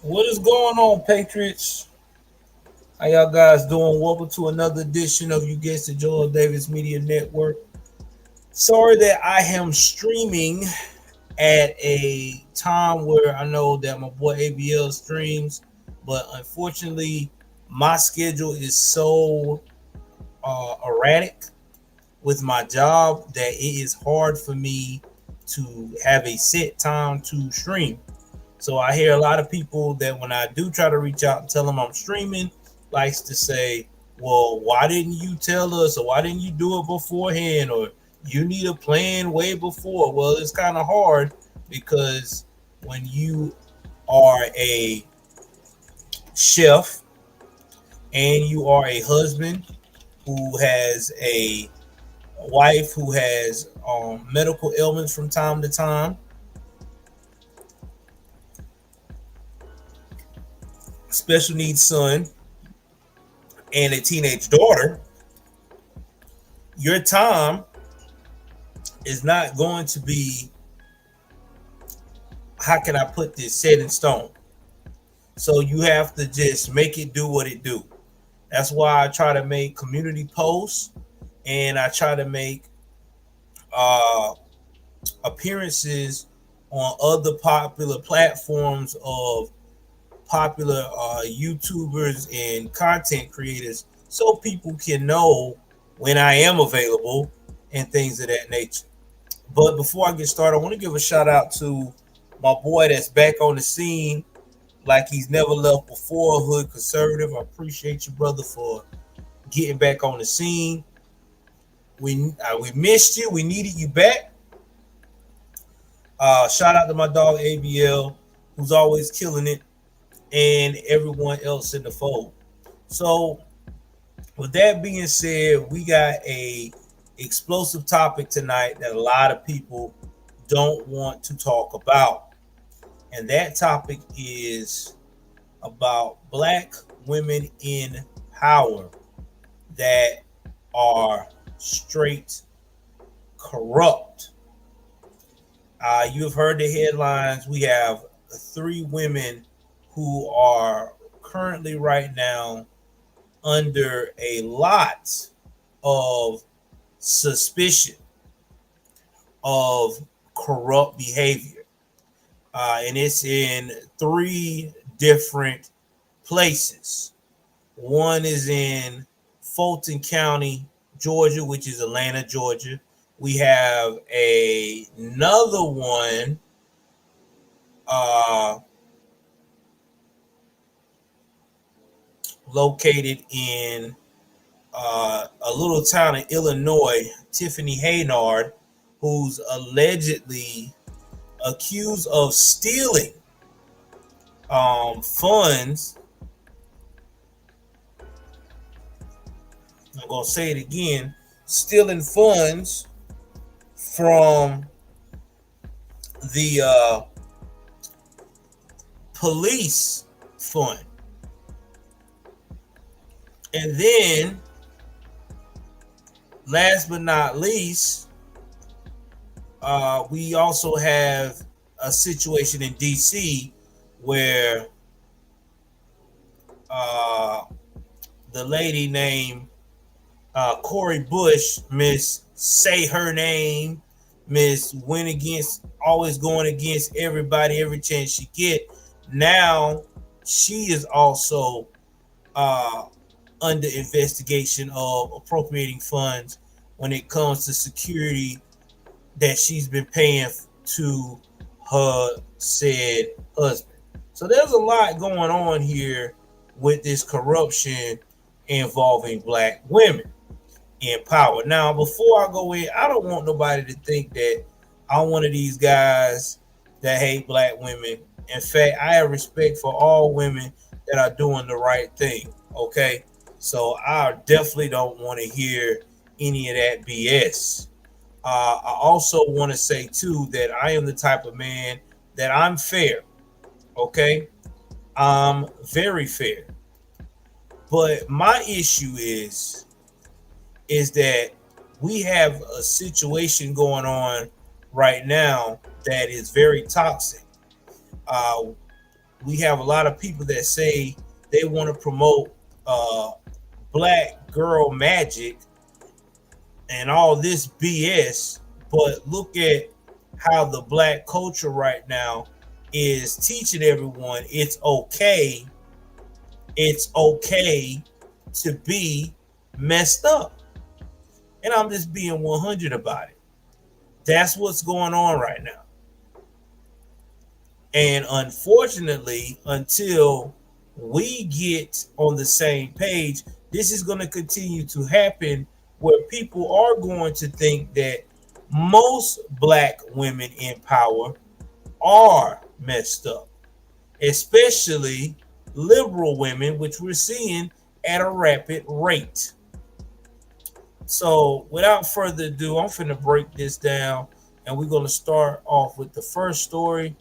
What is going on, Patriots? How y'all guys doing? Welcome to another edition of You Guessed the Joel Davis Media Network. Sorry that I am streaming at a time where I know that my boy ABL streams, but unfortunately, my schedule is so erratic with my job that it is hard for me to have a set time to stream. So I hear a lot of people that when I do try to reach out and tell them I'm streaming, likes to say, "Well, why didn't you tell us, or why didn't you do it beforehand, or you need a plan way before?" Well, it's kind of hard because when you are a chef and you are a husband who has a wife who has medical ailments from time to time, special needs son, and a teenage daughter, your time is not going to be, how can I put this, set in stone. So you have to just make it do what it do. That's why I try to make community posts and I try to make uh, appearances on other popular platforms of popular YouTubers and content creators so people can know when I am available and things of that nature. But before I get started, I want to give a shout out to my boy that's back on the scene like he's never left before, Hood Conservative. I appreciate you, brother, for getting back on the scene. We missed you. We needed you back. Shout out to my dog ABL, who's always killing it, and everyone else in the fold. So, with that being said, we got a explosive topic tonight that a lot of people don't want to talk about. And that topic is about black women in power that are straight corrupt. You have heard the headlines. We have three women who are currently right now under a lot of suspicion of corrupt behavior. And it's in three different places. One is in Fulton County, Georgia, which is Atlanta, Georgia. We have another one uh, located in a little town in Illinois, Tiffany Henyard, who's allegedly accused of stealing funds. I'm going to say it again, stealing funds from the police fund. And then, last but not least, we also have a situation in DC where uh, the lady named Corey Bush, Miss Say Her Name, Miss went against, always going against everybody every chance she get. Now she is also uh, under investigation of appropriating funds when it comes to security that she's been paying to her said husband. So there's a lot going on here with this corruption involving black women in power. Now, before I go in, I don't want nobody to think that I'm one of these guys that hate black women. In fact, I have respect for all women that are doing the right thing. Okay. So I definitely don't want to hear any of that BS. I also want to say too that I am the type of man that I'm fair. Okay. I'm very fair. But my issue is that we have a situation going on right now that is very toxic. Uh, we have a lot of people that say they want to promote black girl magic and all this BS, but look at how the black culture right now is teaching everyone it's okay to be messed up. And I'm just being 100 about it. That's what's going on right now. And unfortunately, until we get on the same page, this is going to continue to happen where people are going to think that most black women in power are messed up, especially liberal women, which we're seeing at a rapid rate. So without further ado, I'm finna break this down, and we're going to start off with the first story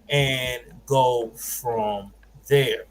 and go from there.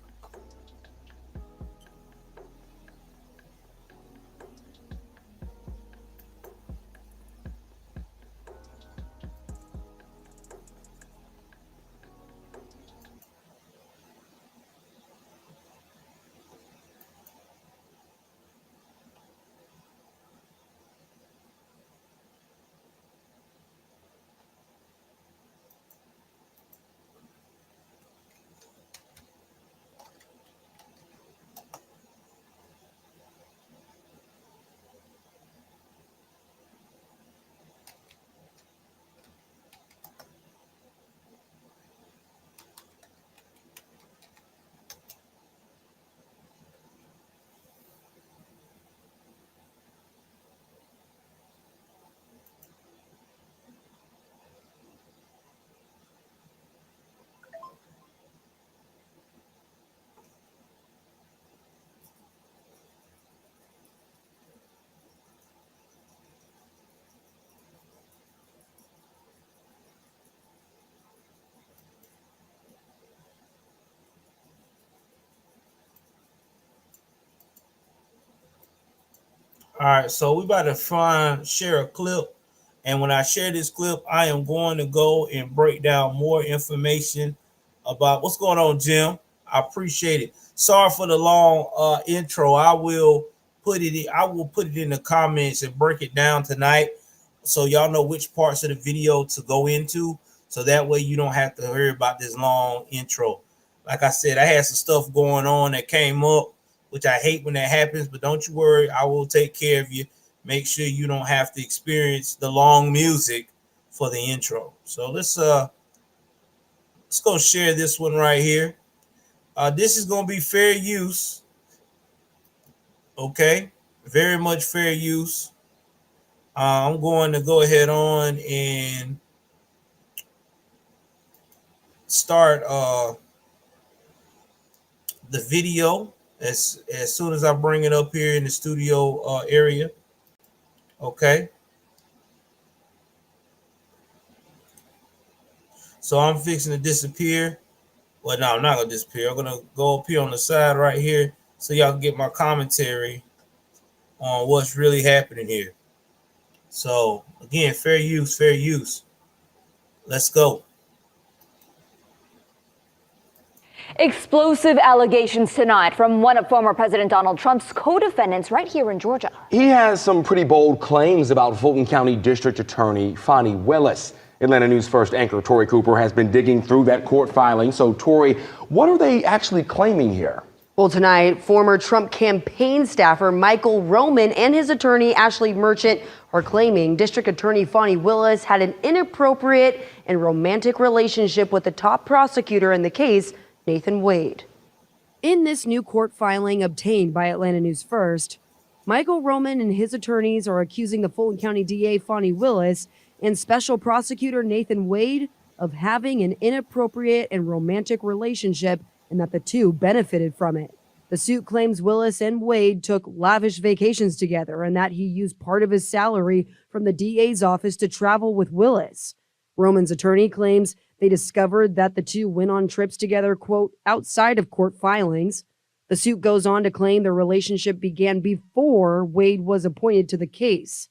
All right, so we about to share a clip, and when I share this clip, I am going to go and break down more information about what's going on, Jim. I appreciate it. Sorry for the long intro. I will put it in the comments and break it down tonight, so y'all know which parts of the video to go into, so that way you don't have to hear about this long intro. Like I said, I had some stuff going on that came up, which I hate when that happens, but don't you worry, I will take care of you. Make sure you don't have to experience the long music for the intro. So let's go share this one right here. This is gonna be fair use. Okay, very much fair use. I'm going to go ahead on and start the video as soon as I bring it up here in the studio area. Okay. So I'm fixing to disappear. Well, no, I'm not gonna disappear. I'm gonna go up here on the side right here so y'all can get my commentary on what's really happening here. So again, fair use, fair use. Let's go. Explosive allegations tonight from one of former President Donald Trump's co-defendants right here in Georgia. He has some pretty bold claims about Fulton County District Attorney Fani Willis. Atlanta News First anchor Tori Cooper has been digging through that court filing. So, Tori, what are they actually claiming here? Well, tonight, former Trump campaign staffer Michael Roman and his attorney Ashley Merchant are claiming District Attorney Fani Willis had an inappropriate and romantic relationship with the top prosecutor in the case, Nathan Wade. In this new court filing obtained by Atlanta News First, Michael Roman and his attorneys are accusing the Fulton County DA Fani Willis and Special Prosecutor Nathan Wade of having an inappropriate and romantic relationship and that the two benefited from it. The suit claims Willis and Wade took lavish vacations together and that he used part of his salary from the DA's office to travel with Willis. Roman's attorney claims they discovered that the two went on trips together, quote, outside of court filings. The suit goes on to claim their relationship began before Wade was appointed to the case.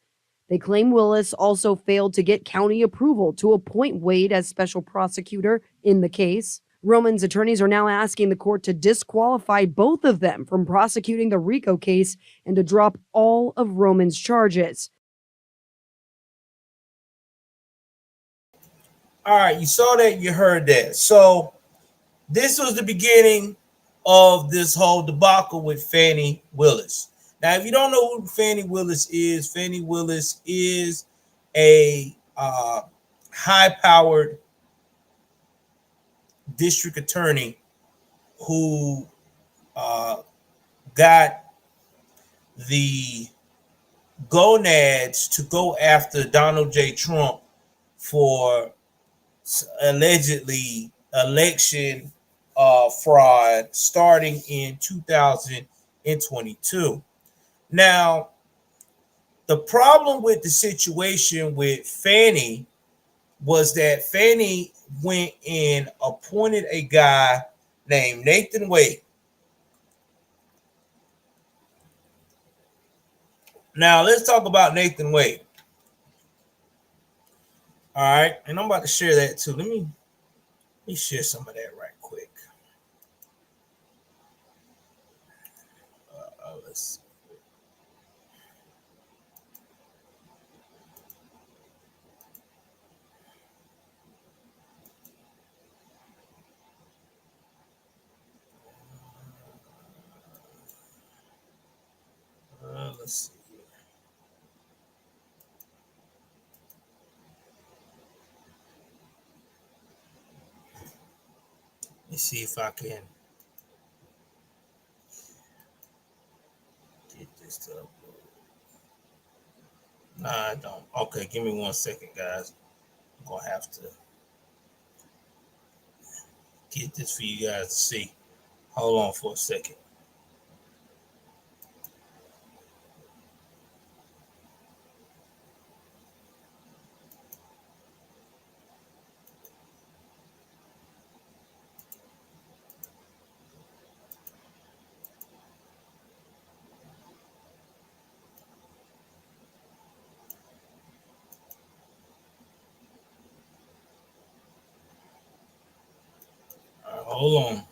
They claim Willis also failed to get county approval to appoint Wade as special prosecutor in the case. Roman's attorneys are now asking the court to disqualify both of them from prosecuting the RICO case and to drop all of Roman's charges. All right, you saw that, you heard that. So this was the beginning of this whole debacle with Fani Willis. Now, if you don't know who Fani Willis is a high-powered district attorney who got the gonads to go after Donald J. Trump for allegedly election fraud starting in 2022. Now, the problem with the situation with Fani was that Fani went and appointed a guy named Nathan Wade. Now, let's talk about Nathan Wade. All right, and I'm about to share that too. Let me share some of that right quick. Let's see. Let's see. Let me see if I can get this to upload. Nah, I don't. Okay, give me 1 second, guys. I'm gonna have to get this for you guys to see. Hold on for a second. All right, hold on.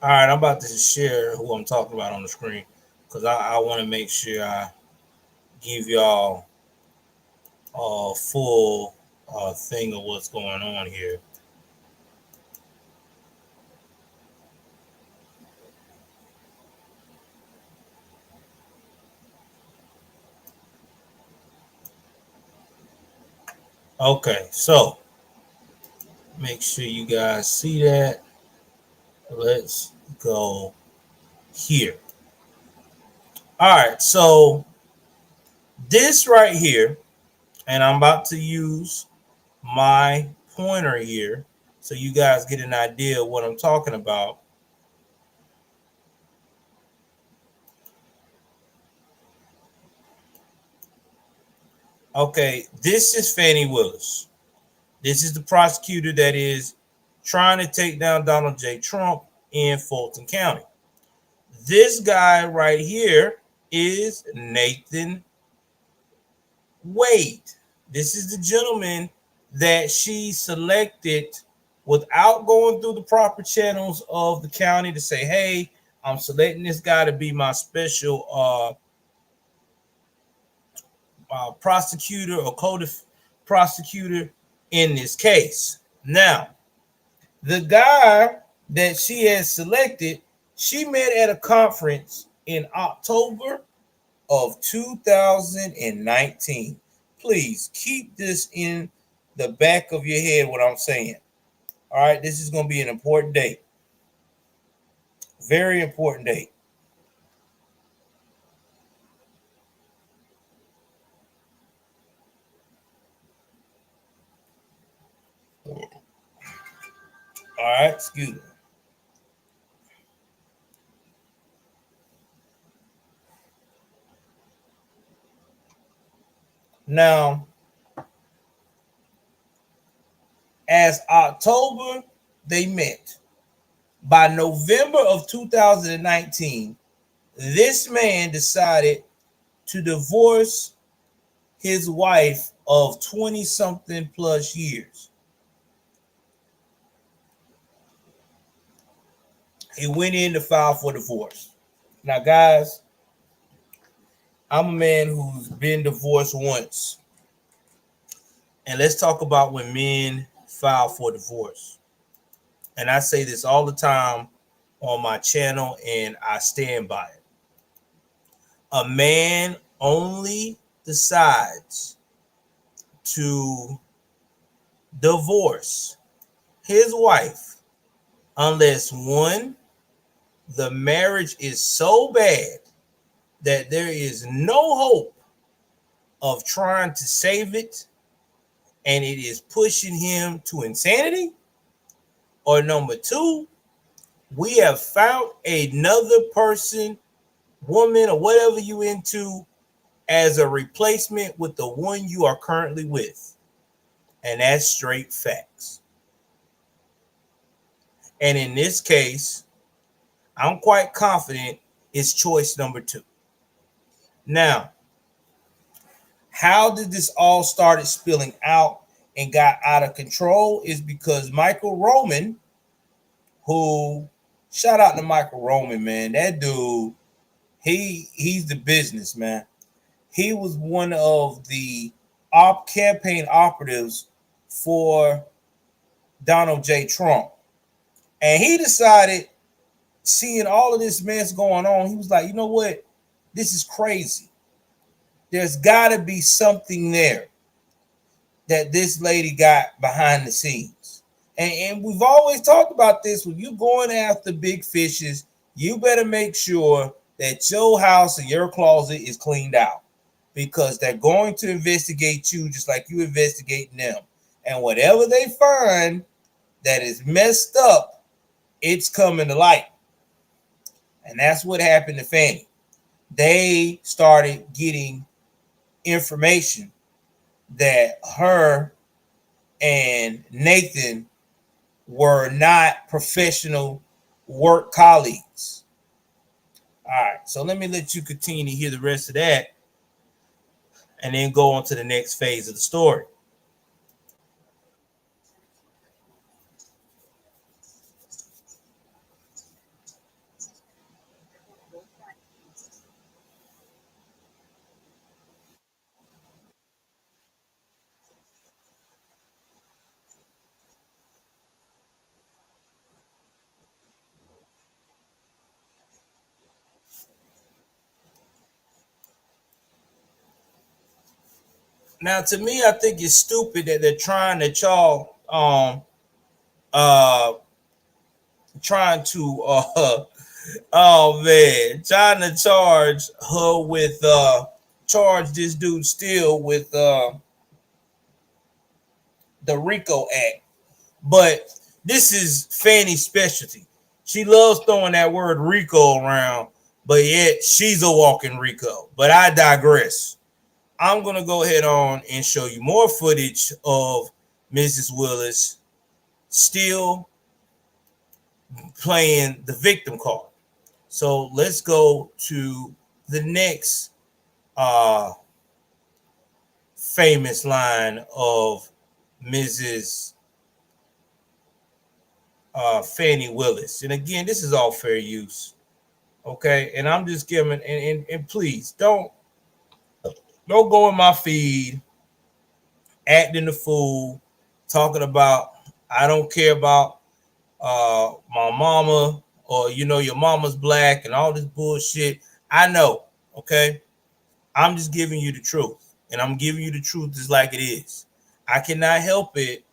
All right, I'm about to share who I'm talking about on the screen because I want to make sure I give y'all a full thing of what's going on here. Okay, so make sure you guys see that. Let's go here. All right, so this right here, and I'm about to use my pointer here so you guys get an idea of what I'm talking about. Okay, this is Fani Willis. This is the prosecutor that is trying to take down Donald J. Trump in Fulton County. This guy right here is Nathan Wade. This is the gentleman that she selected without going through the proper channels of the county to say, hey, I'm selecting this guy to be my special prosecutor or prosecutor in this case. Now, the guy that she has selected, she met at a conference in October of 2019. Please keep this in the back of your head, what I'm saying. All right, this is going to be an important date. Very important date. All right, excuse me. Now, As October, they met. By November of 2019, this man decided to divorce his wife of 20 something plus years. He went in to file for divorce. Now, guys, I'm a man who's been divorced once. And let's talk about when men file for divorce. And I say this all the time on my channel, and I stand by it. A man only decides to divorce his wife unless, one, the marriage is so bad that there is no hope of trying to save it and it is pushing him to insanity, or number two, we have found another person, woman, or whatever you into, as a replacement with the one you are currently with. And that's straight facts. And in this case, I'm quite confident it's choice number two. Now, how did this all started spilling out and got out of control is because Michael Roman, who, shout out to Michael Roman, man, that dude, he's the business, man. He was one of the campaign operatives for Donald J. Trump. And he decided, seeing all of this mess going on, he was like, you know what? This is crazy. There's got to be something there that this lady got behind the scenes. And we've always talked about this. When you're going after big fishes, you better make sure that your house and your closet is cleaned out, because they're going to investigate you just like you investigating them. And whatever they find that is messed up, it's coming to light. And that's what happened to Fani. They started getting information that her and Nathan were not professional work colleagues. All right, so let me let you continue to hear the rest of that and then go on to the next phase of the story. Now, to me, I think it's stupid that they're trying to trying to oh man, trying to charge her with charge this dude still with the RICO Act. But this is Fanny's specialty. She loves throwing that word RICO around, but yet she's a walking RICO. But I digress. I'm going to go ahead on and show you more footage of Mrs. Willis still playing the victim card. So let's go to the next famous line of Mrs. Fani Willis. And again, this is all fair use. Okay. And I'm just giving, and please don't go in my feed acting the fool, talking about I don't care about my mama, or your mama's black and all this bullshit. I know, okay? I'm just giving you the truth, and I'm giving you the truth just like it is. I cannot help it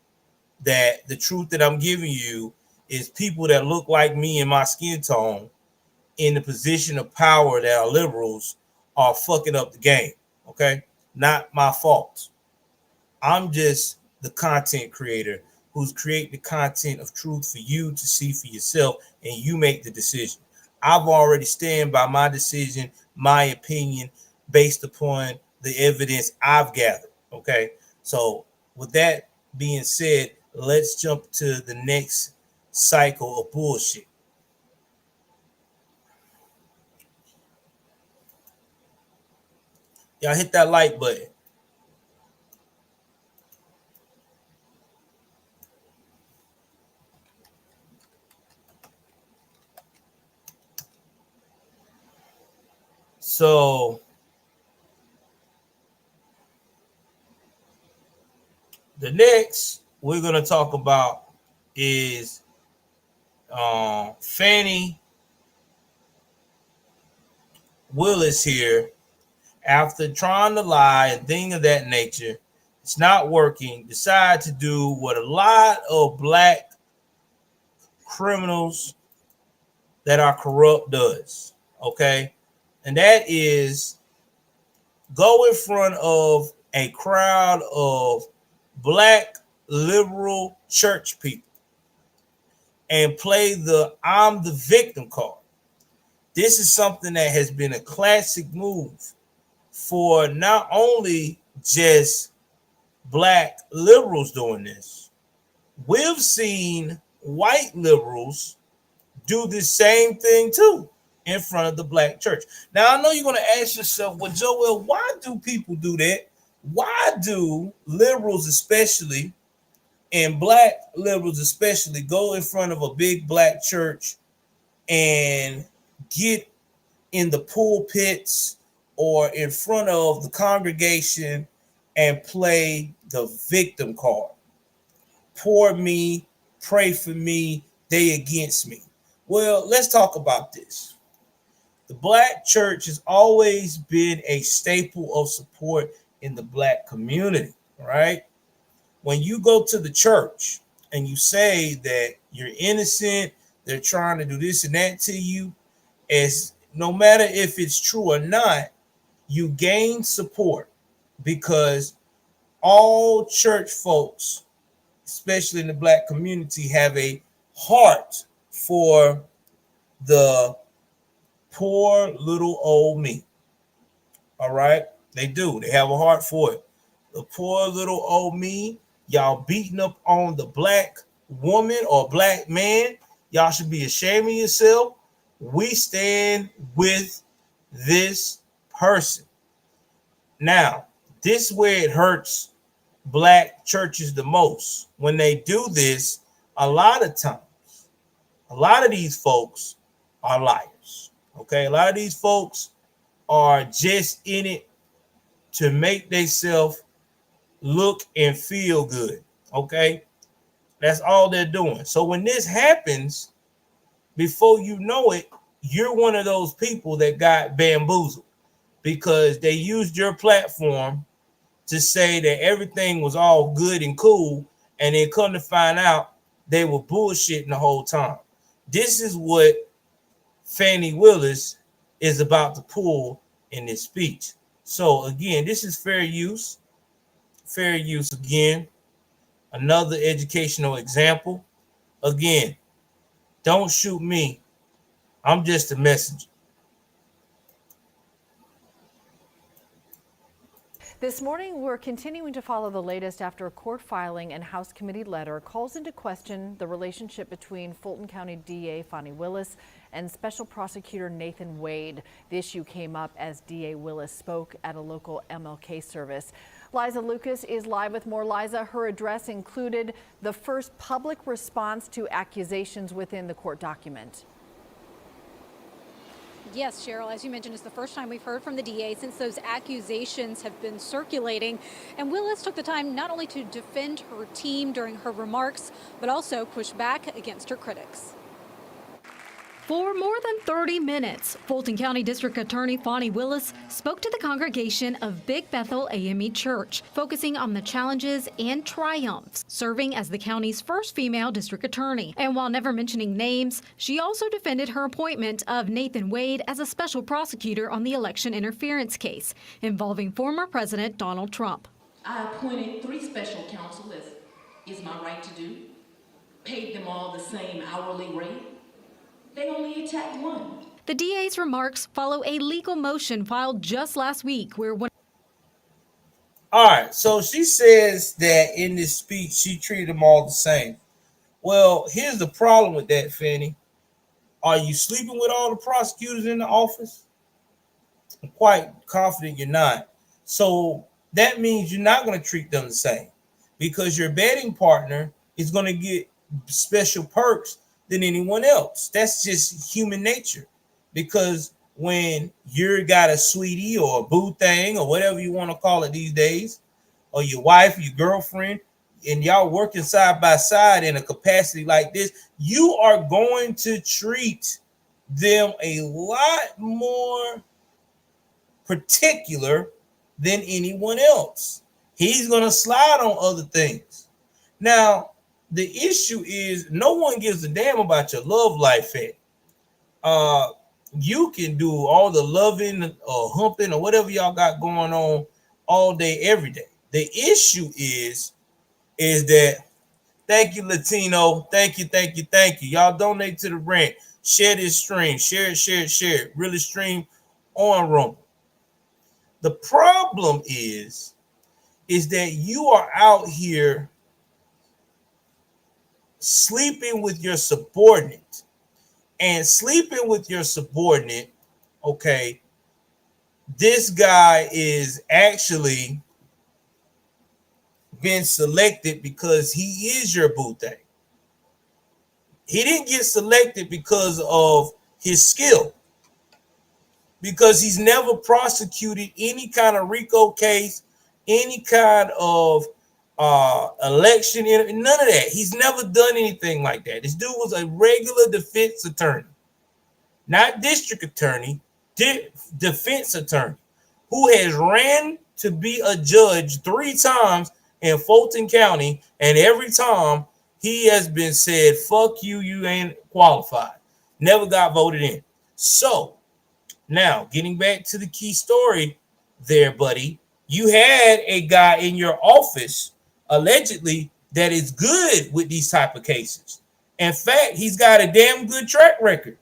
that the truth that I'm giving you is people that look like me in my skin tone in the position of power that are liberals are fucking up the game. Okay, not my fault. I'm just the content creator who's creating the content of truth for you to see for yourself, and you make the decision. I've already stand by my decision, my opinion, based upon the evidence I've gathered. Okay, so with that being said, let's jump to the next cycle of bullshit. Y'all hit that like button. So the next we're going to talk about is Fani Willis here. After trying to lie and things of that nature, it's not working. Decide to do what a lot of black criminals that are corrupt does. Okay, and that is go in front of a crowd of black liberal church people and play the I'm the victim card. This is something that has been a classic move for not only just black liberals doing this. We've seen white liberals do the same thing too in front of the black church. Now, I know you're going to ask yourself, well, Joel, why do people do that? Why do liberals especially and black liberals especially go in front of a big black church and get in the pulpits or in front of the congregation and play the victim card? Poor me, pray for me, they against me. Well, let's talk about this. The black church has always been a staple of support in the black community, right? When you go to the church and you say that you're innocent, they're trying to do this and that to you, as no matter if it's true or not, you gain support because all church folks, especially in the black community, have a heart for the poor little old me. All right? They do. They have a heart for it. The poor little old me, y'all beating up on the black woman or black man, y'all should be ashamed of yourself. We stand with this person. Now, this is where it hurts black churches the most. When they do this, a lot of times, a lot of these folks are liars. Okay, a lot of these folks are just in it to make themselves look and feel good. Okay, that's all they're doing. So when this happens, before you know it, you're one of those people that got bamboozled because they used your platform to say that everything was all good and cool, and then come to find out they were bullshitting the whole time. This is what Fani Willis is about to pull in this speech. So again, this is fair use. Fair use again. Another educational example. Again, don't shoot me. I'm just a messenger. This morning, we're continuing to follow the latest after a court filing and House committee letter calls into question the relationship between Fulton County DA Fani Willis and Special Prosecutor Nathan Wade. The issue came up as DA Willis spoke at a local MLK service. Liza Lucas is live with more. Liza, her address included the first public response to accusations within the court document. Yes, Cheryl, as you mentioned, it's the first time we've heard from the DA since those accusations have been circulating. And Willis took the time not only to defend her team during her remarks, but also push back against her critics. For more than 30 minutes, Fulton County District Attorney Fani Willis spoke to the congregation of Big Bethel AME Church, focusing on the challenges and triumphs, serving as the county's first female district attorney. And while never mentioning names, she also defended her appointment of Nathan Wade as a special prosecutor on the election interference case involving former President Donald Trump. I appointed 3 special counsel, as is my right to do, paid them all the same hourly rate. They only attacked one. The DA's remarks follow a legal motion filed just last week where one. All right, so she says that in this speech she treated them all the same. Well, here's the problem with that, Fanny. Are you sleeping with all the prosecutors in the office? I'm quite confident you're not. So that means you're not going to treat them the same, because your betting partner is going to get special perks than anyone else. That's just human nature. Because when you got a sweetie or a boo thing or whatever you want to call it these days, or your wife, your girlfriend, and y'all working side by side in a capacity like this, you are going to treat them a lot more particular than anyone else. He's going to slide on other things. Now, the issue is no one gives a damn about your love life. You can do all the loving or humping or whatever y'all got going on all day, every day. The issue is that, thank you, Latino. Thank you. Y'all donate to the rant. Share this stream. Share it. Really stream on Rumble. The problem is that you are out here sleeping with your subordinate. And sleeping with your subordinate, okay, this guy is actually been selected because he is your boo thing. He didn't get selected because of his skill, because he's never prosecuted any kind of RICO case, any kind of election, none of that. He's never done anything like that. This dude was a regular defense attorney, not district attorney, defense attorney, who has ran to be a judge 3 times in Fulton County, and every time he has been said, fuck you, you ain't qualified. Never got voted in. So now, getting back to the key story there, buddy, you had a guy in your office, allegedly, that is good with these type of cases. In fact, he's got a damn good track record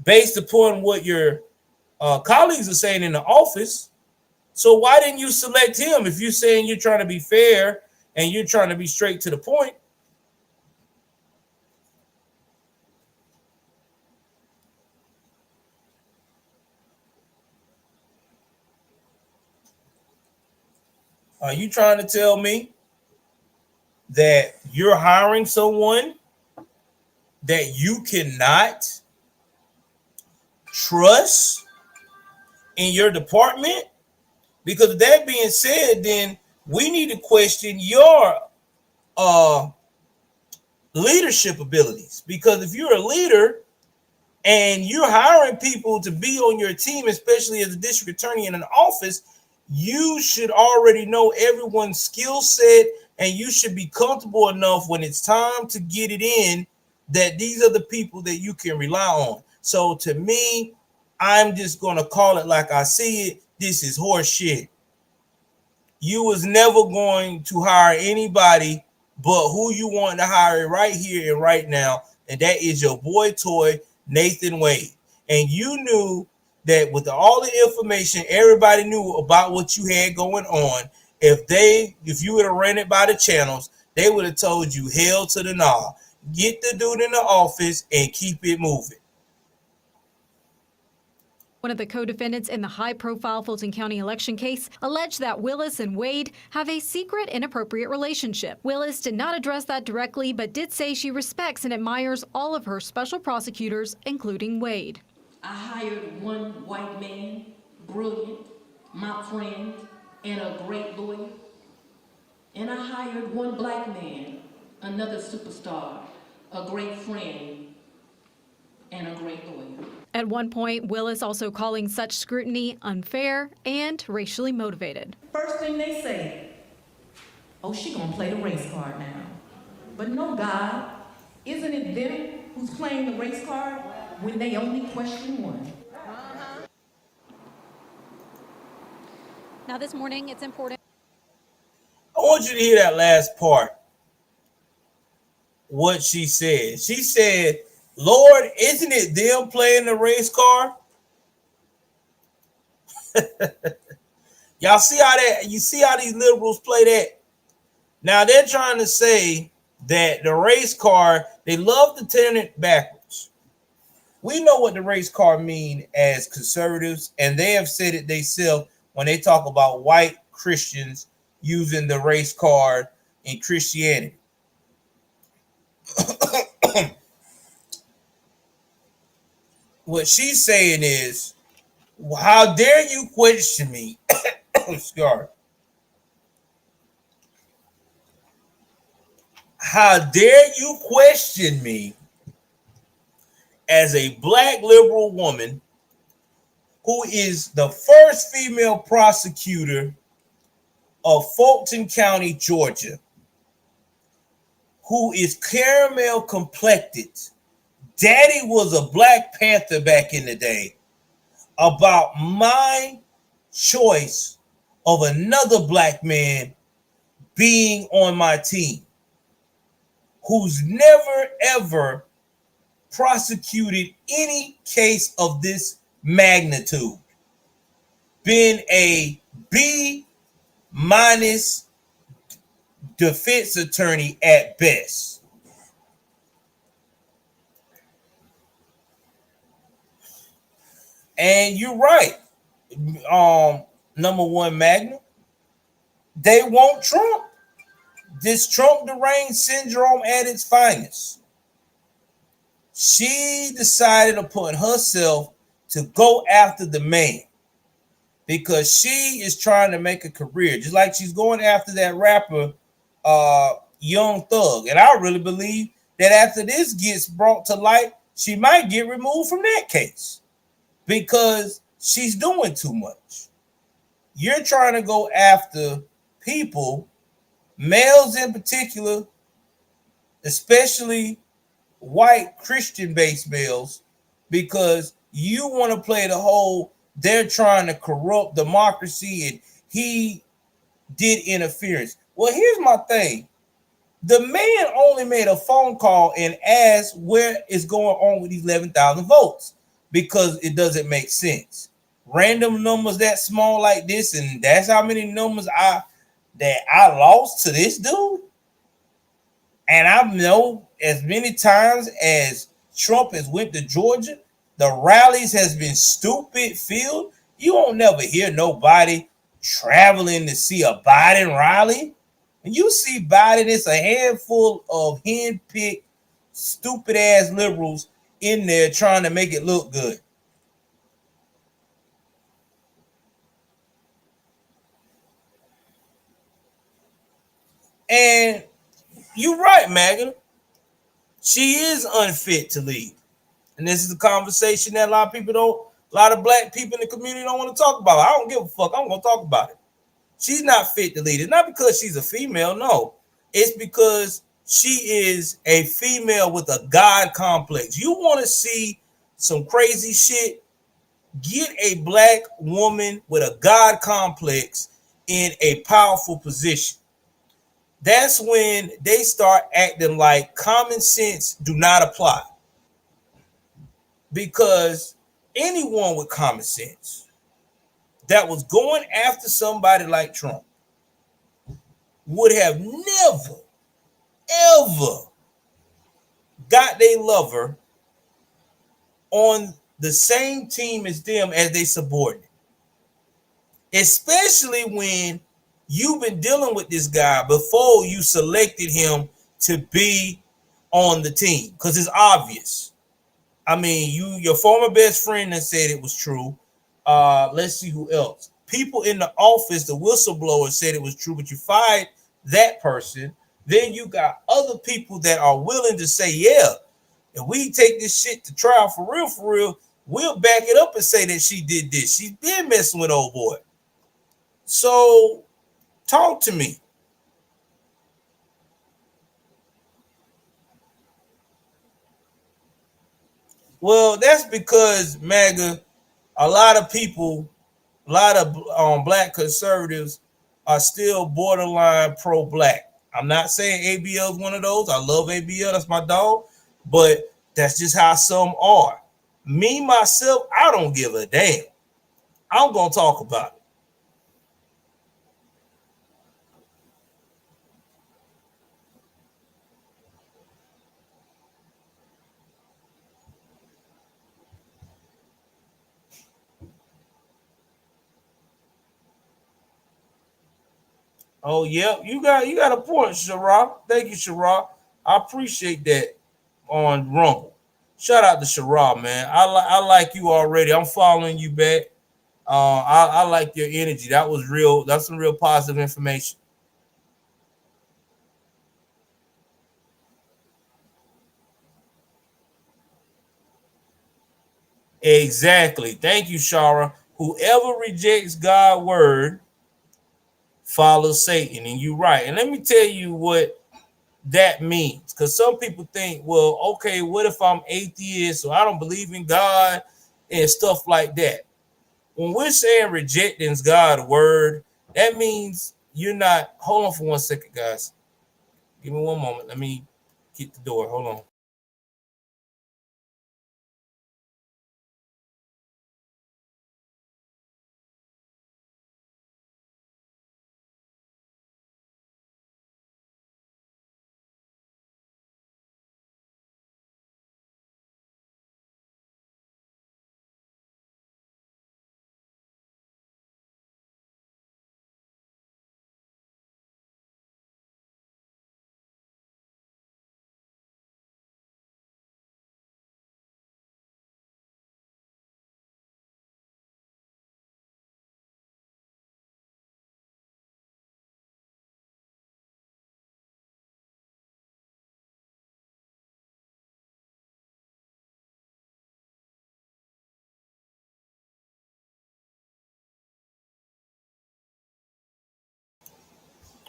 based upon what your colleagues are saying in the office. So why didn't you select him if you're saying you're trying to be fair and you're trying to be straight to the point? Are you trying to tell me that you're hiring someone that you cannot trust in your department? Because that being said, then we need to question your leadership abilities. Because if you're a leader and you're hiring people to be on your team, especially as a district attorney in an office, you should already know everyone's skill set, and you should be comfortable enough when it's time to get it in that these are the people that you can rely on. So to me, I'm just going to call it like I see it. This is horse shit. You was never going to hire anybody but who you want to hire right here and right now, and that is your boy toy, Nathan Wade. And you knew that with all the information everybody knew about what you had going on, if you would have ran it by the channels, they would have told you hell to the nah. Get the dude in the office and keep it moving. One of the co-defendants in the high-profile Fulton County election case alleged that Willis and Wade have a secret, inappropriate relationship. Willis did not address that directly, but did say she respects and admires all of her special prosecutors, including Wade. I hired one white man, brilliant, my friend, and a great lawyer. And I hired one black man, another superstar, a great friend, and a great lawyer. At one point, Willis also calling such scrutiny unfair and racially motivated. First thing they say, oh, she gonna play the race card now. But no, God, isn't it them who's playing the race card when they only question one? Now this morning, it's important. I want you to hear that last part. What she said. She said, Lord, isn't it them playing the race card? Y'all see how that? You see how these liberals play that? Now they're trying to say that the race card, they love to turn it backwards. We know what the race card mean as conservatives, and they have said it themselves when they talk about white Christians using the race card in Christianity. What she's saying is, how dare you question me? Sorry. How dare you question me as a black liberal woman who is the first female prosecutor of Fulton County, Georgia, who is caramel complected. Daddy was a Black Panther back in the day, about my choice of another black man being on my team, who's never ever prosecuted any case of this magnitude, been a B- defense attorney at best. And you're right. Number one, Magna, they want Trump. This Trump deranged syndrome at its finest. She decided to put herself to go after the man because she is trying to make a career, just like she's going after that rapper, Young Thug. And I really believe that after this gets brought to light, she might get removed from that case because she's doing too much. You're trying to go after people, males in particular, especially white Christian-based males, because you want to play the whole they're trying to corrupt democracy and he did interference. Well, here's my thing. The man only made a phone call and asked where is going on with these 11,000 votes because it doesn't make sense. Random numbers that small like this, and that's how many numbers I lost to this dude. And I know as many times as Trump has went to Georgia, the rallies has been stupid filled. You won't never hear nobody traveling to see a Biden rally. And you see Biden, it's a handful of hand-picked, stupid-ass liberals in there trying to make it look good. And you're right, Megan. She is unfit to lead. And this is a conversation that a lot of black people in the community don't want to talk about. I don't give a fuck. I'm going to talk about it. She's not fit to lead. It's not because she's a female. No, it's because she is a female with a God complex. You want to see some crazy shit? Get a black woman with a God complex in a powerful position. That's when they start acting like common sense do not apply. Because anyone with common sense that was going after somebody like Trump would have never, ever got their lover on the same team as them as they subordinate. Especially when you've been dealing with this guy before you selected him to be on the team, because it's obvious. I mean, your former best friend that said it was true. Let's see who else. People in the office, the whistleblower said it was true, but you fired that person. Then you got other people that are willing to say, yeah, if we take this shit to trial for real, we'll back it up and say that she did this. She's been messing with old boy. So talk to me. Well, that's because, MAGA, a lot of people, a lot of black conservatives are still borderline pro-black. I'm not saying ABL is one of those. I love ABL. That's my dog. But that's just how some are. Me, myself, I don't give a damn. I'm going to talk about it. Oh, yeah, you got a point, Shara. Thank you, Shara. I appreciate that on Rumble. Shout out to Shara, man. I like you already. I'm following you back. I like your energy. That was real. That's some real positive information. Exactly. Thank you, Shara. Whoever rejects God's word follows Satan, and you're right. And let me tell you what that means, because some people think, well, okay, what if I'm atheist or I don't believe in God and stuff like that? When we're saying rejecting God's word, that means you're not. Hold on for 1 second, guys. Give me one moment. Let me get the door. Hold on.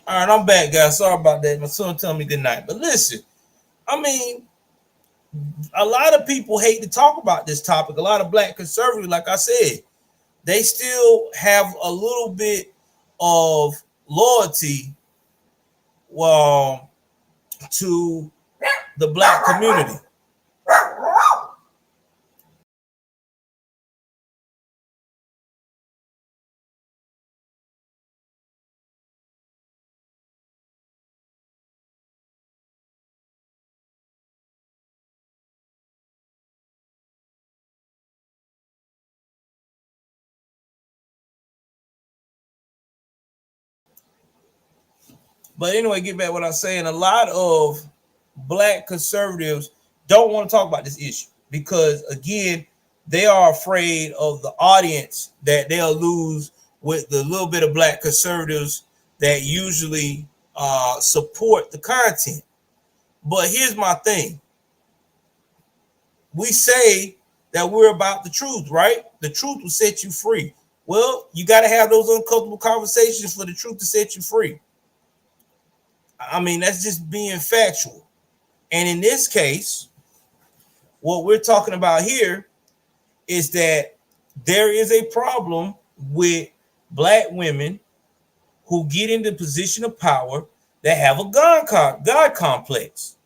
All right, I'm back, guys. Sorry about that. My son told me good night. But listen, I mean, a lot of people hate to talk about this topic. A lot of black conservatives, like I said, they still have a little bit of loyalty, well, to the black community. But anyway, get back to what I was saying. A lot of black conservatives don't want to talk about this issue because, again, they are afraid of the audience that they'll lose with the little bit of black conservatives that usually support the content. But here's my thing. We say that we're about the truth, right? The truth will set you free. Well, you got to have those uncomfortable conversations for the truth to set you free. I mean, that's just being factual. And in this case, what we're talking about here is that there is a problem with black women who get into position of power that have a God complex.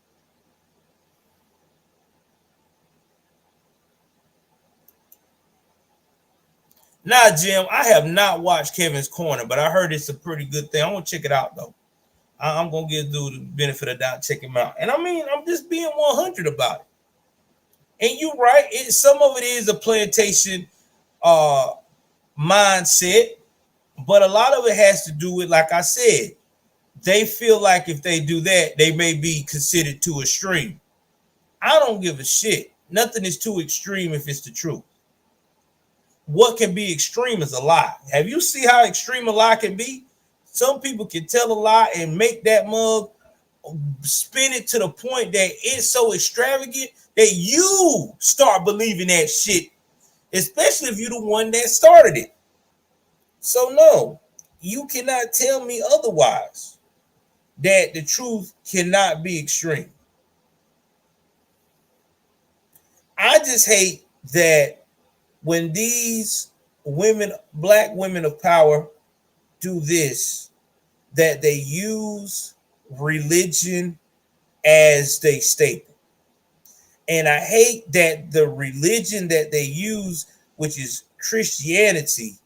Now, Jim, I have not watched Kevin's Corner, but I heard it's a pretty good thing. I'm going to check it out, though. I'm going to give dude the benefit of the doubt, check him out. And I mean, I'm just being 100 about it. And you're right. Some of it is a plantation mindset, but a lot of it has to do with, like I said, they feel like if they do that, they may be considered too extreme. I don't give a shit. Nothing is too extreme if it's the truth. What can be extreme is a lie. Have you seen how extreme a lie can be? Some people can tell a lie and make that mug spin it to the point that it's so extravagant that you start believing that shit, especially if you're the one that started it. So no, you cannot tell me otherwise, that the truth cannot be extreme. I just hate that when these women, black women of power, do this, that they use religion as they staple. And I hate that the religion that they use, which is Christianity,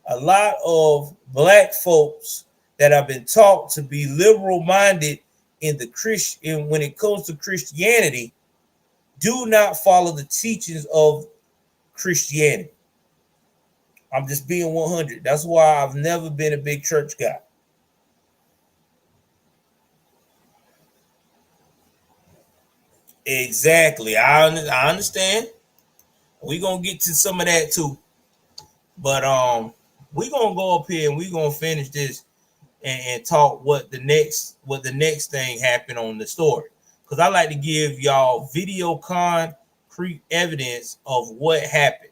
a lot of black folks that have been taught to be liberal minded in the Christian, when it comes to Christianity, do not follow the teachings of Christianity. I'm just being 100. That's why I've never been a big church guy. Exactly. I understand. We're gonna get to some of that too. But we're gonna go up here and we're gonna finish this and talk what the next thing happened on the story. Because I like to give y'all video concrete evidence of what happened.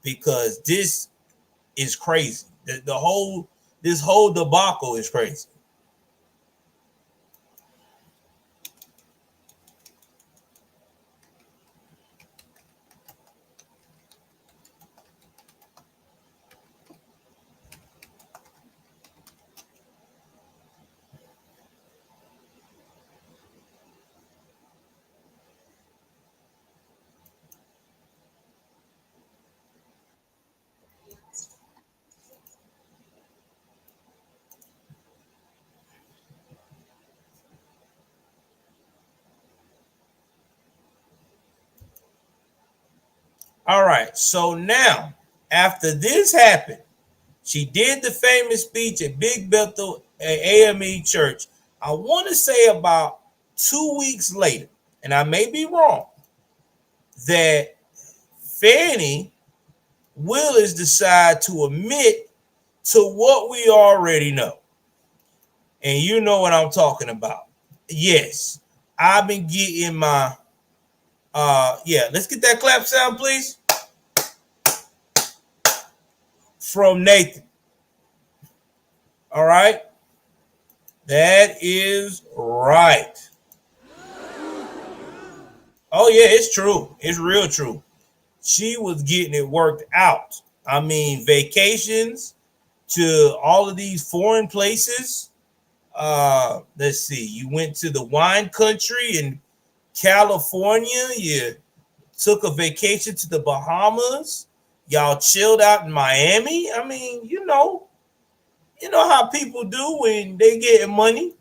Because this is crazy. This whole debacle is crazy. All right. So now, after this happened, she did the famous speech at Big Bethel AME Church. I want to say about 2 weeks later, and I may be wrong, that Fani Willis decided to admit to what we already know. And you know what I'm talking about. Yes, I've been getting my let's get that clap sound, please. From Nathan. All right. That is right. Oh, yeah, it's true. It's real true. She was getting it worked out. I mean, vacations to all of these foreign places. Let's see. You went to the wine country in California. You took a vacation to the Bahamas. Y'all chilled out in Miami. I mean, you know how people do when they get money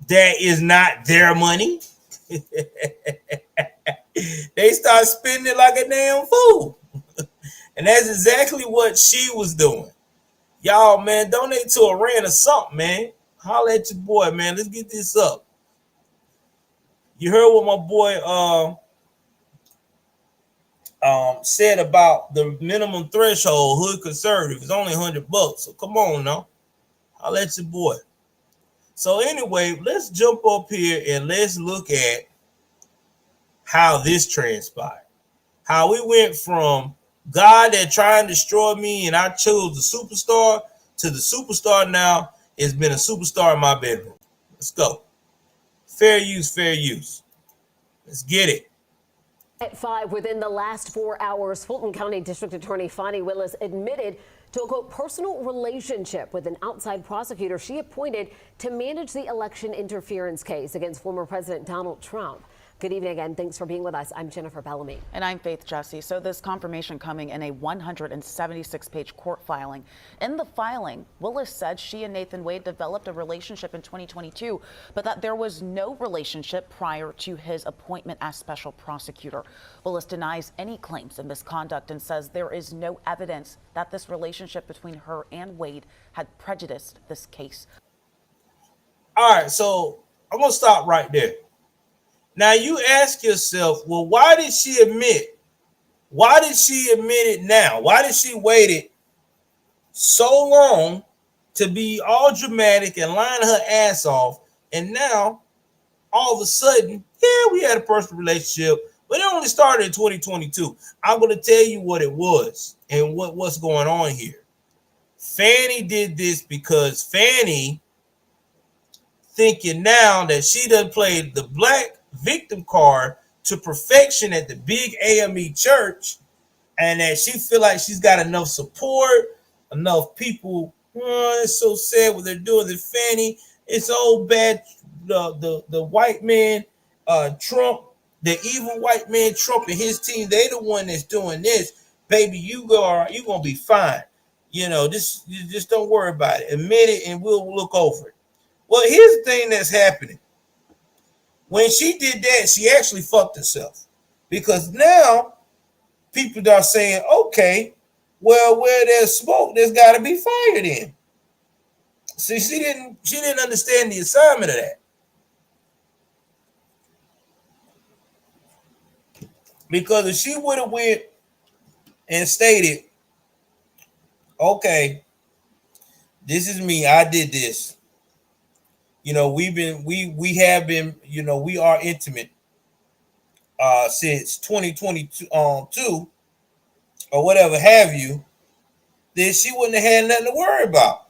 that is not their money. They start spending it like a damn fool. And that's exactly what she was doing. Y'all, man, donate to Iran or something, man. Holla at your boy, man. Let's get this up. You heard what my boy said about the minimum threshold, hood conservative. It's only $100. So come on now. Holla at your boy. So anyway, let's jump up here and let's look at how this transpired. How we went from God that trying to destroy me and I chose the superstar to the superstar now has been a superstar in my bedroom. Let's go. Fair use, fair use. Let's get it. At 5, within the last 4 hours, Fulton County District Attorney Fani Willis admitted to a, quote, personal relationship with an outside prosecutor she appointed to manage the election interference case against former President Donald Trump. Good evening again. Thanks for being with us. I'm Jennifer Bellamy. And I'm Faith Jesse. So this confirmation coming in a 176-page court filing. In the filing, Willis said she and Nathan Wade developed a relationship in 2022, but that there was no relationship prior to his appointment as special prosecutor. Willis denies any claims of misconduct and says there is no evidence that this relationship between her and Wade had prejudiced this case. All right, so I'm going to stop right there. Now you ask yourself, well, why did she admit? Why did she admit it now? Why did she wait so long to be all dramatic and lying her ass off? And now, all of a sudden, yeah, we had a personal relationship, but it only started in 2022. I'm going to tell you what it was and what's going on here. Fani did this because Fani thinking now that she done played the black victim card to perfection at the big AME church, and that she feel like she's got enough support, enough people. Oh, it's so sad what they're doing to Fani. It's all bad. The white man, Trump, the evil white man Trump and his team, they the one that's doing this. Baby, you gonna be fine. You know, just don't worry about it. Admit it, and we'll look over it. Well, here's the thing that's happening. When she did that, she actually fucked herself, because now people are saying, okay, well, where there's smoke, there's got to be fire then. See, she didn't understand the assignment of that. Because if she would have went and stated, okay, this is me, I did this. You know, we have been, you know, we are intimate since 2022 or whatever have you, then she wouldn't have had nothing to worry about.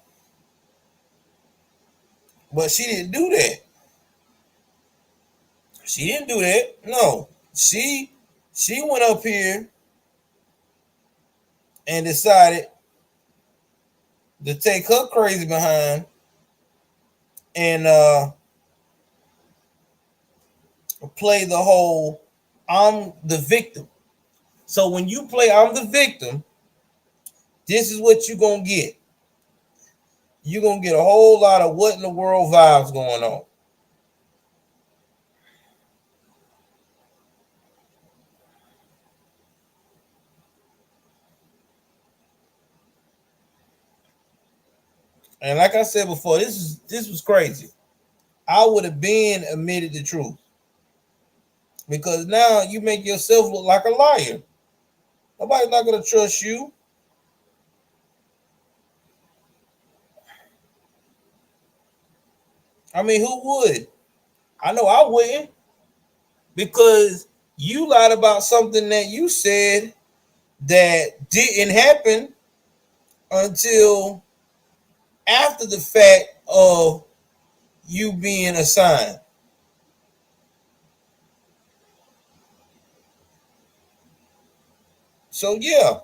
But she didn't do that. She didn't do that. No. She went up here and decided to take her crazy behind and play the whole I'm the victim. So when you play I'm the victim, this is what you're gonna get. You're gonna get a whole lot of what in the world vibes going on. And like I said before, this was crazy. I would have been admitted the truth. Because now you make yourself look like a liar. Nobody's not gonna trust you. I mean, who would? I know I wouldn't. Because you lied about something that you said that didn't happen until after the fact of you being assigned. So yeah,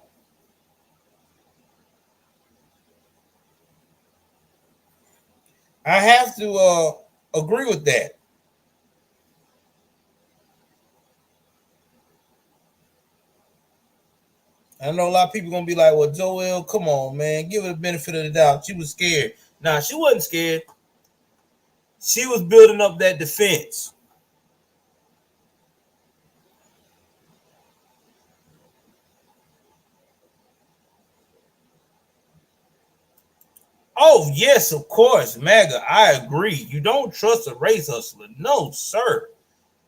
I have to agree with that. I know a lot of people gonna be like, "Well, Joel, come on, man, give her the benefit of the doubt. She was scared." Nah, she wasn't scared. She was building up that defense. Oh, yes, of course, MAGA. I agree. You don't trust a race hustler. No, sir.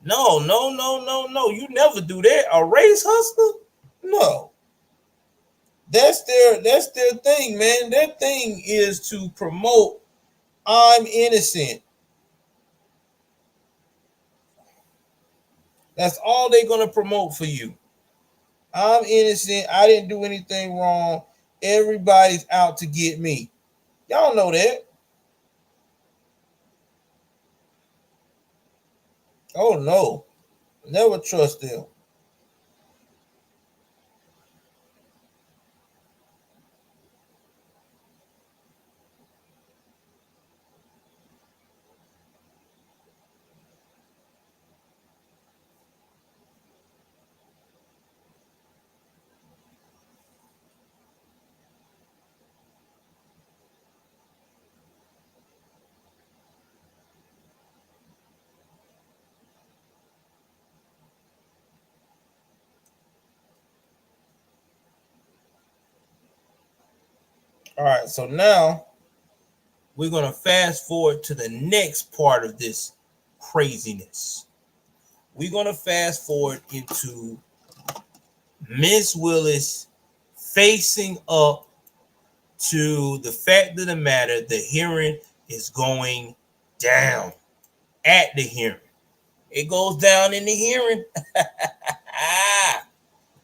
No, no, no, no, no. You never do that. A race hustler? No. That's their thing, man. Their thing is to promote I'm innocent. That's all they're gonna promote for you. I'm innocent. I didn't do anything wrong. Everybody's out to get me. Y'all know that. Oh no. Never trust them. All right, so now we're gonna fast forward to the next part of this craziness. We're gonna fast forward into Miss Willis facing up to the fact of the matter, the hearing is going down. At the hearing, it goes down in the hearing.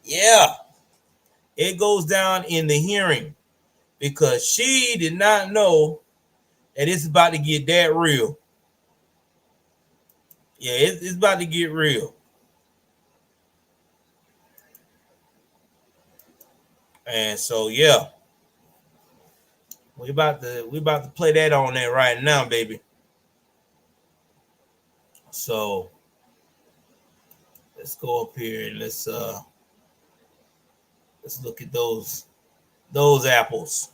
Yeah, it goes down in the hearing because she did not know that it's about to get that real. Yeah, it's about to get real. And so yeah, we about to play that on there right now, baby. So let's go up here and let's look at those apples.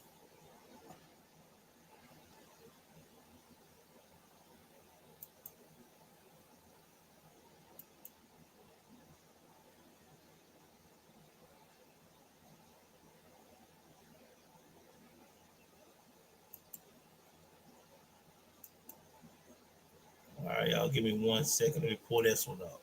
All right, y'all give me 1 second. Let me pull this one up.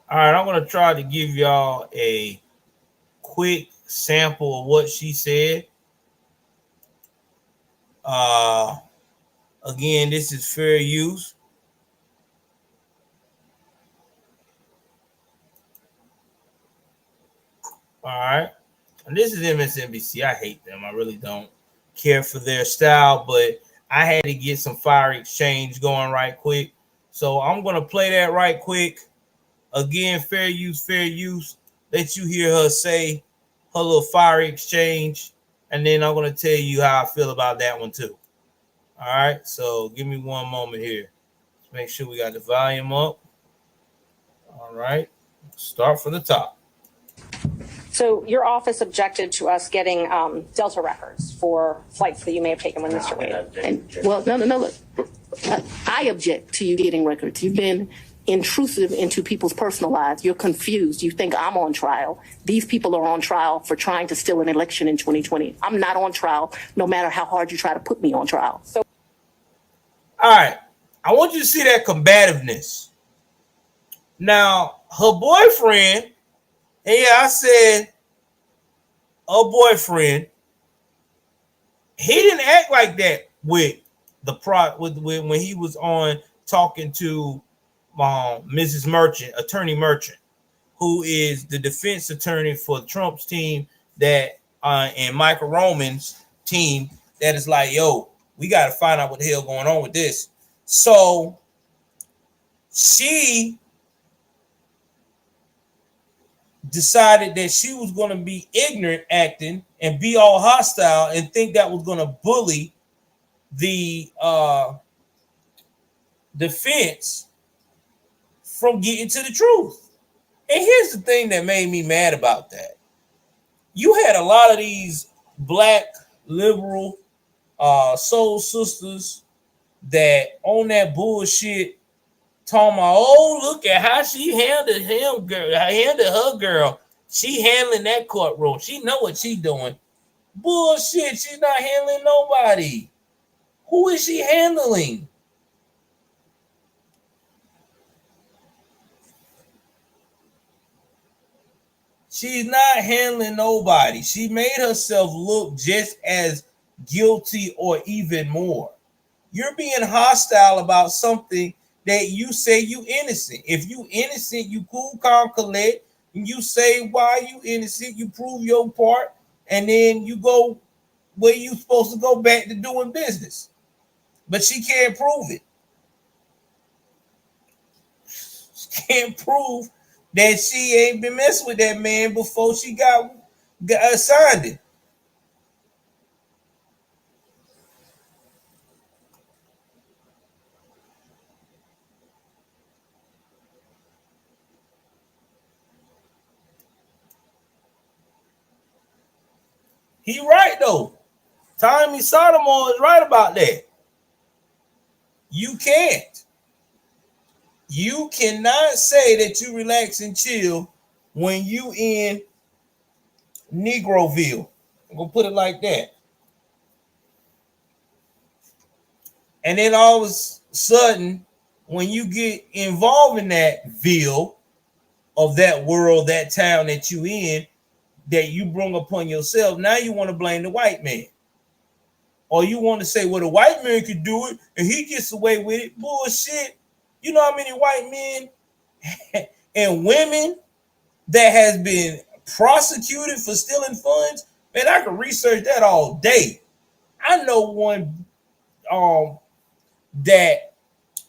All right, I'm gonna try to give y'all a quick sample of what she said. Uh, Again, this is fair use. All right, and this is MSNBC. I hate them. I really don't care for their style, but I had to get some fire exchange going right quick. So I'm gonna play that right quick. Again, fair use, fair use. Let you hear her say her little fire exchange, and then I'm gonna tell you how I feel about that one too. All right, so give me one moment here. Let's make sure we got the volume up. All right, start from the top. So your office objected to us getting Delta records for flights that you may have taken with Mr. Wade. Well, no. Look, I object to you getting records. You've been intrusive into people's personal lives. You're confused. You think I'm on trial. These people are on trial for trying to steal an election in 2020. I'm not on trial, no matter how hard you try to put me on trial. So, all right, I want you to see that combativeness. Now, her boyfriend, and yeah, I said her boyfriend, he didn't act like that with when he was on talking to Mrs. Merchant, Attorney Merchant, who is the defense attorney for Trump's team that and Michael Roman's team that is like, yo, we got to find out what the hell going on with this. So she decided that she was going to be ignorant acting and be all hostile and think that was going to bully the defense from getting to the truth. And here's the thing that made me mad about that. You had a lot of these black liberal soul sisters that on that bullshit talking about, oh, look at how she handled him, girl. Handled her girl. She handling that courtroom. She know what she doing. Bullshit. She's not handling nobody. Who is she handling? She's not handling nobody. She made herself look just as guilty or even more. You're being hostile about something that you say you innocent. If you innocent, you cool, calm, collect, and you say why you innocent, you prove your part, and then you go where you supposed to go back to doing business. But she can't prove it. She can't prove that she ain't been messing with that man before she got assigned it. He right though. Tommy Sotomayor is right about that. You can't. You cannot say that you relax and chill when you in Negroville. I'm gonna put it like that. And then all of a sudden, when you get involved in that ville of that world, that town that you in, that you bring upon yourself, now you want to blame the white man. Or you want to say, well, the white man could do it and he gets away with it. Bullshit. You know how many white men and women that has been prosecuted for stealing funds? Man, I could research that all day. I know one that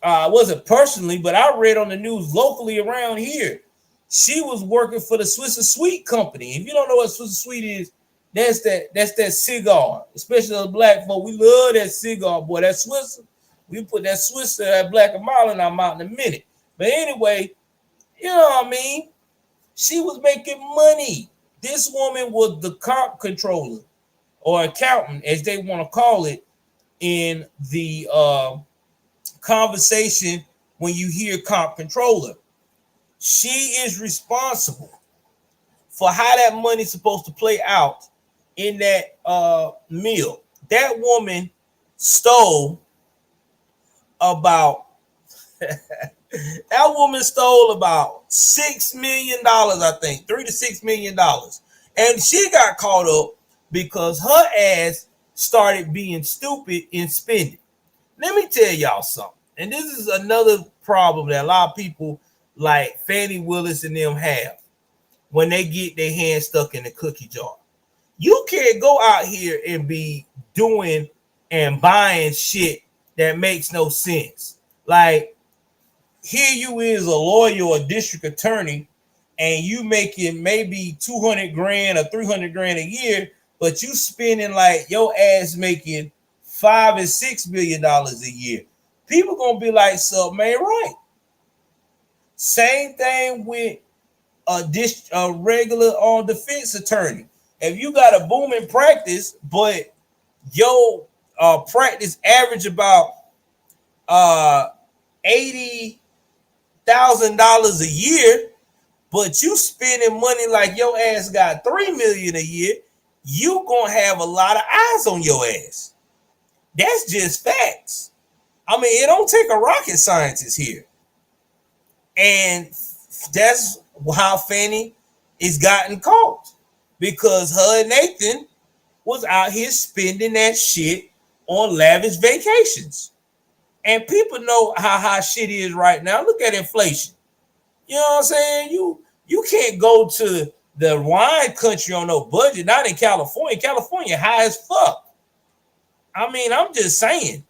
wasn't personally, but I read on the news locally around here. She was working for the Swiss Sweet company. If you don't know what Swiss Sweet is, that's that cigar, especially the black folk. We love that cigar, boy. That Swiss, we put that Swiss, that Black and Mild in our mouth in a minute. But anyway, you know what I mean? She was making money. This woman was the comp controller or accountant, as they want to call it, in the conversation when you hear comp controller. She is responsible for how that money's supposed to play out in that mill. That woman stole about That woman stole about $6 million, I think, $3 to $6 million. And she got caught up because her ass started being stupid in spending. Let me tell y'all something. And this is another problem that a lot of people like Fani Willis and them have when they get their hands stuck in the cookie jar. You can't go out here and be doing and buying shit that makes no sense. Like, here you is a lawyer or a district attorney, and you making maybe 200 grand or 300 grand a year, but you spending like your ass making $5 and $6 million a year. People gonna be like, something ain't right. Same thing with a regular defense attorney. If you got a booming practice, but your practice average about $80,000 a year, but you spending money like your ass got $3 million a year, you gonna have a lot of eyes on your ass. That's just facts. I mean, it don't take a rocket scientist here. And that's how Fani is gotten caught, because her and Nathan was out here spending that shit on lavish vacations. And people know how high shit is right now. Look at inflation. You know what I'm saying? You can't go to the wine country on no budget, not in California. California high as fuck. I mean, I'm just saying,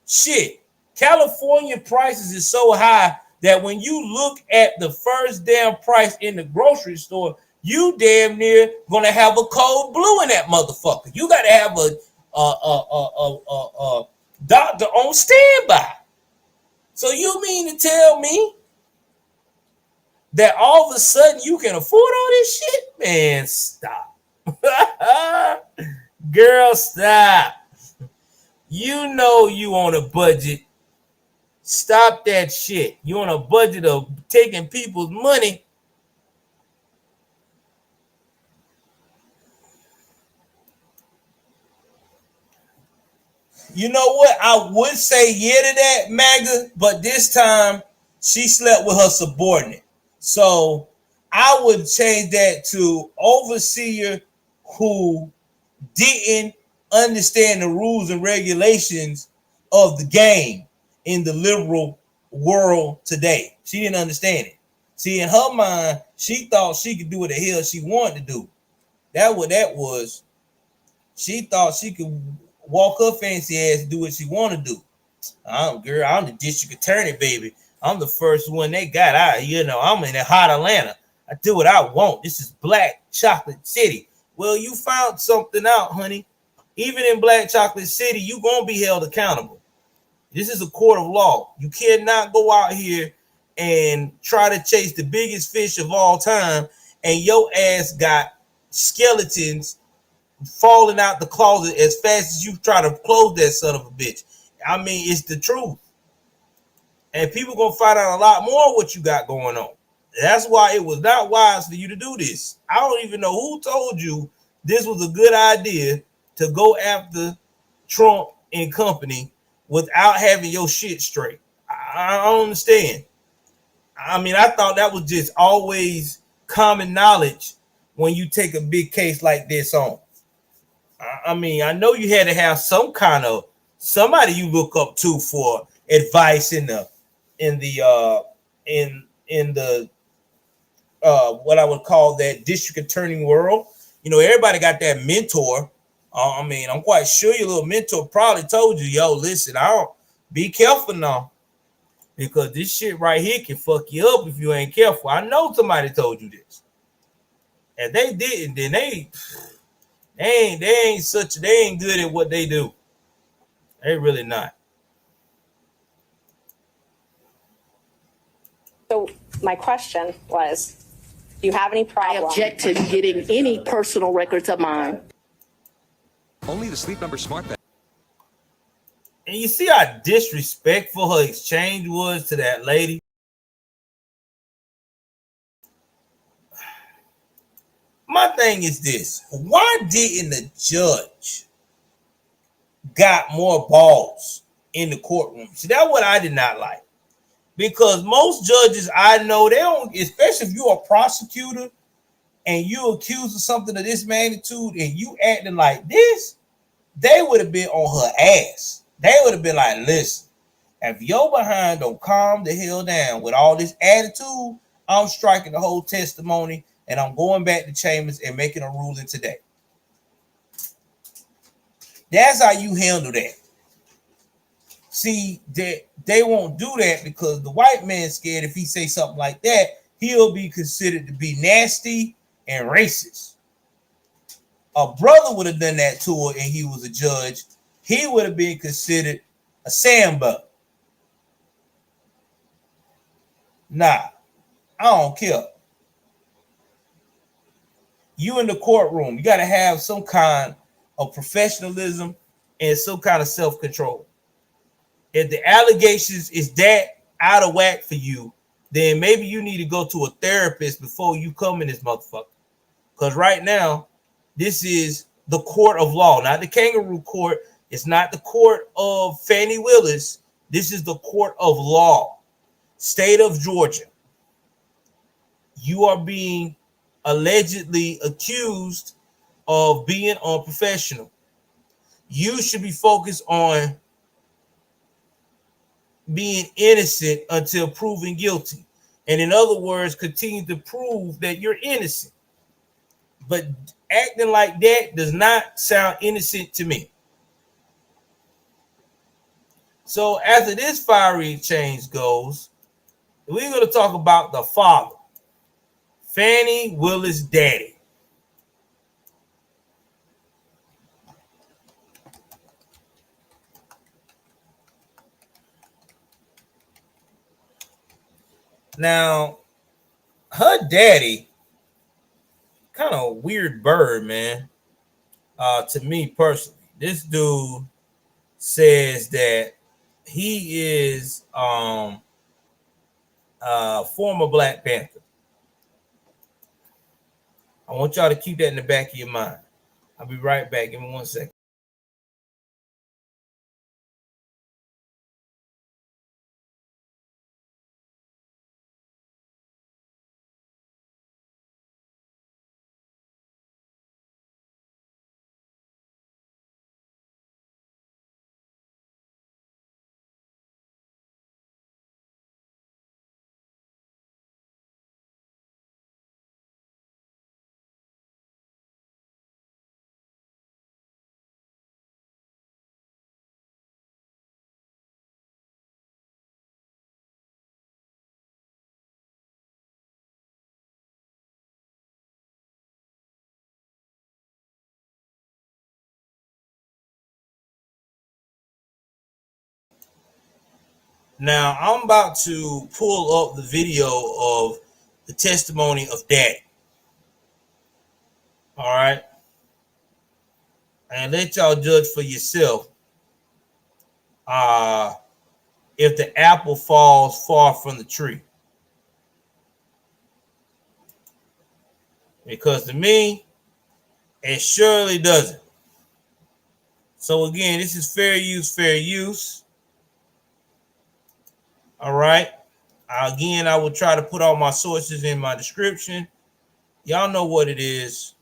shit. California prices is so high that when you look at the first damn price in the grocery store, you damn near gonna have a code blue in that motherfucker. You gotta have a doctor on standby. So you mean to tell me that all of a sudden you can afford all this shit? Man, stop. Girl, stop. You know you on a budget. Stop that shit. You on a budget of taking people's money. You know what? I would say yeah to that, MAGA, but this time she slept with her subordinate. So I would change that to overseer who didn't understand the rules and regulations of the game in the liberal world today. She didn't understand it. See, in her mind, she thought she could do what the hell she wanted to do. That's what that was. She thought she could walk her fancy ass and do what she want to do. I'm the district attorney, baby. I'm the first one they got out. I'm in the hot Atlanta. I do what I want. This is Black Chocolate City. Well, you found something out, honey. Even in Black Chocolate City, you gonna be held accountable. This is a court of law. You cannot go out here and try to chase the biggest fish of all time, and your ass got skeletons falling out the closet as fast as you try to close that son of a bitch. I mean, it's the truth. And people gonna find out a lot more what you got going on. That's why it was not wise for you to do this. I don't even know who told you this was a good idea to go after Trump and company without having your shit straight. I don't understand. I mean, I thought that was just always common knowledge when you take a big case like this on. I mean, I know you had to have some kind of somebody you look up to for advice in the what I would call that district attorney world. Everybody got that mentor. I mean, I'm quite sure your little mentor probably told you, yo, listen, be careful now, because this shit right here can fuck you up if you ain't careful. I know somebody told you this. And they didn't, then they ain't good at what they do. They really not. So my question was, do you have any problem? I object to getting any personal records of mine. Only the Sleep Number Smart Bed. And you see how disrespectful her exchange was to that lady? My thing is this. Why didn't the judge got more balls in the courtroom? See, that's what I did not like. Because most judges I know, they don't, especially if you're a prosecutor and you accused of something of this magnitude and you acting like this, they would have been on her ass. They would have been like, listen, if your behind don't calm the hell down with all this attitude, I'm striking the whole testimony and I'm going back to chambers and making a ruling today. That's how you handle that. See, they won't do that because the white man's scared if he say something like that, he'll be considered to be nasty and racist. A brother would have done that to her and he was a judge. He would have been considered a sandbug. Nah, I don't care. You in the courtroom, you got to have some kind of professionalism and some kind of self-control. If the allegations is that out of whack for you, then maybe you need to go to a therapist before you come in this motherfucker. Because right now, this is the court of law, not the kangaroo court. It's not the court of Fani Willis. This is the court of law. State of Georgia. You are being allegedly accused of being unprofessional. You should be focused on being innocent until proven guilty. And in other words, continue to prove that you're innocent. But acting like that does not sound innocent to me. So after this fiery exchange goes, we're going to talk about the father, Fani Willis' daddy. Now, her daddy, kind of weird bird, man. To me personally, this dude says that he is former Black Panther. I want y'all to keep that in the back of your mind. I'll be right back. Give me 1 second. Now, I'm about to pull up the video of the testimony of Daddy. All right. And let y'all judge for yourself if the apple falls far from the tree. Because to me, it surely doesn't. So again, this is fair use, fair use. All right. Again, I will try to put all my sources in my description. Y'all know what it is.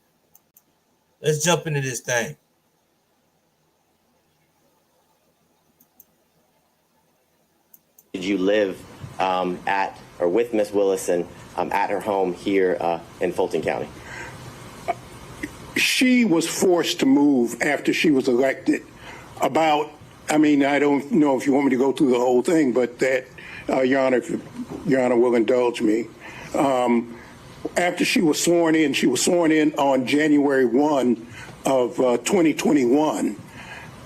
Let's jump into this thing. Did you live at or with Miss Willison at her home here in Fulton County? She was forced to move after she was elected. I don't know if you want me to go through the whole thing, but that, Your Honor, if Your Honor will indulge me. After she was sworn in on January 1 of 2021.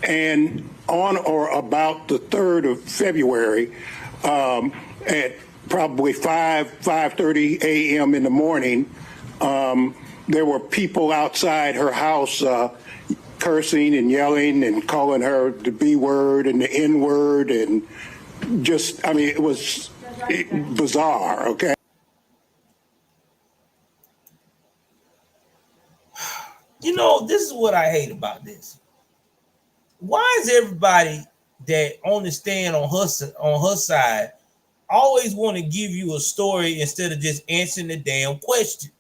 And on or about the 3rd of February, at probably 5:30 a.m. in the morning, there were people outside her house cursing and yelling and calling her the B word and the N word, and just, it was bizarre, okay? You know, this is what I hate about this. Why is everybody that on the stand on her side always want to give you a story instead of just answering the damn question.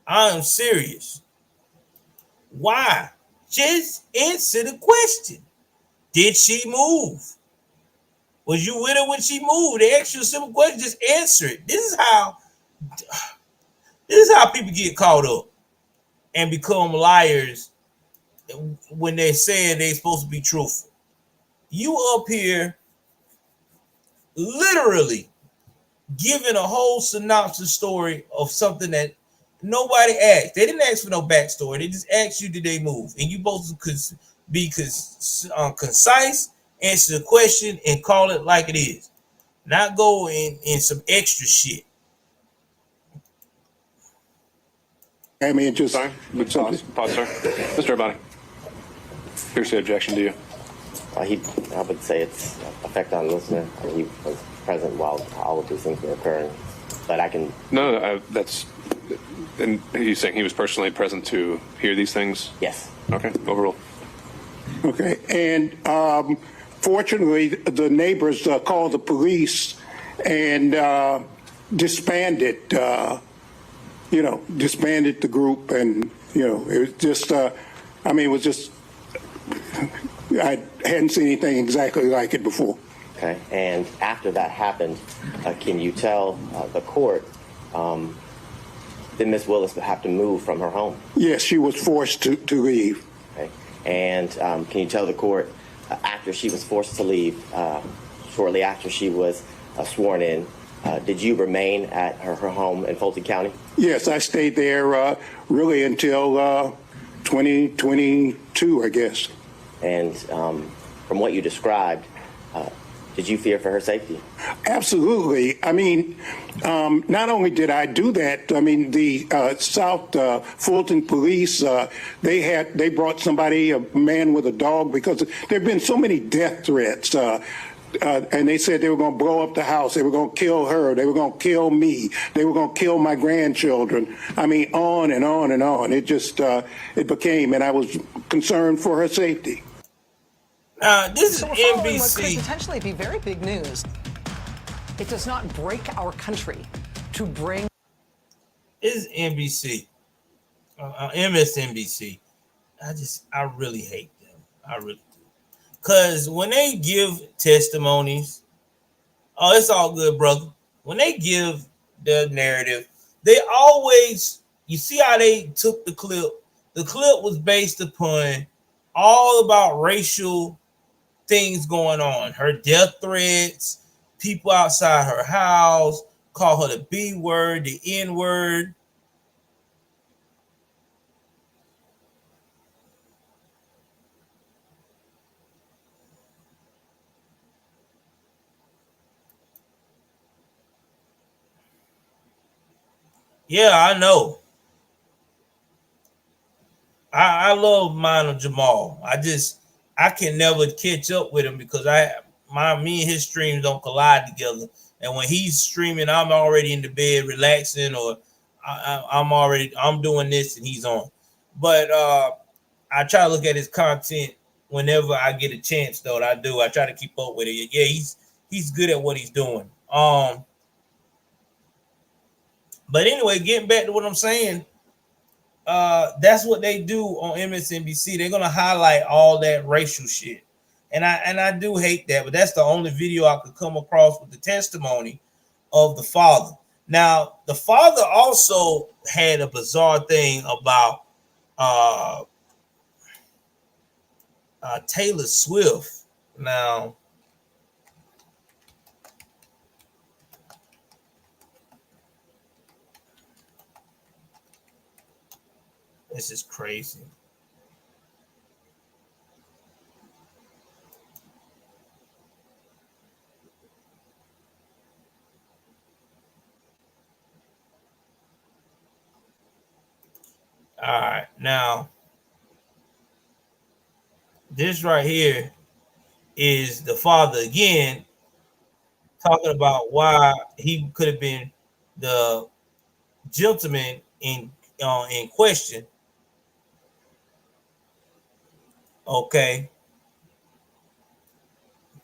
I am serious. Why? Just answer the question. Did she move? Was you with her when she moved? They ask you a simple question, just answer it. This is how people get caught up and become liars when they say they're supposed to be truthful. You up here literally giving a whole synopsis story of something that nobody asked. They didn't ask for no backstory. They just asked you, did they move? And you both could be concise, answer the question, and call it like it is. Not go in some extra shit. I mean, just sorry. Pause, sir. Mr. Urbani, here's the objection to you. I would say it's effect on listener. He was present while all of these things were occurring, but I can. No, that's. And he's saying he was personally present to hear these things. Yes. Okay. Overruled. Okay, and fortunately, the neighbors called the police and disbanded. Disbanded the group, and it was just. It was just. I hadn't seen anything exactly like it before. Okay, and after that happened, can you tell the court did Miss Willis have to move from her home? Yes, she was forced to leave. Okay, and can you tell the court after she was forced to leave, shortly after she was sworn in, did you remain at her home in Fulton County? Yes, I stayed there really until 2022, I guess. And from what you described, did you fear for her safety? Absolutely. I mean, not only did I do that, I mean, the South Fulton police, they brought somebody, a man with a dog, because there have been so many death threats. And they said they were going to blow up the house. They were going to kill her. They were going to kill me. They were going to kill my grandchildren. I mean, on and on and on. It just, it became, and I was concerned for her safety. This is What NBC. could potentially be very big news. It does not break our country to bring. This is NBC, MSNBC. I really hate them. I really do. Because when they give testimonies, oh, it's all good, brother. When they give the narrative, they always, you see how they took the clip. The clip was based upon all about racial things going on. Her death threats, people outside her house, call her the B word, the N word. Yeah, I know. I love Mine Jamal. I can never catch up with him because me and his streams don't collide together. And when he's streaming, I'm already in the bed relaxing, or I'm doing this and he's on. But I try to look at his content whenever I get a chance, though. I do. I try to keep up with it. Yeah, he's good at what he's doing. But anyway, getting back to what I'm saying, that's what they do on MSNBC. They're gonna highlight all that racial shit, and I do hate that. But that's the only video I could come across with the testimony of the father. Now, the father also had a bizarre thing about Taylor Swift. Now, this is crazy. All right, now this right here is the father again talking about why he could have been the gentleman in question. Okay.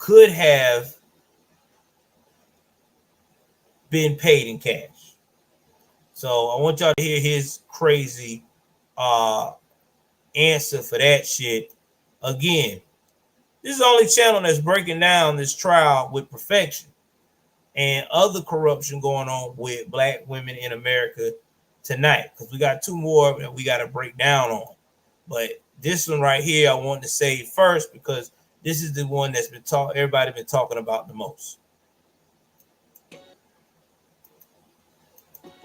could have been paid in cash. So I want y'all to hear his crazy answer for that shit. Again, this is the only channel that's breaking down this trial with perfection and other corruption going on with black women in America tonight, because we got two more that we got to break down on. But this one right here, I want to say first because this is the one that's been everybody been talking about the most.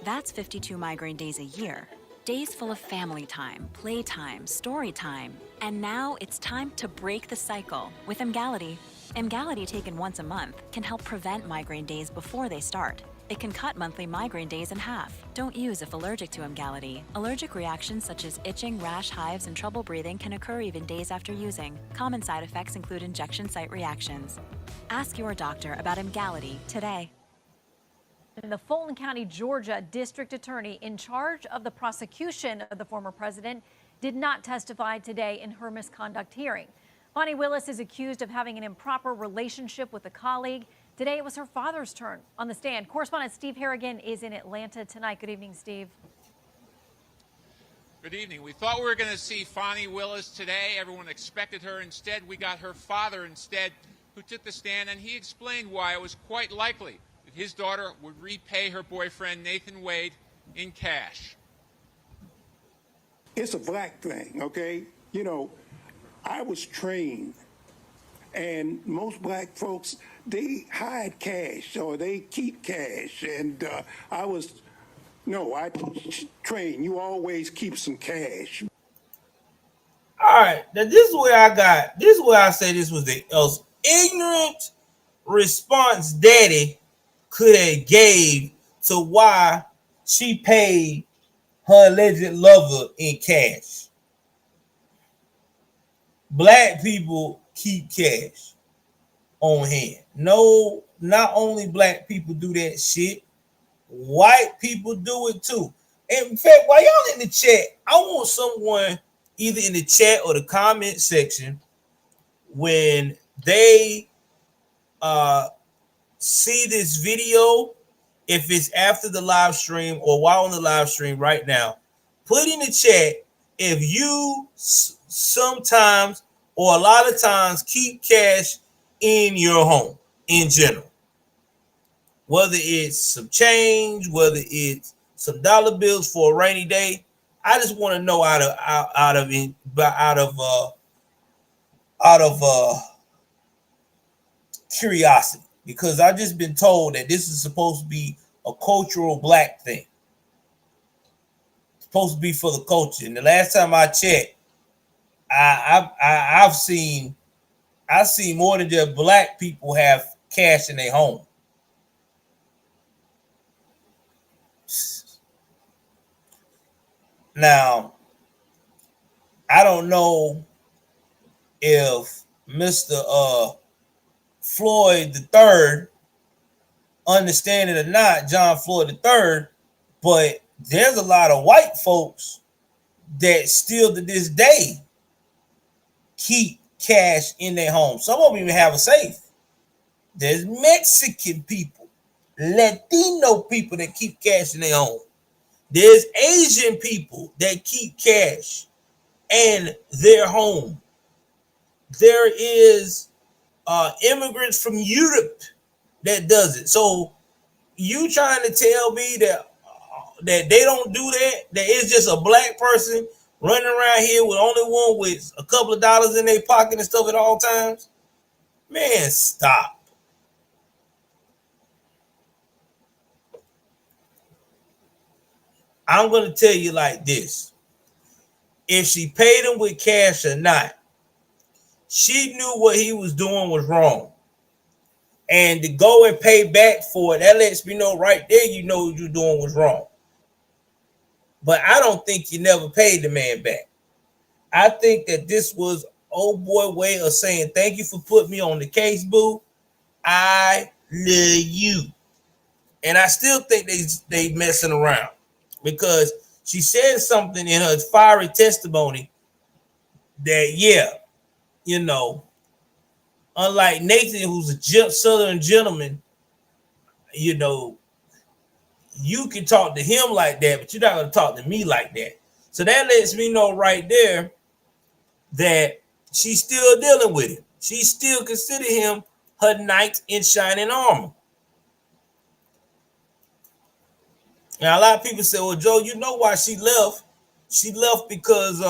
That's 52 migraine days a year. Days full of family time, playtime, story time. And now it's time to break the cycle with Emgality. Emgality, taken once a month, can help prevent migraine days before they start. It can cut monthly migraine days in half. Don't use if allergic to Emgality. Allergic reactions such as itching, rash, hives, and trouble breathing can occur even days after using. Common side effects include injection site reactions. Ask your doctor about Emgality today. The Fulton County, Georgia district attorney in charge of the prosecution of the former president did not testify today in her misconduct hearing. Fani Willis is accused of having an improper relationship with a colleague. Today it was her father's turn on the stand. Correspondent Steve Harrigan is in Atlanta tonight. Good evening, Steve. Good evening. We thought we were going to see Fani Willis today. Everyone expected her. Instead, we got her father instead, who took the stand, and he explained why it was quite likely that his daughter would repay her boyfriend, Nathan Wade, in cash. It's a black thing, okay? You know, I was trained, and most black folks, they hide cash or they keep cash. And I was trained. You always keep some cash. All right, now this is where I say this was the most ignorant response Daddy could have gave to why she paid her alleged lover in cash. Black people keep cash on hand. No, not only black people do that shit, white people do it too. And in fact, while y'all in the chat, I want someone either in the chat or the comment section when they see this video, if it's after the live stream or while on the live stream right now, put in the chat if you sometimes or a lot of times keep cash in your home in general. Whether it's some change, whether it's some dollar bills for a rainy day. I just want to know out of curiosity, because I just been told that this is supposed to be a cultural black thing. It's supposed to be for the culture. And the last time I checked, I've seen more than just black people have cash in their home. Now, I don't know if Mr. Floyd III, understanding or not, John Floyd III, but there's a lot of white folks that still to this day keep cash in their home. Some of them even have a safe. There's Mexican people, Latino people that keep cash in their home. There's Asian people that keep cash in their home. There is immigrants from Europe that does it. So you trying to tell me that they don't do that? That it's just a black person running around here with only one with a couple of dollars in their pocket and stuff at all times? Man, stop. I'm going to tell you like this. If she paid him with cash or not, she knew what he was doing was wrong. And to go and pay back for it, that lets me know right there, you know what you're doing was wrong. But I don't think you never paid the man back. I think that this was old boy way of saying, thank you for putting me on the case, boo. I love you. And I still think they messing around, because she said something in her fiery testimony that, yeah, you know, Unlike Nathan, who's a Southern gentleman, you know, you can talk to him like that, but you're not going to talk to me like that. So that lets me know right there that she's still dealing with him. She still consider him her knight in shining armor. Now, a lot of people say, well, Joe, you know why she left? She left because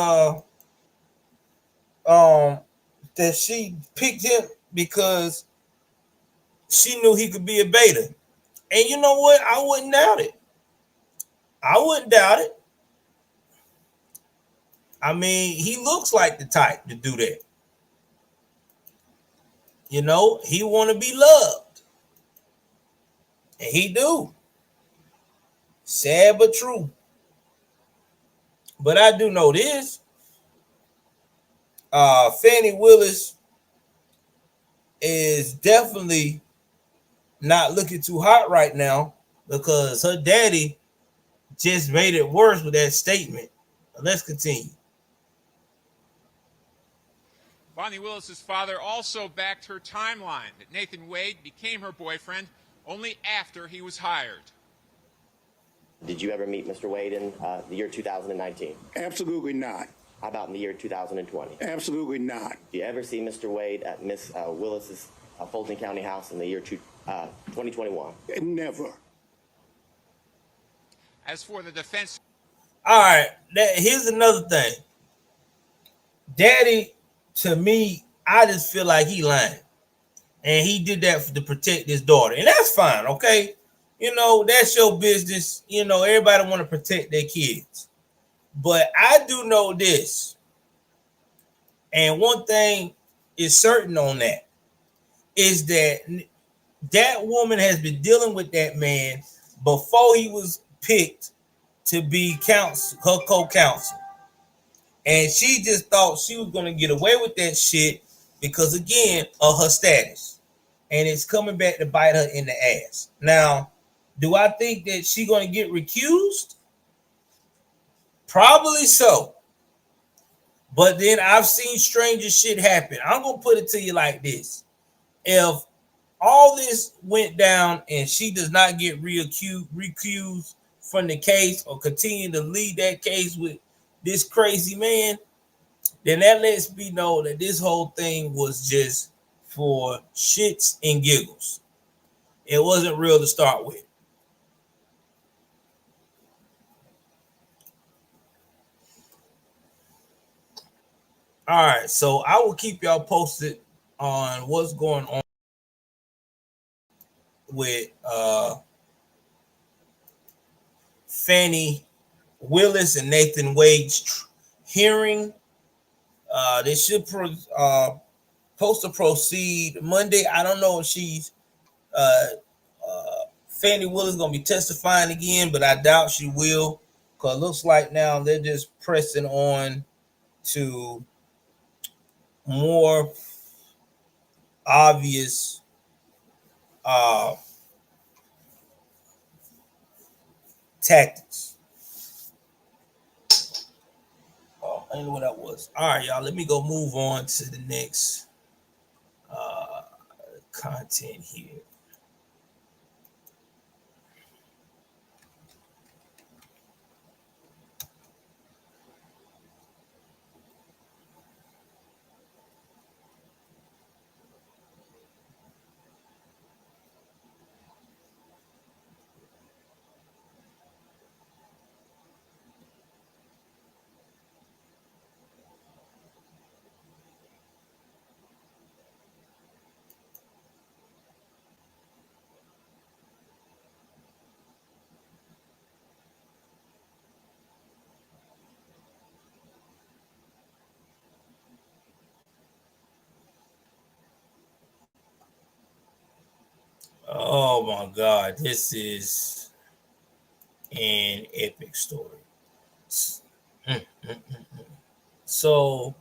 that she picked him because she knew he could be a beta. And you know what? I wouldn't doubt it. I wouldn't doubt it. I mean, he looks like the type to do that. You know, he want to be loved. And he do. Sad but true. But I do know this. Fani Willis is definitely not looking too hot right now because her daddy just made it worse with that statement. But let's continue. Fani Willis's father also backed her timeline that Nathan Wade became her boyfriend only after he was hired. Did you ever meet Mr. Wade in the year 2019? Absolutely not. How about in the year 2020? Absolutely not. Did you ever see Mr. Wade at Miss Willis's Fulton County house in the year 2021? Never. As for the defense... All right, here's another thing. Daddy, to me, I just feel like he lying. And he did that to protect his daughter. And that's fine, okay? You know, that's your business. You know, everybody want to protect their kids. But I do know this. And one thing is certain on that is that that woman has been dealing with that man before he was picked to be her co-counsel. And she just thought she was going to get away with that shit because, again, of her status. And it's coming back to bite her in the ass. Now, do I think that she's going to get recused? Probably so. But then I've seen stranger shit happen. I'm going to put it to you like this. If all this went down and she does not get recused from the case or continue to lead that case with this crazy man, then that lets me know that this whole thing was just for shits and giggles. It wasn't real to start with. All right, so I will keep y'all posted on what's going on with Fani Willis and Nathan Wade's hearing. They should supposed to proceed Monday. I don't know if she's Fani Willis gonna be testifying again, but I doubt she will, because it looks like now they're just pressing on to more obvious tactics. Oh, I know what that was. All right, y'all, let me go move on to the next content here. Oh my God, this is an epic story. So,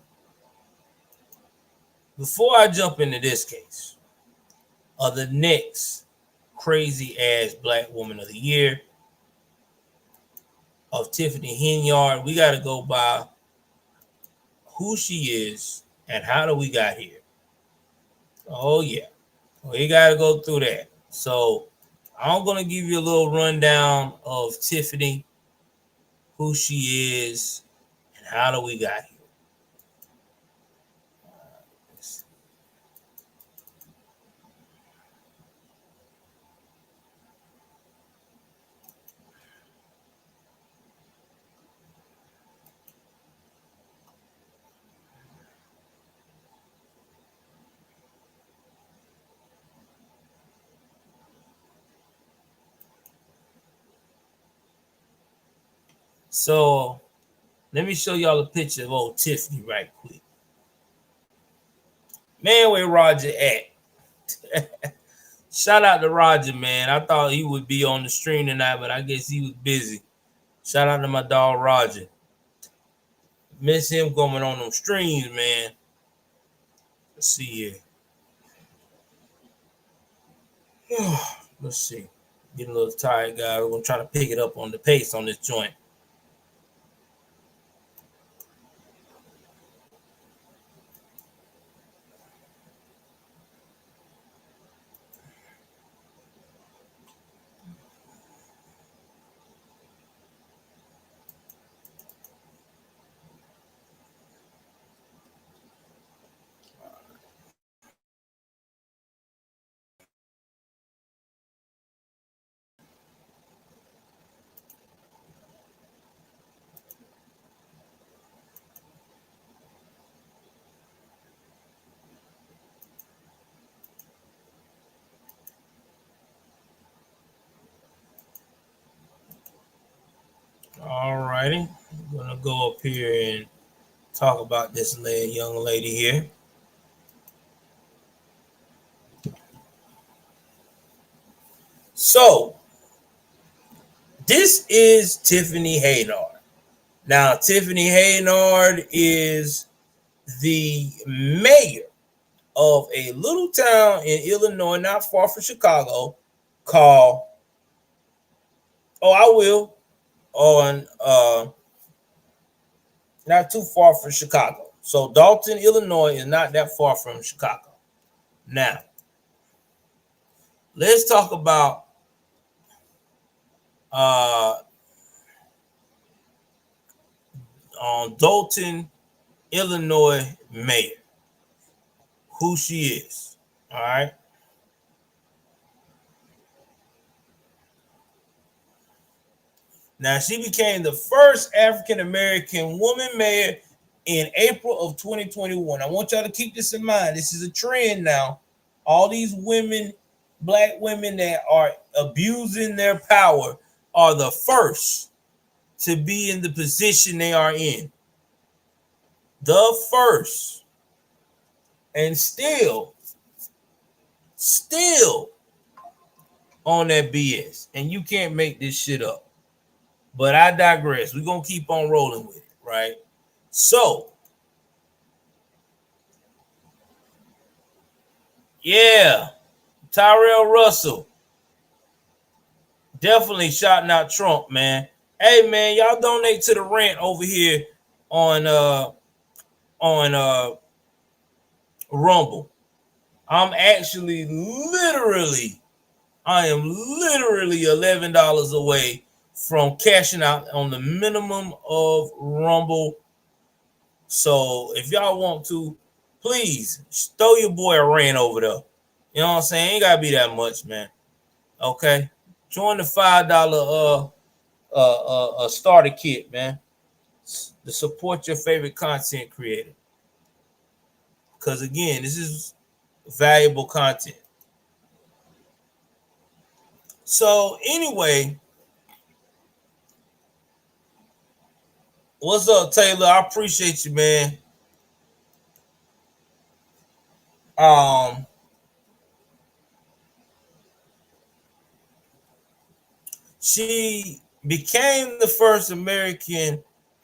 before I jump into this case, of the next crazy ass Black Woman of the Year of Tiffany Henyard, we got to go by who she is and how do we got here. Oh yeah, we got to go through that. So I'm gonna give you a little rundown of Tiffany, who she is, and how do we got here. So let me show y'all a picture of old Tiffany right quick. Man, where Roger at? Shout out to Roger, man. I thought he would be on the stream tonight, but I guess he was busy. Shout out to my dog Roger. Miss him going on them streams, man. Let's see here. Let's see. Getting a little tired, guys. We're gonna try to pick it up on the pace on this joint. All righty. I'm gonna go up here and talk about this young lady here. So this is Tiffany Henyard. Now, Tiffany Henyard is the mayor of a little town in Illinois, not far from Chicago, called not too far from Chicago. So Dalton, Illinois is not that far from Chicago. Now, let's talk about Dalton, Illinois mayor, who she is. All right. Now, she became the first African-American woman mayor in April of 2021. I want y'all to keep this in mind. This is a trend now. All these women, black women that are abusing their power are the first to be in the position they are in. The first. And still on that BS. And you can't make this shit up. But I digress. We're going to keep on rolling with it, right? So, yeah, Tyrell Russell definitely shouting out Trump, man. Hey, man, y'all donate to the rant over here on Rumble. I am literally $11 away from cashing out on the minimum of Rumble. So if y'all want to, please throw your boy a rant over there. You know what I'm saying? Ain't gotta be that much, man. Okay. Join the $5 starter kit, man. To support your favorite content creator. Because again, this is valuable content. So anyway, what's up, Taylor? I appreciate you, man. She became the first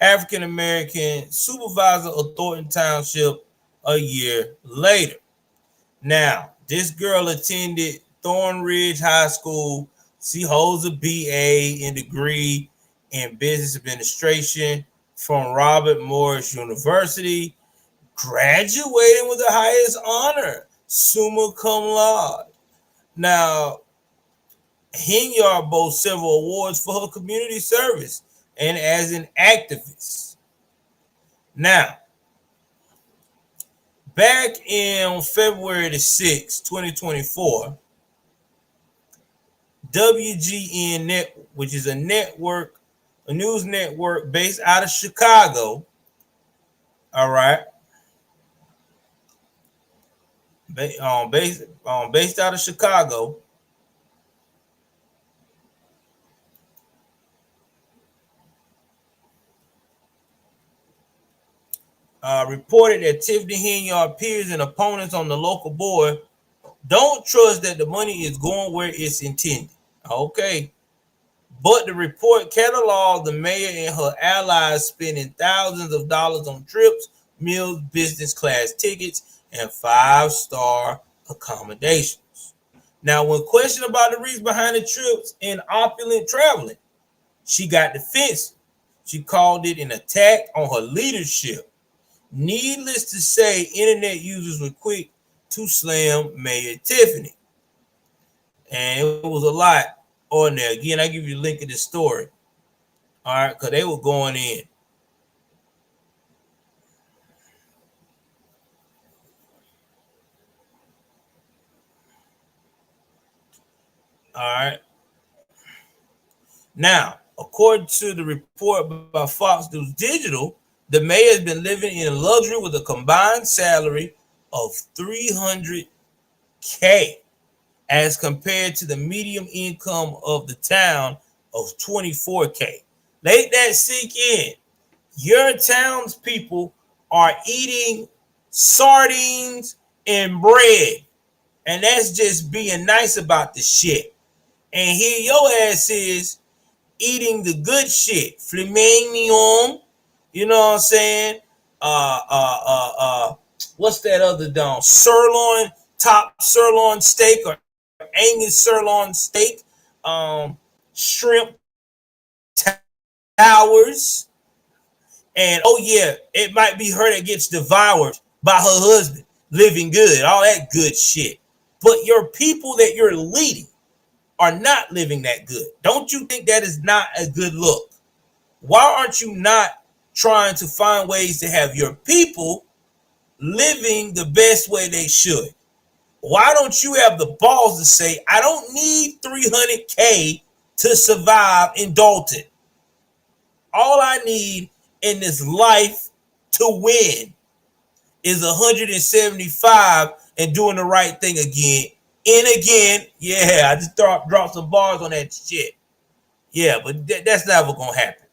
African-American supervisor of Thornton Township a year later. Now, this girl attended Thornridge High School. She holds a BA and degree in business administration from Robert Morris University, graduating with the highest honor, summa cum laude. Now, Henyard boasts several awards for her community service and as an activist. Now, back in February the 6th, 2024, WGN Net, which is a news network based out of Chicago, all right, based out of Chicago, reported that Tiffany Henyard peers and opponents on the local board don't trust that the money is going where it's intended. Okay. But the report cataloged the mayor and her allies spending thousands of dollars on trips, meals, business class tickets, and 5-star accommodations. Now, when questioned about the reason behind the trips and opulent traveling, she got defensive. She called it an attack on her leadership. Needless to say, internet users were quick to slam Mayor Tiffany. And it was a lot on there. Again, I give you a link of this story. All right, because they were going in. All right. Now, according to the report by Fox News Digital, the mayor has been living in luxury with a combined salary of $300K as compared to the median income of the town of $24K. Let that sink in. Your townspeople are eating sardines and bread, and that's just being nice about the shit. And here your ass is eating the good shit, filet mignon. You know what I'm saying? What's that other dome? Sirloin, top sirloin steak or Angus sirloin steak, shrimp towers, and oh yeah, it might be her that gets devoured by her husband, living good, all that good shit. But your people that you're leading are not living that good. Don't you think that is not a good look? Why aren't you not trying to find ways to have your people living the best way they should? Why don't you have the balls to say, I don't need $300K to survive in Dalton. All I need in this life to win is 175 and doing the right thing again and again. Yeah, I just dropped some bars on that shit. Yeah, but that's never gonna happen.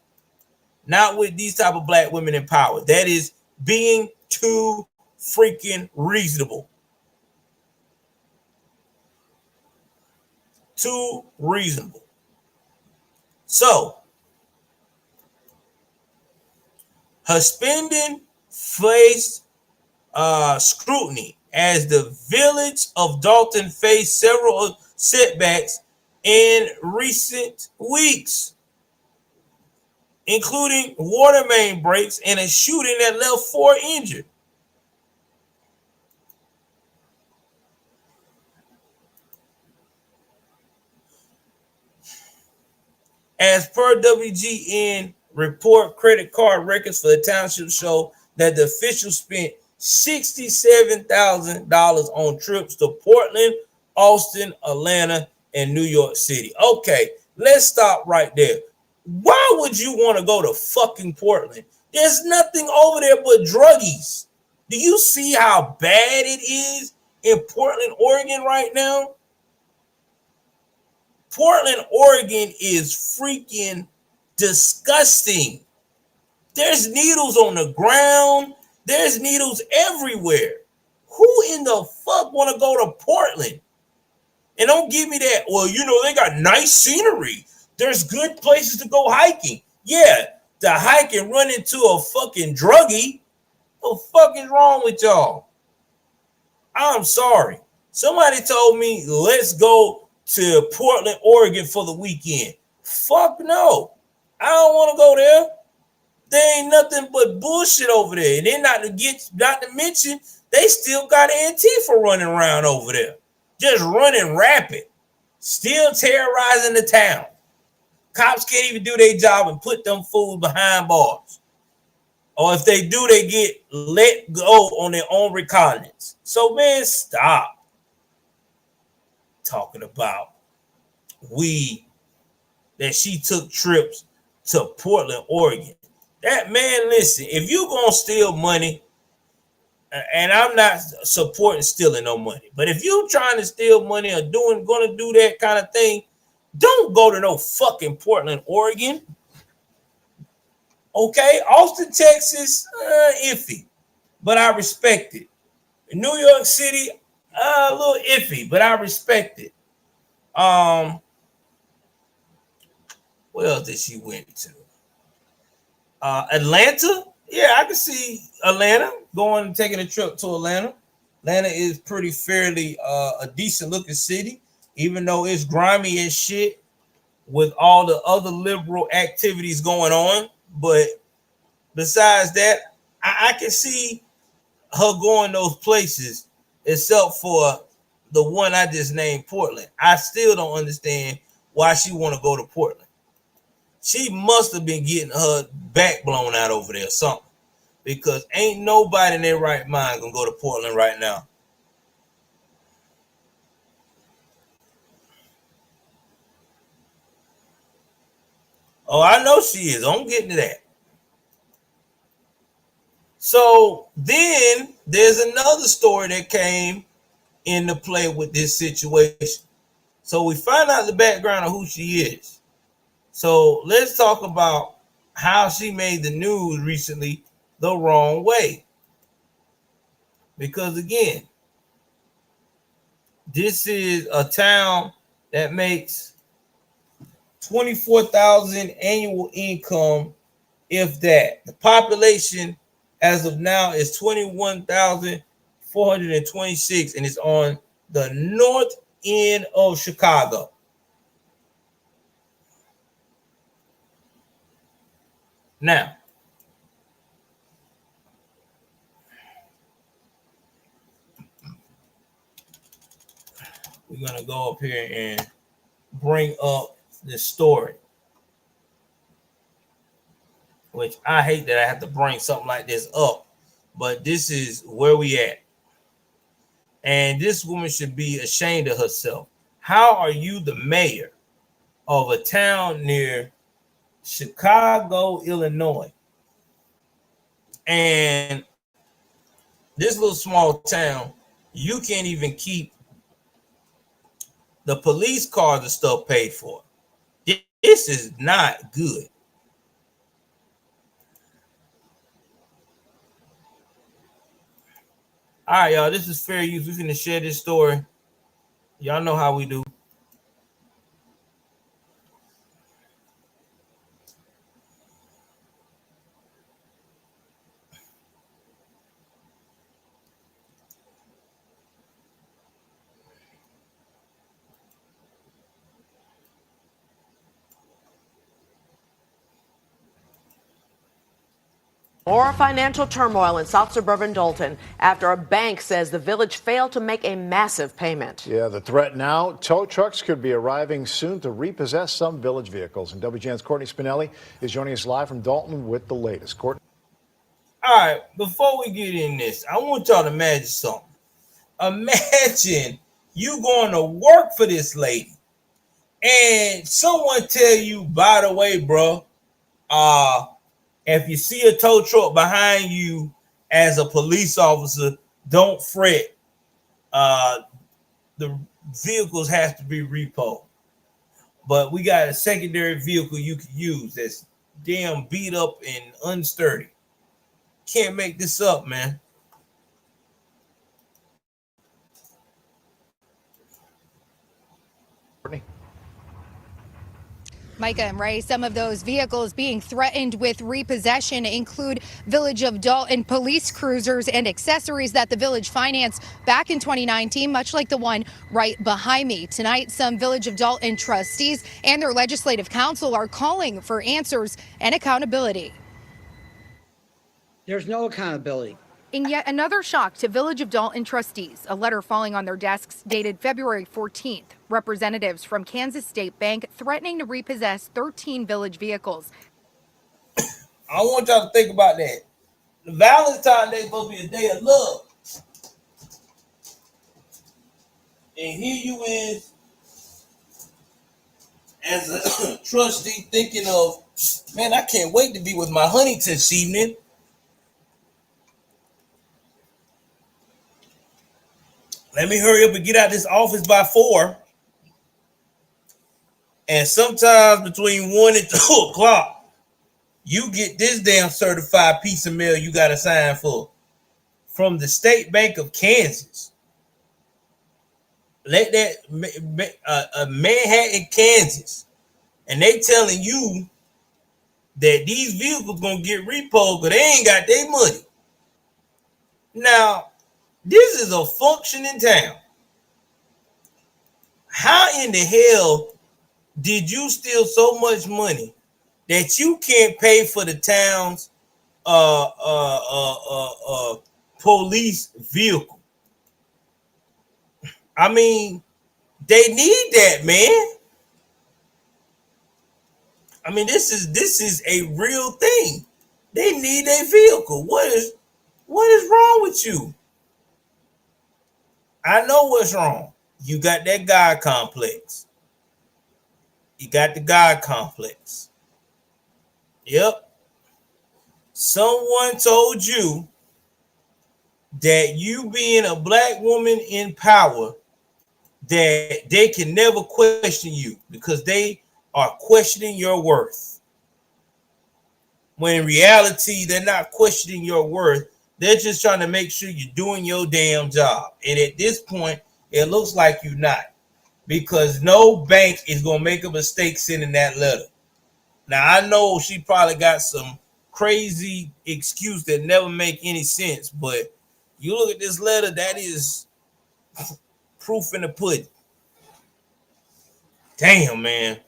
Not with these type of black women in power. That is being too freaking reasonable. Too reasonable. So, her spending faced scrutiny as the village of Dalton faced several setbacks in recent weeks, including water main breaks and a shooting that left 4 injured. As per WGN report, credit card records for the township show that the officials spent $67,000 on trips to Portland, Austin, Atlanta, and New York City. Okay, let's stop right there. Why would you want to go to fucking Portland? There's nothing over there but druggies. Do you see how bad it is in Portland, Oregon right now? Portland, Oregon is freaking disgusting. There's needles on the ground. There's needles everywhere. Who in the fuck want to go to Portland? And don't give me that, well, you know, they got nice scenery. There's good places to go hiking. Yeah, to hike and run into a fucking druggie. What the fuck is wrong with y'all? I'm sorry. Somebody told me, let's go to Portland, Oregon for the weekend. Fuck no. I don't want to go there. There ain't nothing but bullshit over there. And then not to mention They still got Antifa running around over there, just running rapid, still terrorizing the town. Cops can't even do their job and put them fools behind bars. Or if they do, they get let go on their own recognizance. So, man, stop talking about that she took trips to Portland, Oregon. That man, listen, if you gonna steal money, and I'm not supporting stealing no money, but if you trying to steal money or gonna do that kind of thing, don't go to no fucking Portland, Oregon. Okay, Austin, Texas, iffy, but I respect it. New York City, a little iffy, but I respect it. Where else did she went to? Atlanta? Yeah, I can see Atlanta taking a trip to Atlanta. Atlanta is pretty fairly a decent looking city, even though it's grimy as shit with all the other liberal activities going on. But besides that, I can see her going those places, except for the one I just named, Portland. I still don't understand why she want to go to Portland. She must have been getting her back blown out over there or something, because ain't nobody in their right mind gonna go to Portland right now. Oh, I know she is. I'm getting to that. So then there's another story that came into play with this situation. So we find out the background of who she is. So let's talk about how she made the news recently the wrong way. Because again, this is a town that makes 24,000 annual income, if that. The population as of now is 21,426, and it's on the north end of Chicago. Now, we're going to go up here and bring up this story, which I hate that I have to bring something like this up, but this is where we at. And this woman should be ashamed of herself. How are you the mayor of a town near Chicago, Illinois? And this little small town, you can't even keep the police cars and stuff paid for. This is not good. All right, y'all, this is fair use. We're going to share this story. Y'all know how we do. More financial turmoil in South Suburban Dalton after a bank says the village failed to make a massive payment. Yeah, the threat now, tow trucks could be arriving soon to repossess some village vehicles. And WGN's Courtney Spinelli is joining us live from Dalton with the latest. Courtney. All right, before we get in this, I want y'all to imagine something. Imagine you going to work for this lady and someone tell you, by the way, bro, if you see a tow truck behind you as a police officer, don't fret. The vehicles have to be repoed. But we got a secondary vehicle you can use that's damn beat up and unsturdy. Can't make this up, man. Micah and Ray, some of those vehicles being threatened with repossession include Village of Dalton police cruisers and accessories that the village financed back in 2019, much like the one right behind me. Tonight, some Village of Dalton trustees and their legislative council are calling for answers and accountability. There's no accountability. In yet another shock to Village of Dalton trustees, a letter falling on their desks dated February 14th. Representatives from Kansas State Bank threatening to repossess 13 Village vehicles. I want y'all to think about that. Valentine's Day is supposed to be a day of love. And here you is, as a trustee, thinking of, man, I can't wait to be with my honey this evening. Let me hurry up and get out of this office by 4. And sometimes between 1 and 2 o'clock, you get this damn certified piece of mail you got to sign for from the State Bank of Kansas. Let that Manhattan, Kansas, and they telling you that these vehicles gonna get repoed, but they ain't got their money. Now, this is a functioning town. How in the hell did you steal so much money that you can't pay for the town's police vehicle? I mean, they need that, man. I mean, this is a real thing. They need a vehicle. What is wrong with you? I know what's wrong. You got that God complex. You got the God complex. Yep. Someone told you that you being a black woman in power, that they can never question you because they are questioning your worth. When in reality, they're not questioning your worth. They're just trying to make sure you're doing your damn job. And at this point, it looks like you're not, because no bank is going to make a mistake sending that letter. Now, I know she probably got some crazy excuse that never make any sense, but you look at this letter, that is proof in the pudding. Damn, man.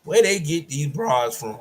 Where they get these bras from?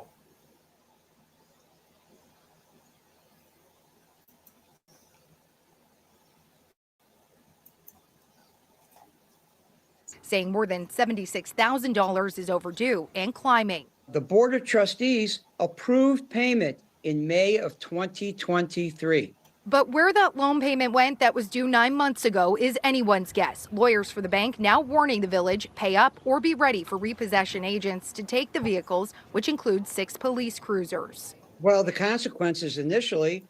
Saying more than $76,000 is overdue and climbing. The Board of Trustees approved payment in May of 2023. But where that loan payment went that was due 9 months ago is anyone's guess. Lawyers for the bank now warning the Village, pay up or be ready for repossession agents to take the vehicles, which include 6 police cruisers. Well, the consequences initially.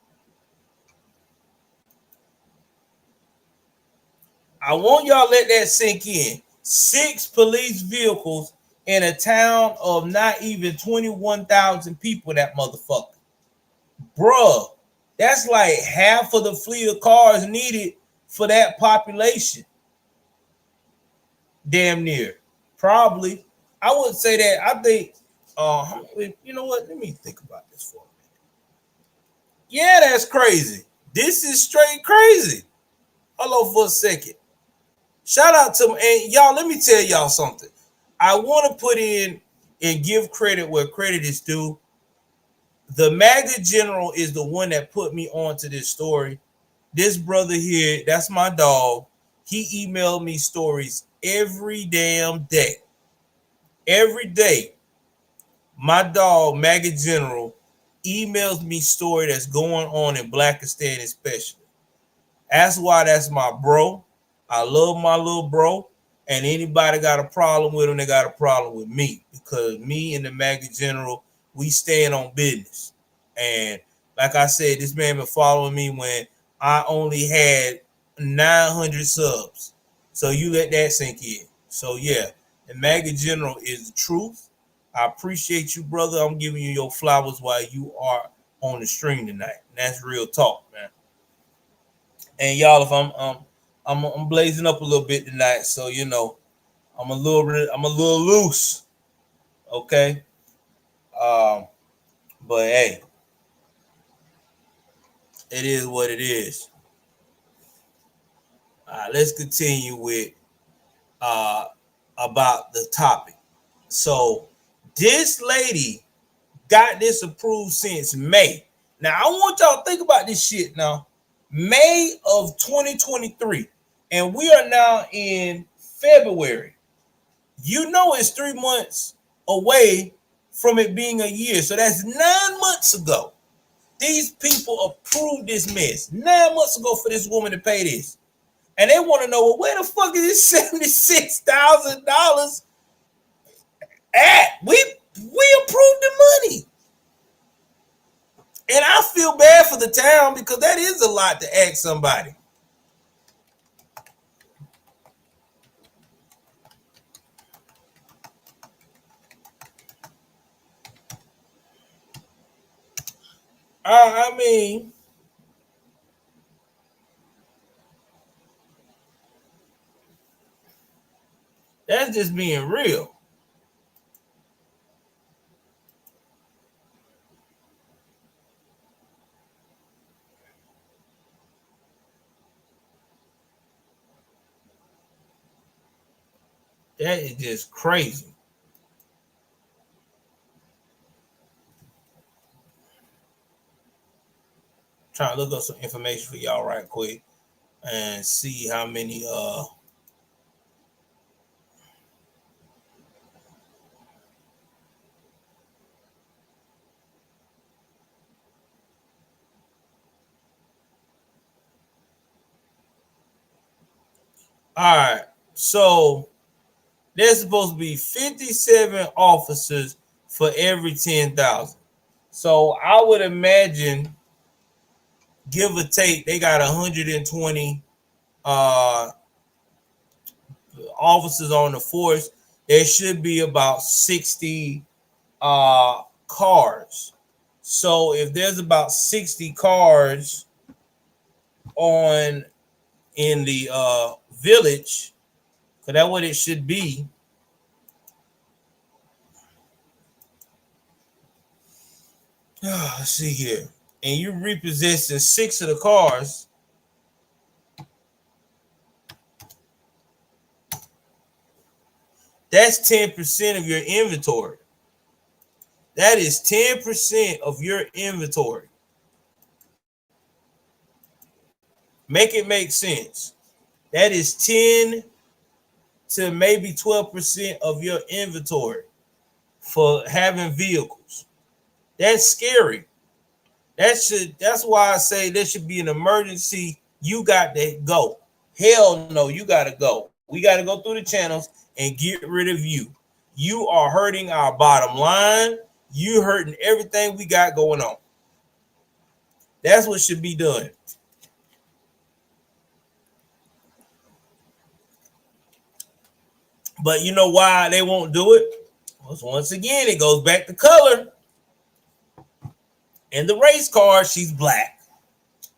I want y'all to let that sink in. 6 police vehicles in a town of not even 21,000 people, that motherfucker. Bruh. That's like half of the fleet of cars needed for that population. Damn near. Probably. I would say that. I think, you know what? Let me think about this for a minute. Yeah, that's crazy. This is straight crazy. Hold on for a second. Shout out to, and y'all, let me tell y'all something. I want to put in and give credit where credit is due. The MAGA general is the one that put me onto this story. This brother here, that's my dog. He emailed me stories every damn day. Every day, my dog, MAGA general, emails me story that's going on in Blackistan especially. That's why that's my bro. I love my little bro. And anybody got a problem with him, they got a problem with me. Because me and the MAGA general, we stand on business. And like I said, this man been following me when I only had 900 subs. So you let that sink in. So yeah, the MAGA general is the truth. I appreciate you, brother. I'm giving you your flowers while you are on the stream tonight. And that's real talk, man. And y'all, if I'm blazing up a little bit tonight, so you know, I'm a little loose. Okay. But hey, it is what it is. Let's continue with about the topic. So this lady got this approved since May. Now I want y'all to think about this shit now. May of 2023, and we are now in February. You know it's 3 months away from it being a year. So that's 9 months ago. These people approved this mess 9 months ago for this woman to pay this. And they want to know, well, where the fuck is this $76,000 at? We approved the money. And I feel bad for the town because that is a lot to ask somebody. I mean, that's just being real. That is just crazy. Trying to look up some information for y'all right quick and see how many all right, so there's supposed to be 57 officers for every 10,000. So I would imagine, give or take, they got 120 officers on the force. There should be about 60 cars. So if there's about 60 cars in the village, because that's what it should be. Let's see here. And you repossessing 6 of the cars. That's 10% of your inventory. That is 10% of your inventory. Make it make sense. That is 10 to maybe 12% of your inventory for having vehicles. That's scary. That's why I say there should be an emergency. You got to go. Hell no, you got to go. We got to go through the channels and get rid of you. You are hurting our bottom line. You hurting everything we got going on. That's what should be done. But you know why they won't do it? Well, once again, it goes back to color. In the race car, she's black.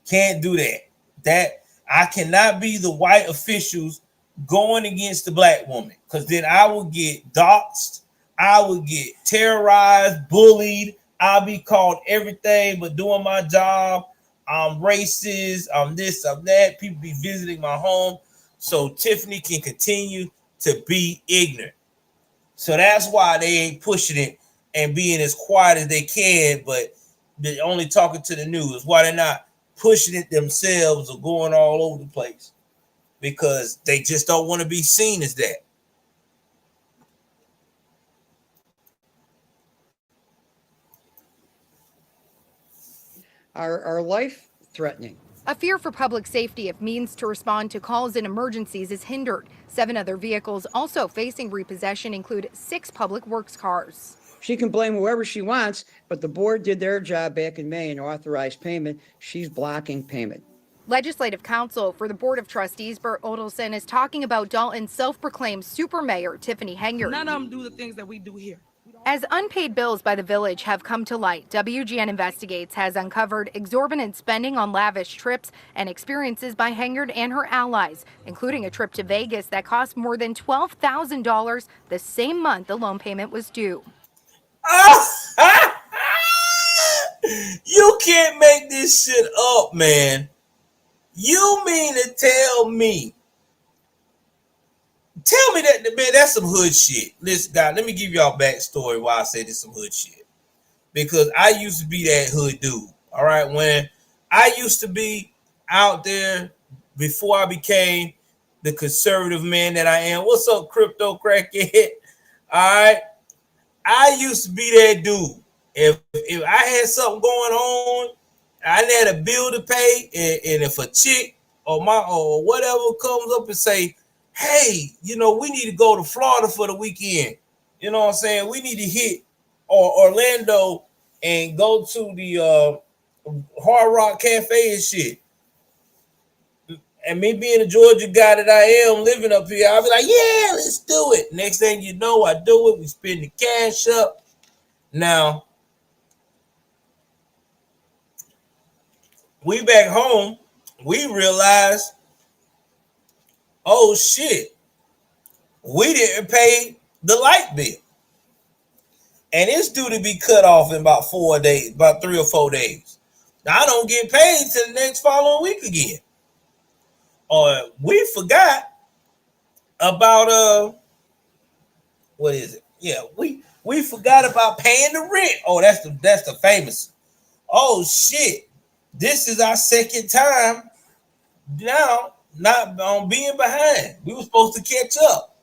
Can't do that. I cannot be the white officials going against the black woman, because then I will get doxxed. I will get terrorized, bullied. I'll be called everything but doing my job. I'm racist. I'm this, I'm that. People be visiting my home. So Tiffany can continue to be ignorant. So that's why they ain't pushing it and being as quiet as they can, but they're only talking to the news. Why they're not pushing it themselves or going all over the place? Because they just don't want to be seen as that. Are life threatening? A fear for public safety if means to respond to calls and emergencies is hindered. 7 other vehicles also facing repossession include 6 public works cars. She can blame whoever she wants, but the board did their job back in May and authorized payment. She's blocking payment. Legislative counsel for the Board of Trustees, Bert Odelson, is talking about Dalton's self-proclaimed super mayor, Tiffany Henyard. None of them do the things that we do here. As unpaid bills by the village have come to light, WGN Investigates has uncovered exorbitant spending on lavish trips and experiences by Henyard and her allies, including a trip to Vegas that cost more than $12,000 the same month the loan payment was due. You can't make this shit up, man. You mean to tell me that, man, that's some hood shit. Listen, guys, let me give y'all backstory why I say this some hood shit. Because I used to be that hood dude. All right. When I used to be out there before I became the conservative man that I am. What's up, crypto crackhead? All right. I used to be that dude. If I had something going on, I had a bill to pay, and if a chick or whatever comes up and say, hey, we need to go to Florida for the weekend. You know what I'm saying? We need to hit Orlando and go to the Hard Rock Cafe and shit. And me being a Georgia guy that I am living up here, I'll be like, yeah, let's do it. Next thing you know, I do it. We spend the cash up. Now, we back home, we realized, oh shit, we didn't pay the light bill. And it's due to be cut off in about 4 days, about 3 or 4 days. Now, I don't get paid till the next following week again. Or we forgot about what is it? Yeah, we forgot about paying the rent. Oh, that's the famous. Oh shit. This is our second time now not on being behind. We were supposed to catch up.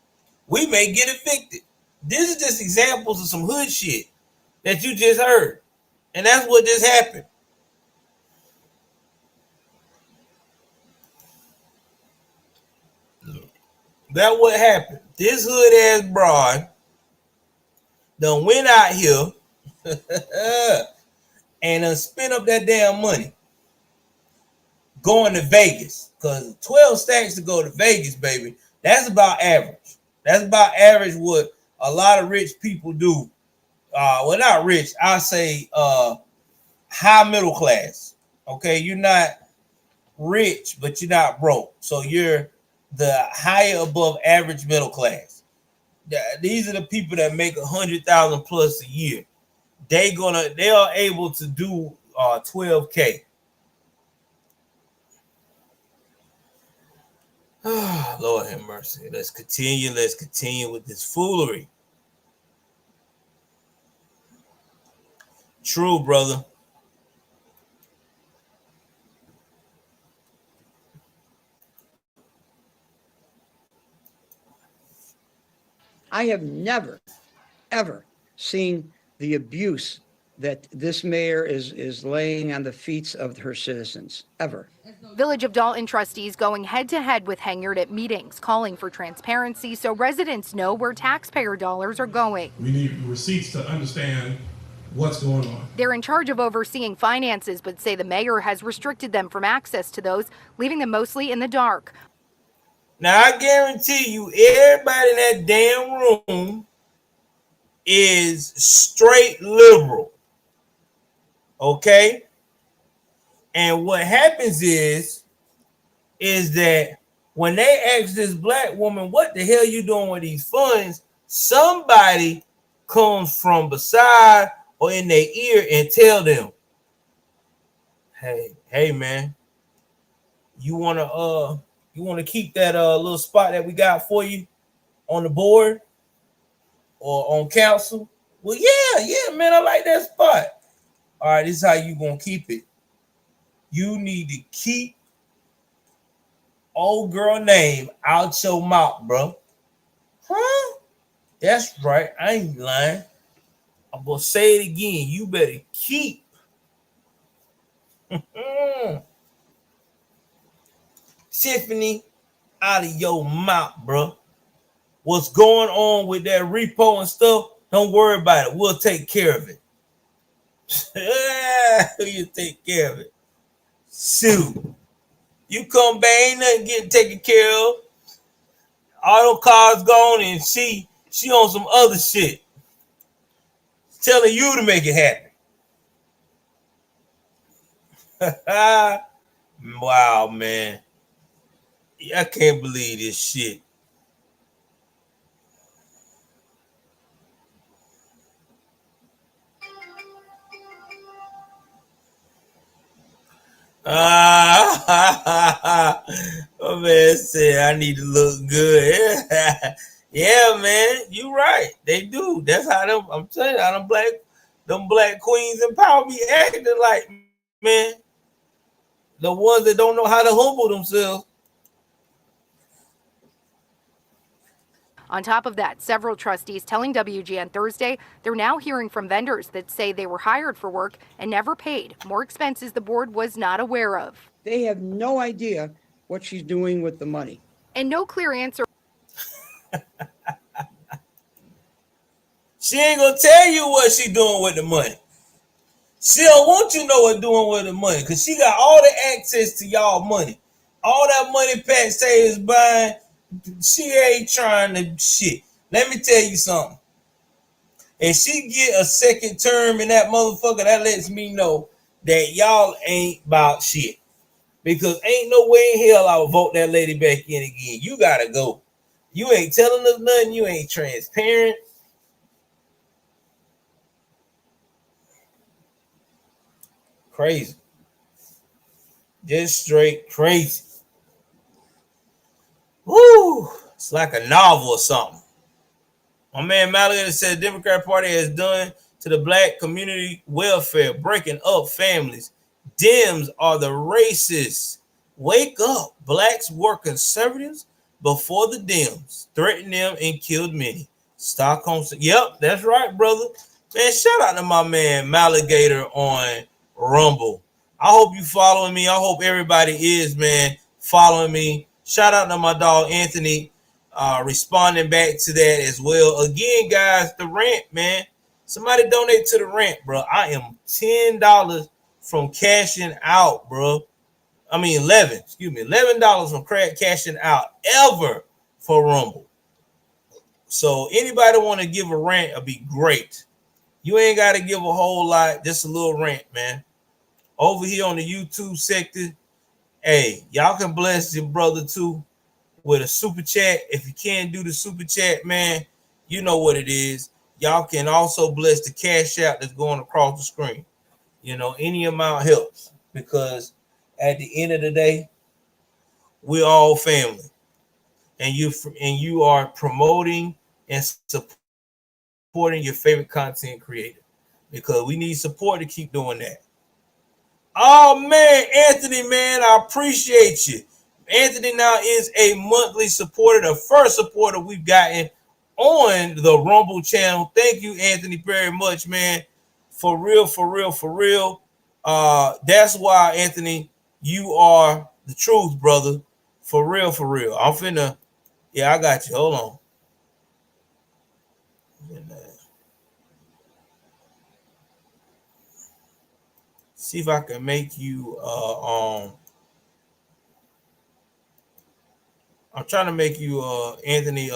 We may get evicted. This is just examples of some hood shit that you just heard. And that's what just happened. That what happened. This hood ass broad done went out here and done spent up that damn money going to Vegas. Because 12 stacks to go to Vegas, baby, that's about average. That's about average what a lot of rich people do. Well, not rich. I'll say high middle class. Okay, you're not rich, but you're not broke. So you're the higher above average middle class. These are the people that make 100,000 plus a year. They are able to do 12K. Oh, Lord have mercy. Let's continue with this foolery. True, brother. I have never, ever seen the abuse that this mayor is laying on the feet of her citizens, ever. Village of Dalton trustees going head-to-head with Henyard at meetings, calling for transparency so residents know where taxpayer dollars are going. We need receipts to understand what's going on. They're in charge of overseeing finances, but say the mayor has restricted them from access to those, leaving them mostly in the dark. Now, I guarantee you, everybody in that damn room is straight liberal. Okay? And what happens is that when they ask this black woman, what the hell you doing with these funds? Somebody comes from beside or in their ear and tell them, hey man, you wanna keep that little spot that we got for you on the board or on council? Well, yeah, man, I like that spot. All right, this is how you gonna keep it. You need to keep old girl name out your mouth, bro. Huh? That's right. I ain't lying. I'm gonna say it again. You better keep Tiffany out of your mouth, bro. What's going on with that repo and stuff? Don't worry about it. We'll take care of it. You take care of it. Shoot. You come back, ain't nothing getting taken care of. Auto car's gone and she on some other shit. Telling you to make it happen. Wow, man. I can't believe this shit. Oh man said I need to look good. Yeah, man, you right. They do. That's how them. I'm telling you, how them black queens and power be acting like, man. The ones that don't know how to humble themselves. On top of that, several trustees telling WGN Thursday they're now hearing from vendors that say they were hired for work and never paid more expenses the board was not aware of. They have no idea what she's doing with the money. And no clear answer. She ain't gonna tell you what she doing with the money. She don't want you to know what doing with the money because she got all the access to y'all money. All that money Pat say is buying, she ain't trying to shit. Let me tell you something. If she get a second term in that motherfucker, that lets me know that y'all ain't about shit. Because ain't no way in hell I would vote that lady back in again. You gotta go. You ain't telling us nothing. You ain't transparent. Crazy. Just straight crazy. Woo! It's like a novel or something. My man Maligan said the Democrat Party has done to the black community welfare, breaking up families. Dems are the racists. Wake up. Blacks were conservatives before the Dems threatened them and killed many. Stockholm. Yep, that's right, brother. Man, shout out to my man Maligator on Rumble. I hope you following me. I hope everybody is, man, following me. Shout out to my dog Anthony, responding back to that as well. Again, guys, the rant, man. Somebody donate to the rant, bro. I am $10 from cashing out, bro. I mean, $11 from cashing out ever for Rumble. So anybody want to give a rant, it'll be great. You ain't got to give a whole lot, just a little rant, man. Over here on the YouTube sector, hey, y'all can bless your brother too with a super chat. If you can't do the super chat, man, you know what it is. Y'all can also bless the cash out that's going across the screen. You know, any amount helps because at the end of the day, we're all family. And you are promoting and supporting your favorite content creator because we need support to keep doing that. Oh man, Anthony, man, I appreciate you. Anthony now is a monthly supporter, the first supporter we've gotten on the Rumble channel. Thank you, Anthony, very much, man. For real, for real, for real. That's why, Anthony, you are the truth, brother. For real, for real. I'm finna, yeah, I got you. Hold on. See if I can make you I'm trying to make you Anthony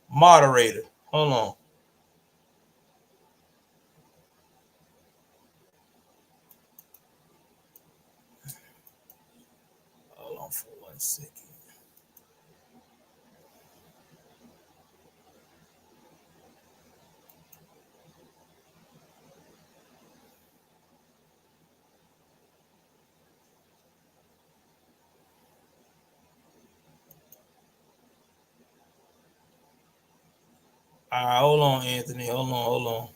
moderator. Hold on. Hold on for 1 second. All right, hold on, Anthony. Hold on, hold on.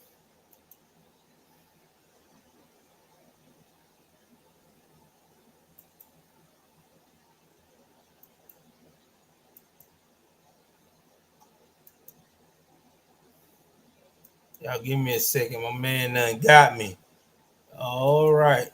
Y'all give me a second. My man done got me. All right.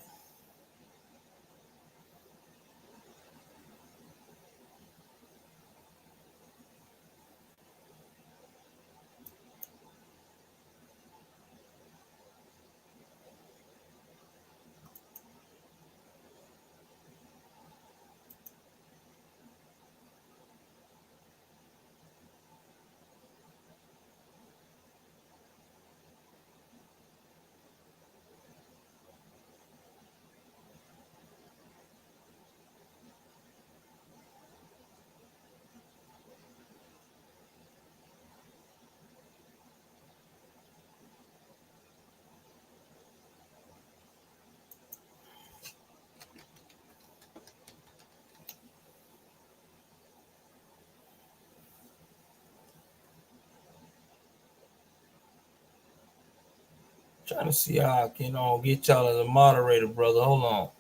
Trying to see how I can get y'all as a moderator, brother. Hold on.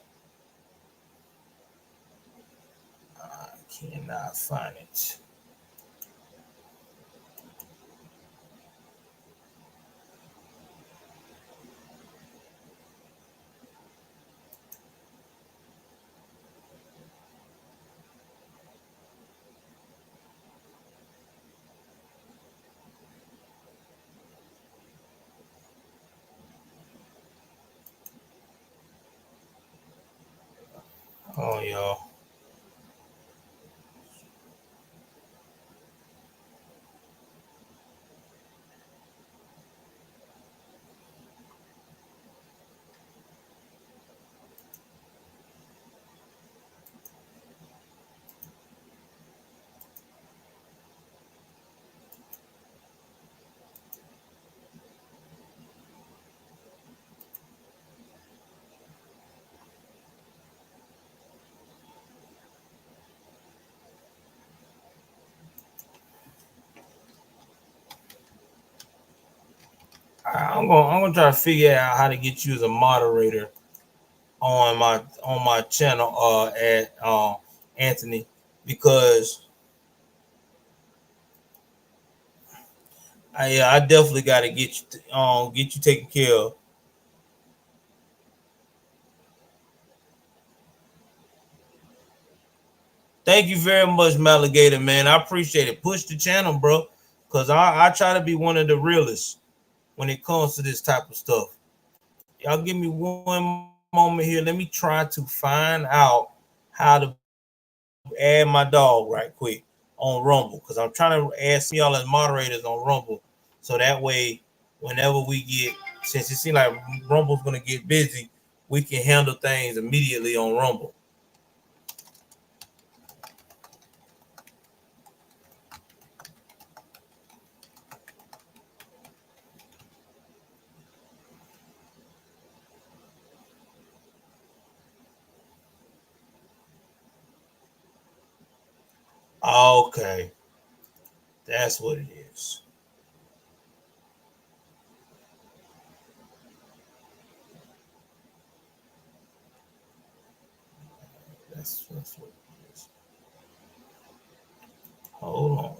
Cannot find it. Oh, y'all. I'm gonna try to figure out how to get you as a moderator on my channel at Anthony, because I definitely got to get you taken care of. Thank you very much, Maligator, man. I appreciate it. Push the channel, bro, because I try to be one of the realists when it comes to this type of stuff. Y'all give me one moment here. Let me try to find out how to add my dog right quick on Rumble, because I'm trying to add some y'all as moderators on Rumble, so that way whenever we get, since it seems like Rumble's going to get busy, we can handle things immediately on Rumble. Okay, that's what it is. That's what it is. Hold on.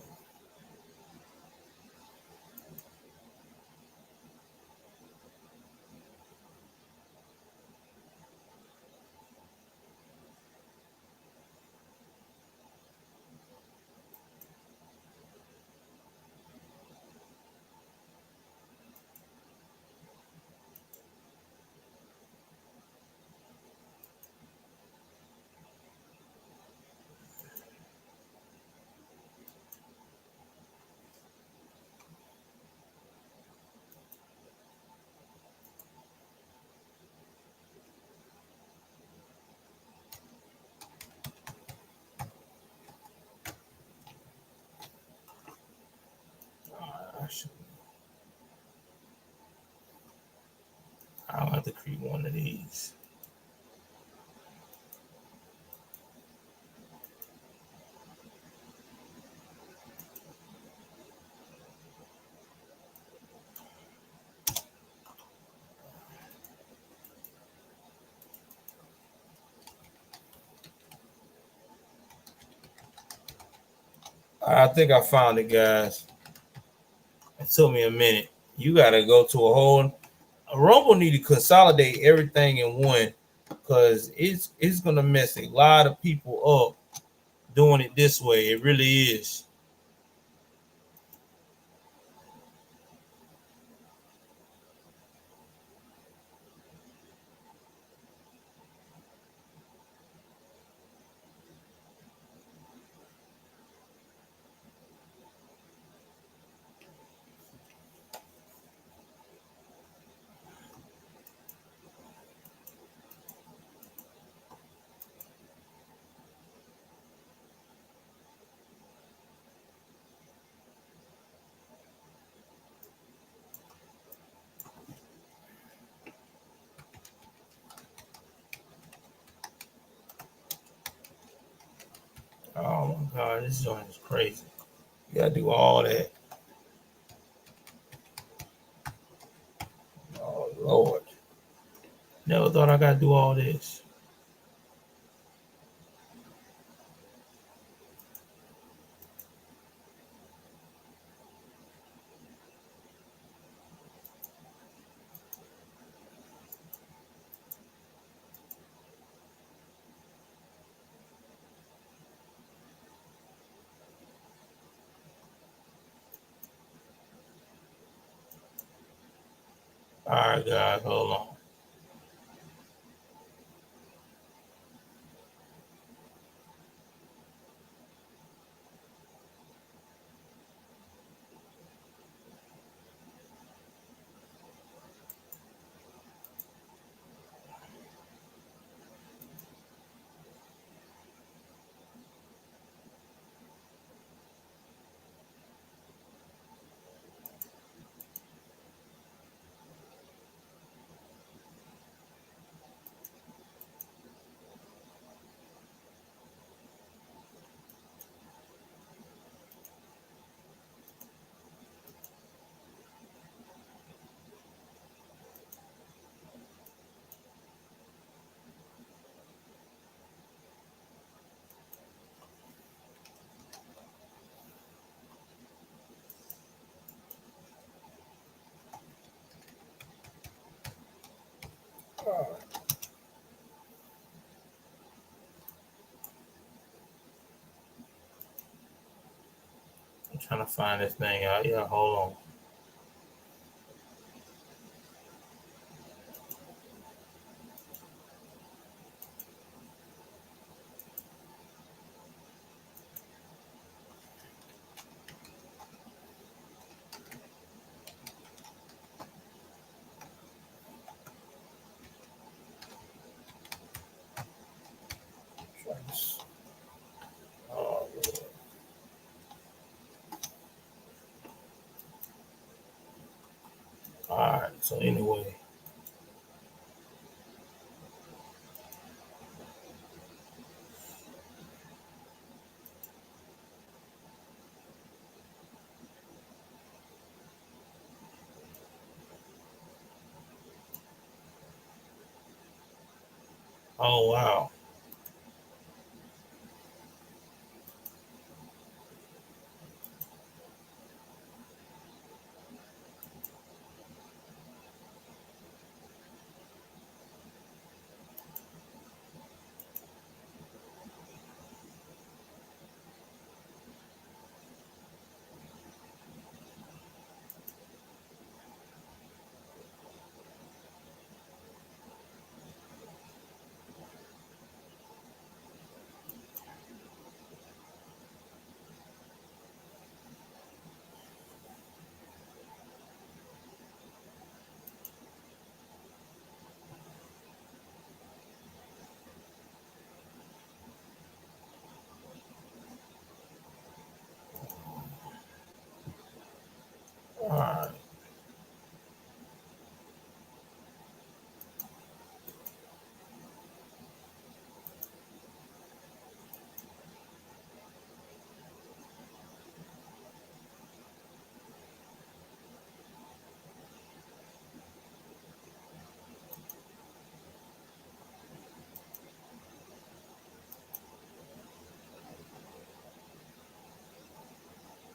I'll have to create one of these. I think I found it, guys. It took me a minute. You got to go to a whole. Rumble need to consolidate everything in one, because it's gonna mess a lot of people up doing it this way. It really is. Oh my God, this joint is crazy. You gotta do all that. Oh Lord. Never thought I gotta do all this. All right, guys, hold on. I'm trying to find this thing out. Yeah, hold on. Oh, Lord. All right. So anyway. Oh, wow. All right.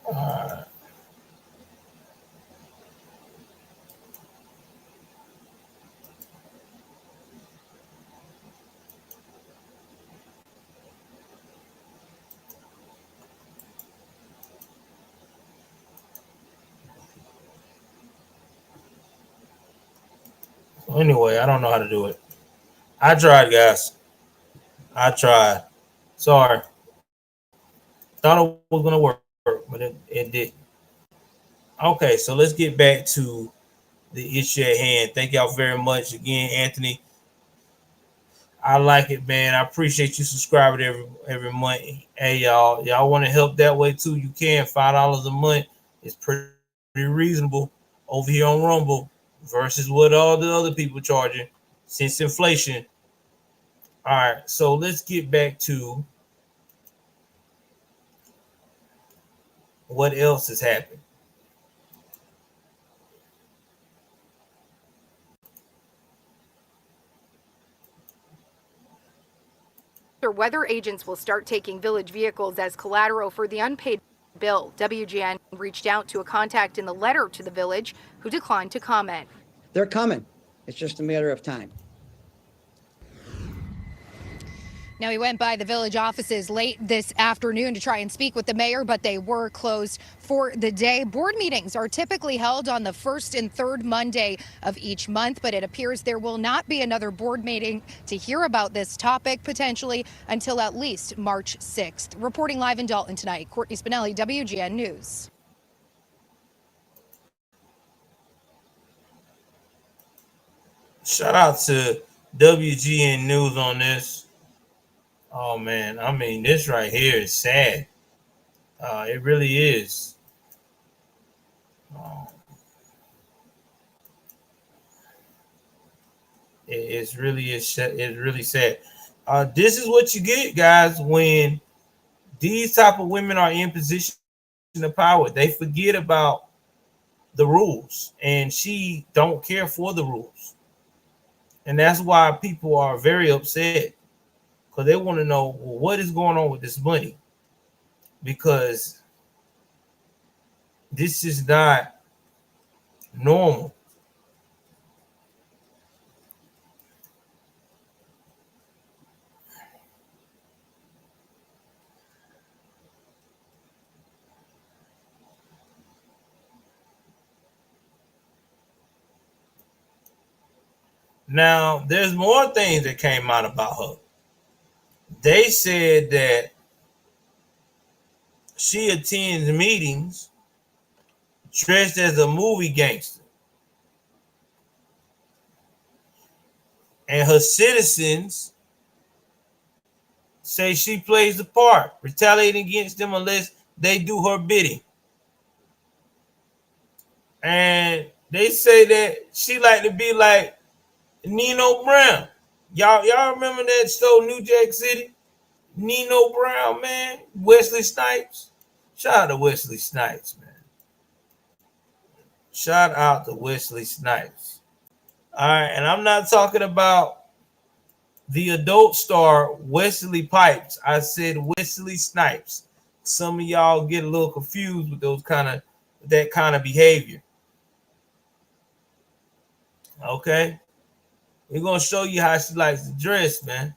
All right. So anyway, I don't know how to do it. I tried, guys. I tried. Sorry. Thought it was gonna work, but it didn't. Okay, so let's get back to the issue at hand. Thank y'all very much again, Anthony. I like it, man. I appreciate you subscribing every month. Hey, y'all want to help that way too? You can. $5 a month is pretty reasonable over here on Rumble versus what all the other people charging since inflation. All right, so let's get back to what else has happened. Weather agents will start taking village vehicles as collateral for the unpaid bill. WGN reached out to a contact in the letter to the village who declined to comment. They're coming. It's just a matter of time. Now, he went by the village offices late this afternoon to try and speak with the mayor, but they were closed for the day. Board meetings are typically held on the first and third Monday of each month, but it appears there will not be another board meeting to hear about this topic potentially until at least March 6th. Reporting live in Dalton tonight, Courtney Spinelli, WGN News. Shout out to WGN News on this. Oh man, I mean, this right here is sad. It really is. It's really is. It's really sad. This is what you get, guys, when these type of women are in position of power. They forget about the rules, and she don't care for the rules, and that's why people are very upset because they want to know, well, what is going on with this money, because this is not normal. Now, there's more things that came out about her. They said that she attends meetings dressed as a movie gangster, and her citizens say she plays the part, retaliating against them unless they do her bidding. And they say that she like to be like Nino Brown. Y'all remember that show, New Jack City? Nino Brown, man. Wesley Snipes. Shout out to Wesley Snipes, man. Shout out to Wesley Snipes. All right, and I'm not talking about the adult star Wesley Pipes. I said Wesley Snipes. Some of y'all get a little confused with that kind of behavior. Okay, we're gonna show you how she likes to dress, man,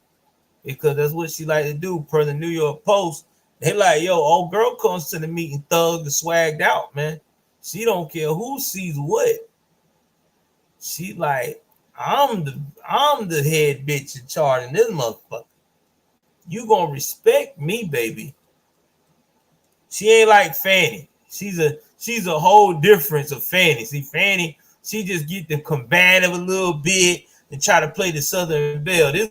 because that's what she like to do. Per the New York Post, they like, yo, old girl comes to the meeting thugged and swagged out, man. She don't care who sees what. She like, I'm the head bitch in charge in this motherfucker. You gonna respect me, baby. She ain't like Fani. She's a whole difference of Fani. See, Fani, she just get them combative a little bit and try to play the Southern Belle. This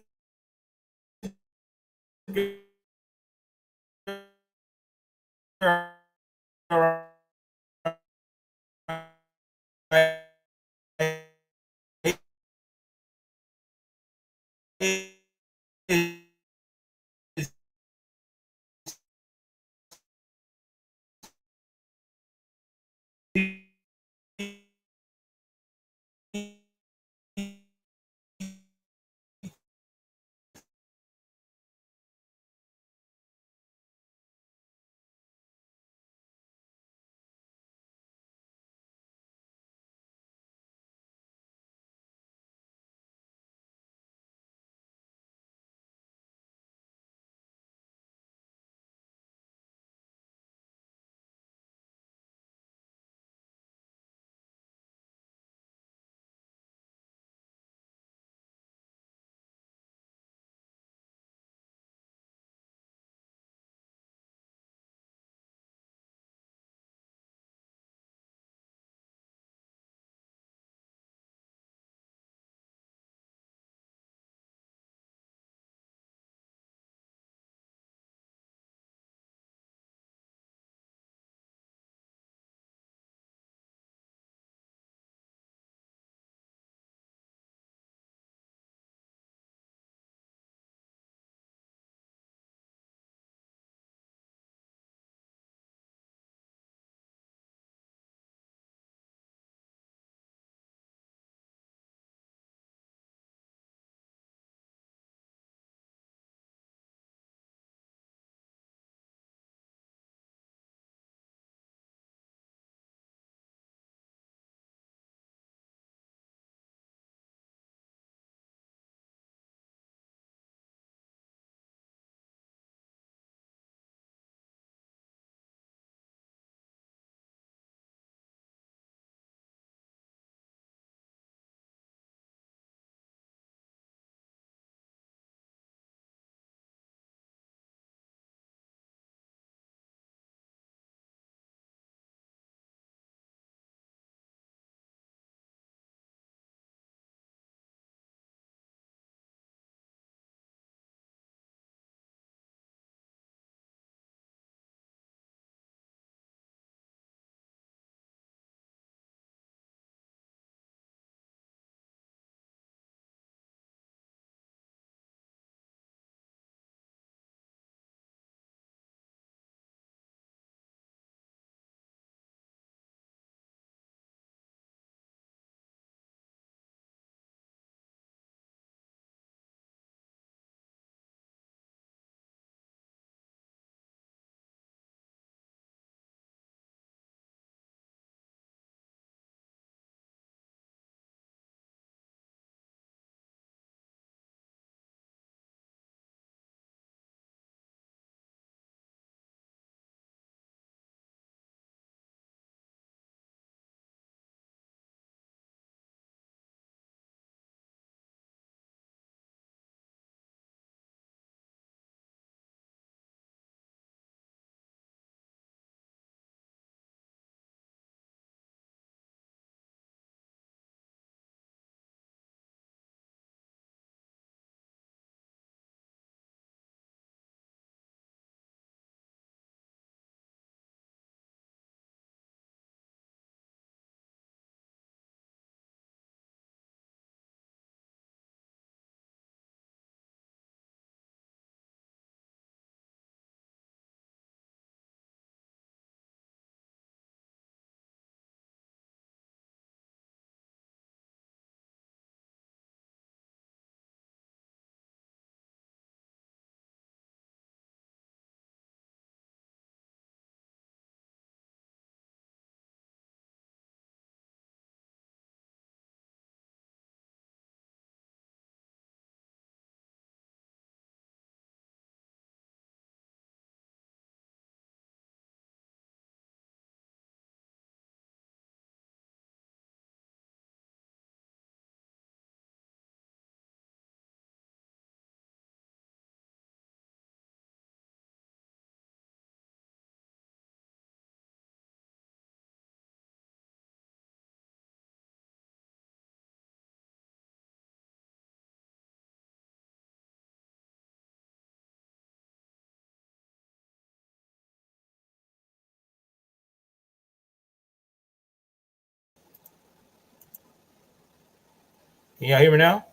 Can y'all hear me now?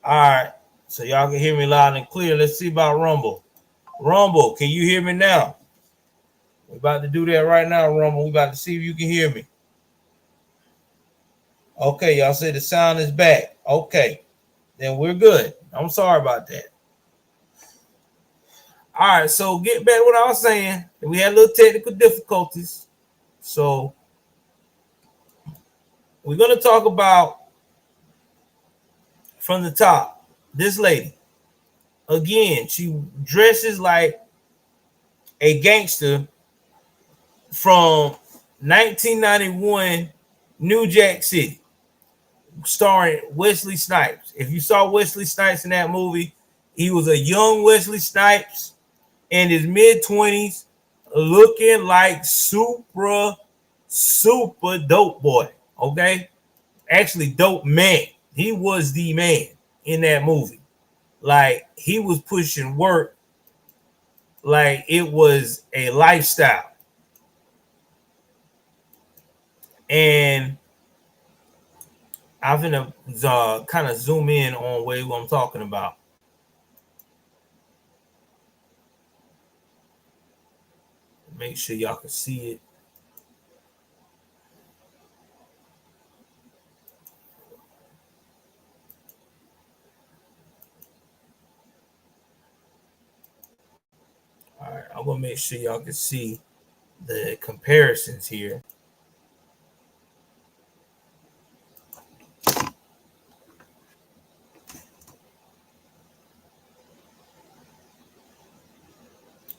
All right, so y'all can hear me loud and clear. Let's see about Rumble. Rumble, can you hear me now? We're about to do that right now, Rumble. We're about to see if you can hear me. Okay, y'all say the sound is back. Okay, then we're good. I'm sorry about that. All right, so get back to what I was saying. We had a little technical difficulties. So we're going to talk about from the top. This lady, again, she dresses like a gangster from 1991 New Jack City, starring Wesley Snipes. If you saw Wesley Snipes in that movie, he was a young Wesley Snipes in his mid-20s, looking like super dope boy. Okay, actually dope man. He was the man in that movie. Like, he was pushing work like it was a lifestyle. And I'm gonna kind of zoom in on what I'm talking about. Make sure y'all can see it. All right, I'm gonna make sure y'all can see the comparisons here.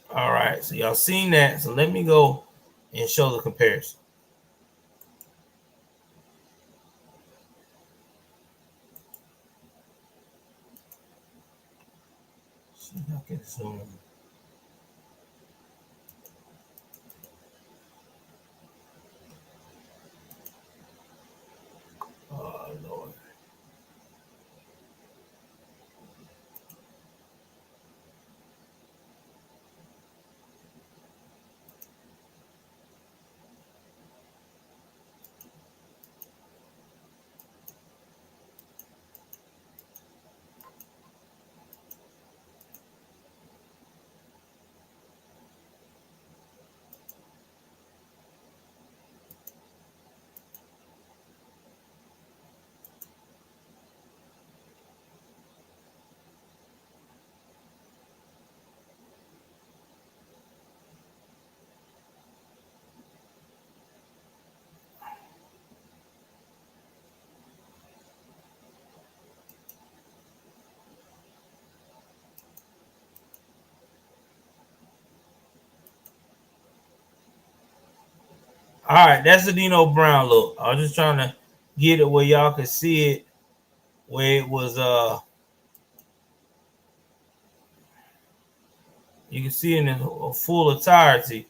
All right, so y'all seen that. So let me go and show the comparison. See if I can zoom. Oh, Lord. All right, that's the Nino Brown look. I was just trying to get it where y'all could see it, where it was you can see it in a full entirety.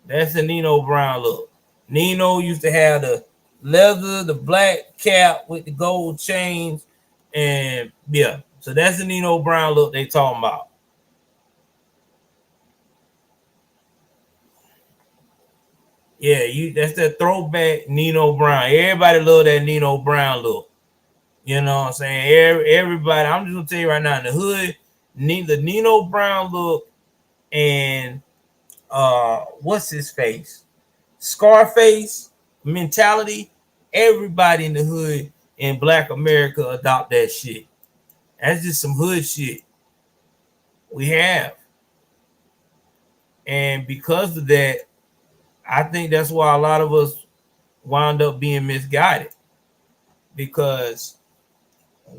That's the Nino Brown look. Nino used to have the leather, the black cap with the gold chains, and yeah. So that's the Nino Brown look they talking about. Yeah, that's that throwback Nino Brown. Everybody love that Nino Brown look. You know what I'm saying? Everybody, I'm just gonna tell you right now, in the hood, the Nino Brown look and what's his face? Scarface mentality. Everybody in the hood in Black America adopt that shit. That's just some hood shit we have. And because of that, I think that's why a lot of us wound up being misguided, because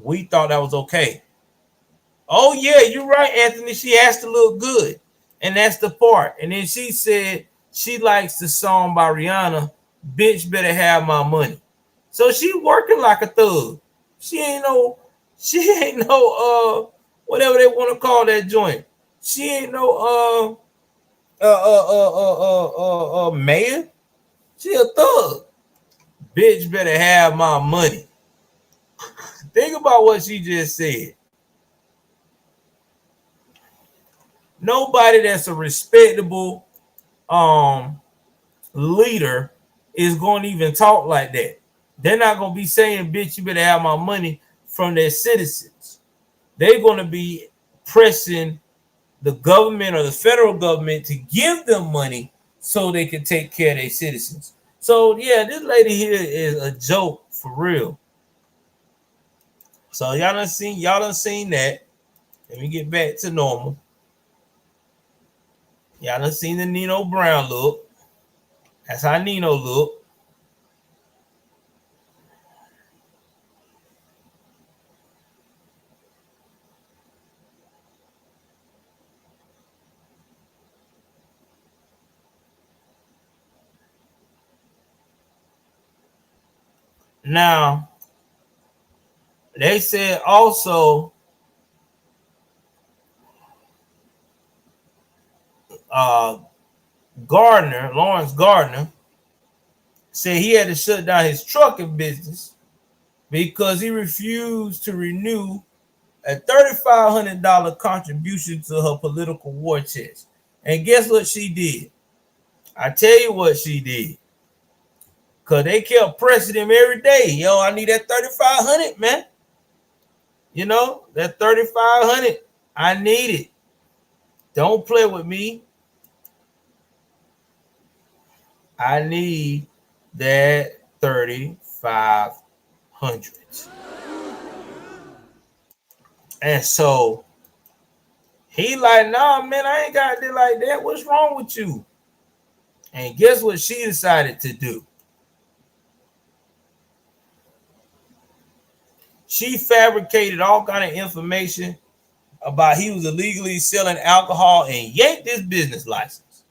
we thought that was okay. Oh yeah, you're right, Anthony. She has to look good, and that's the part. And then she said she likes the song by Rihanna, "Bitch Better Have My Money." So she working like a thug. She ain't no whatever they want to call that joint. She ain't no mayor. She a thug. Bitch better have my money. Think about what she just said. Nobody that's a respectable leader is going to even talk like that. They're not going to be saying, bitch, you better have my money from their citizens. They're going to be pressing the government or the federal government to give them money so they can take care of their citizens. So, yeah, this lady here is a joke for real. So y'all done seen that. Let me get back to normal. Y'all done seen the Nino Brown look. That's how Nino look. Now, they said also Lawrence Gardner, said he had to shut down his trucking business because he refused to renew a $3,500 contribution to her political war chest. And guess what she did? I tell you what she did. Because they kept pressing him every day. Yo, I need that $3,500, man. You know, that $3,500, I need it. Don't play with me. I need that $3,500. And so he like, nah, man, I ain't got it like that. What's wrong with you? And guess what she decided to do? She fabricated all kind of information about he was illegally selling alcohol and yanked his business license.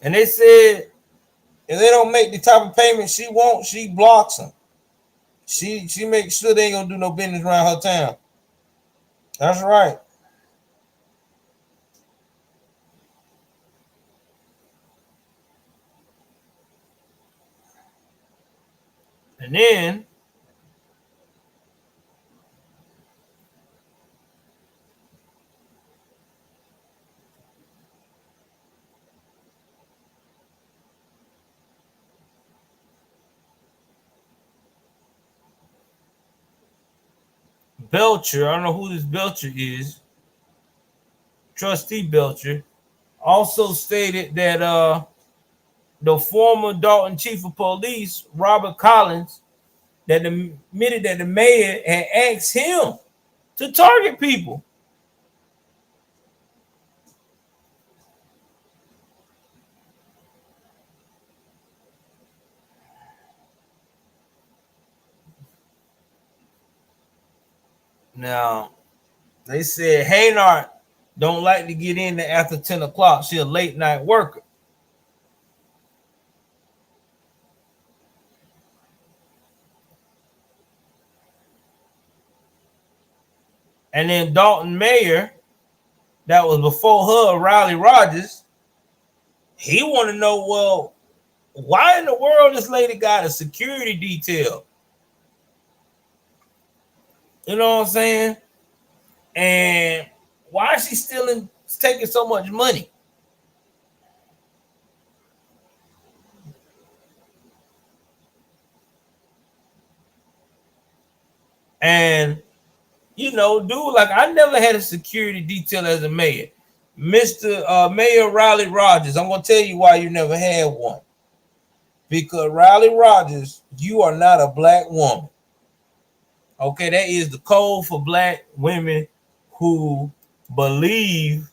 And they said if they don't make the type of payment she wants, she blocks them. She makes sure they ain't gonna do no business around her town. That's right. And then Belcher, I don't know who this Belcher is, Trustee Belcher, also stated that the former Dalton chief of police, Robert Collins, that admitted that the mayor had asked him to target people. Now, they said Henyard don't like to get in there after 10 o'clock. She a late night worker. And then Dalton Mayor, that was before her, Riley Rogers, he want to know, well, why in the world this lady got a security detail? You know what I'm saying? And why is she still taking so much money? And, you know, dude, like I never had a security detail as a mayor. Mr. Mayor Riley Rogers, I'm going to tell you why you never had one. Because Riley Rogers, you are not a black woman. Okay, that is the code for black women who believe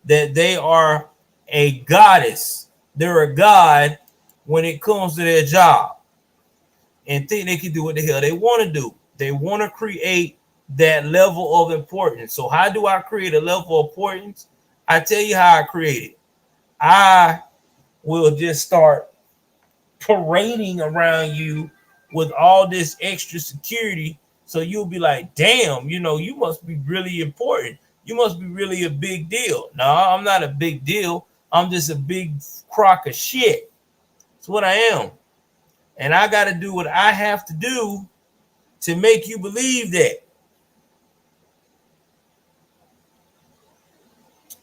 that they are a goddess. They're a god when it comes to their job and think they can do what the hell they want to do. They want to create that level of importance. So how do I create a level of importance? I tell you how I create it. I will just start parading around you with all this extra security. So you'll be like, damn, you must be really important. You must be really a big deal. No, I'm not a big deal. I'm just a big crock of shit. That's what I am. And I got to do what I have to do to make you believe that.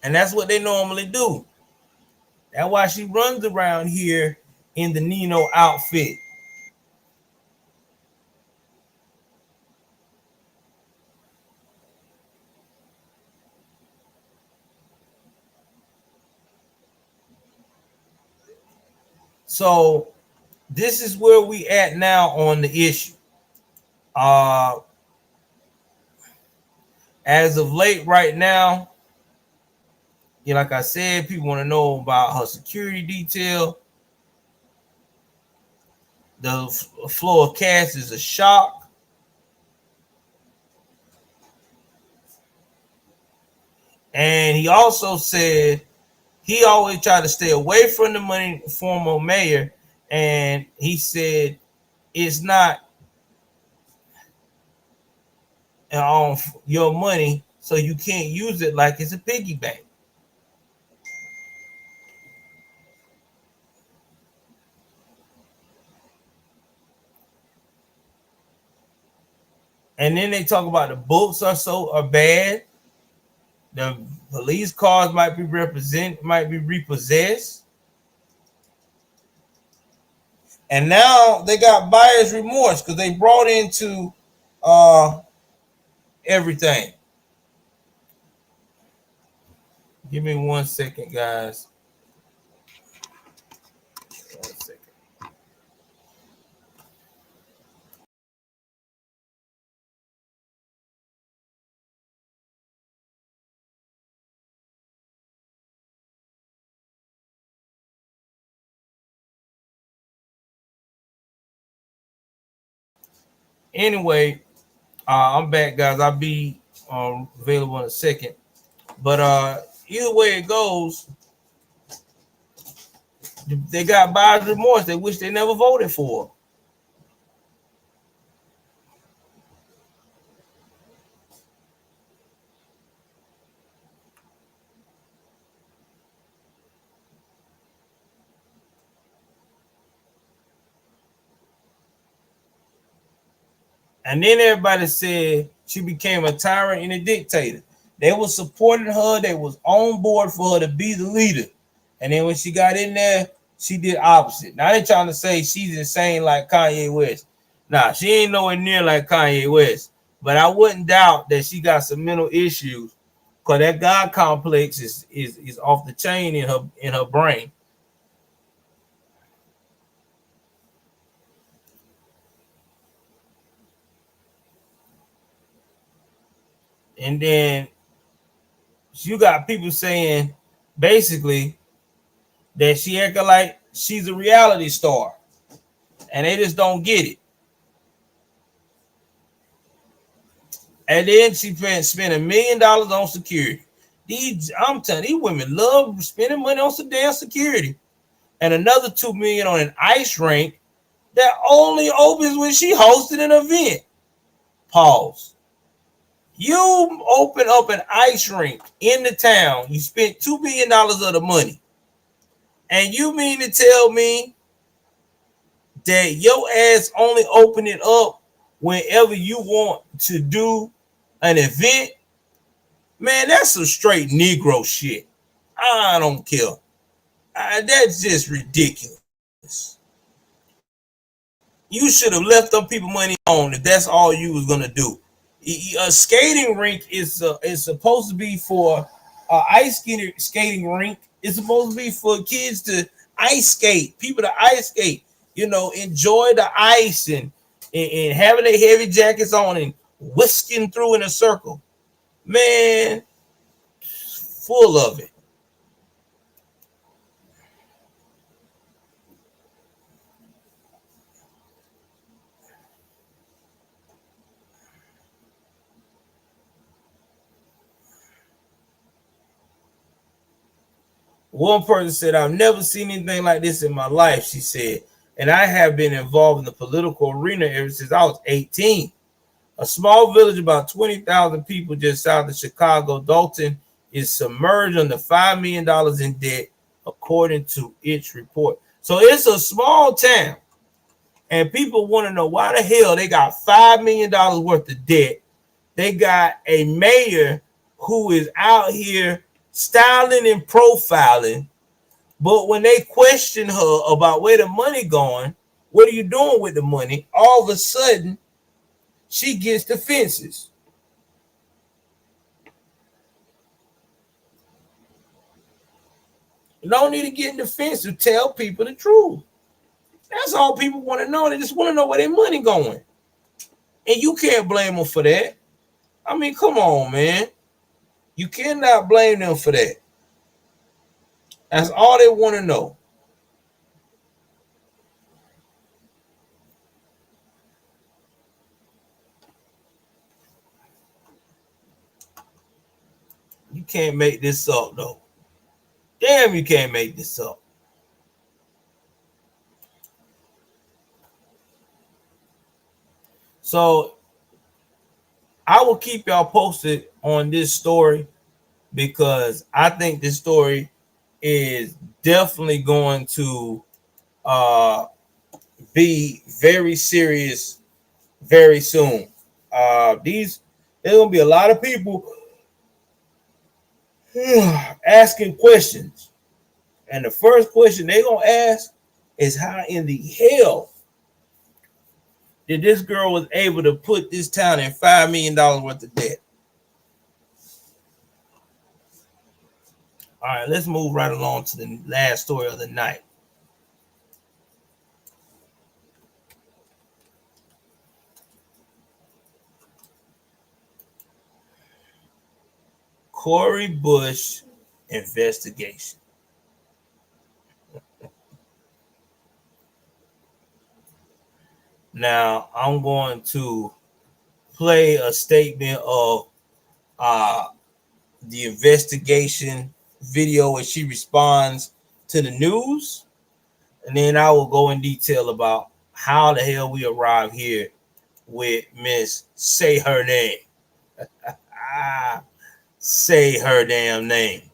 And that's what they normally do. That's why she runs around here in the Nino outfit. So this is where we at now on the issue. As of late right now, like I said, people want to know about her security detail. The flow of cash is a shock. And he also said he always tried to stay away from the money, former mayor. And he said it's not on your money, so you can't use it like it's a piggy bank. And then they talk about the books are bad. The police cars might be repossessed. And now they got buyer's remorse because they brought into everything. Give me 1 second, guys. 1 second. Anyway, I'm back, guys. I'll be available in a second. But either way it goes, they got buyer's remorse. They wish they never voted for. And then everybody said she became a tyrant and a dictator. They were supporting her. They was on board for her to be the leader. And then when she got in there, she did opposite. Now they're trying to say she's insane like Kanye West. Nah, she ain't nowhere near like Kanye West. But I wouldn't doubt that she got some mental issues because that God complex is off the chain in her brain. And then you got people saying basically that she acting like she's a reality star. And they just don't get it. And then she spent $1 million on security. I'm telling you, these women love spending money on some damn security. And another $2 million on an ice rink that only opens when she hosted an event. Pause. You open up an ice rink in the town. You spent $2 million of the money. And you mean to tell me that your ass only open it up whenever you want to do an event? Man, that's some straight Negro shit. I don't care. That's just ridiculous. You should have left them people money on if that's all you was gonna do. A skating rink is supposed to be for ice skating rink. It's supposed to be for kids to ice skate, people to ice skate. Enjoy the ice and having their heavy jackets on and whisking through in a circle. Man, full of it. One person said, "I've never seen anything like this in my life," she said, "and I have been involved in the political arena ever since I was 18. A small village about 20,000 people just south of Chicago, Dalton, is submerged under $5 million in debt, according to its report." So it's a small town, and people want to know why the hell they got $5 million worth of debt. They got a mayor who is out here styling and profiling, but when they question her about where the money going, what are you doing with the money, all of a sudden she gets defenses. You don't need to get defensive. Tell people the truth. That's all people want to know. They just want to know where their money going. And you can't blame them for that. I mean, come on, man. You cannot blame them for that. That's all they want to know. You can't make this up, though. Damn, you can't make this up. So I will keep y'all posted on this story, because I think this story is definitely going to be very serious very soon. There's gonna be a lot of people asking questions, and the first question they're gonna ask is, how in the hell did this girl was able to put this town in $5 million worth of debt? All right, let's move right along to the last story of the night. Cori Bush investigation. Now, I'm going to play a statement of the investigation video where she responds to the news, and then I will go in detail about how the hell we arrived here with Miss Say Her Name. Say her damn name.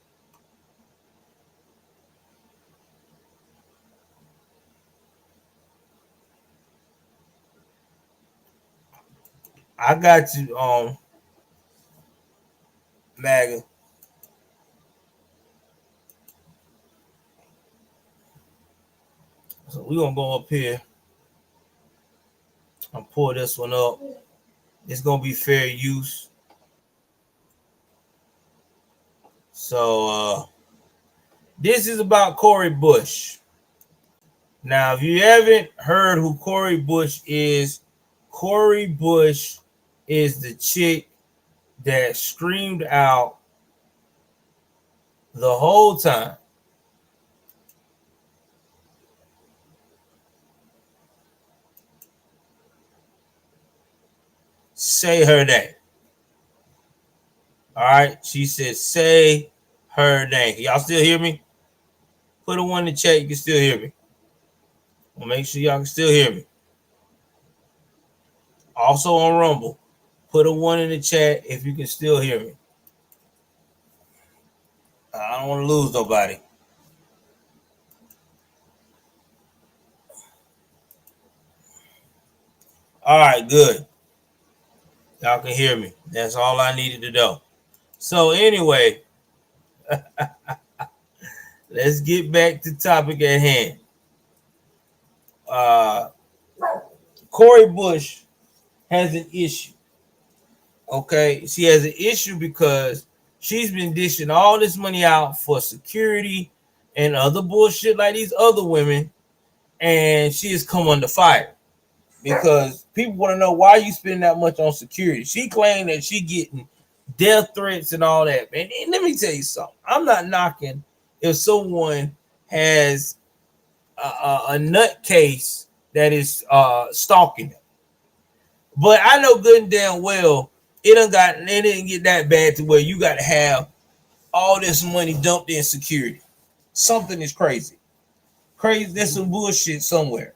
I got you, MAGA. So we're gonna go up here and pull this one up. It's gonna be fair use. So this is about Cori Bush. Now, if you haven't heard who Cori Bush is the chick that screamed out the whole time, say her name. All right, she said, say her name. Y'all still hear me? Put a one in the chat. You can still hear me. Well, make sure y'all can still hear me. Also on Rumble, put a one in the chat if you can still hear me. I don't want to lose nobody. All right, good. Y'all can hear me. That's all I needed to know. So anyway, let's get back to the topic at hand. Cori Bush has an issue. Okay, she has an issue because she's been dishing all this money out for security and other bullshit like these other women, and she has come under fire because people want to know why you spending that much on security. She claimed that she getting death threats and all that, man. And let me tell you something. I'm not knocking if someone has a nutcase that is stalking them, but I know good and damn well it didn't get that bad to where you got to have all this money dumped in security. something is crazy. Crazy, there's some bullshit somewhere.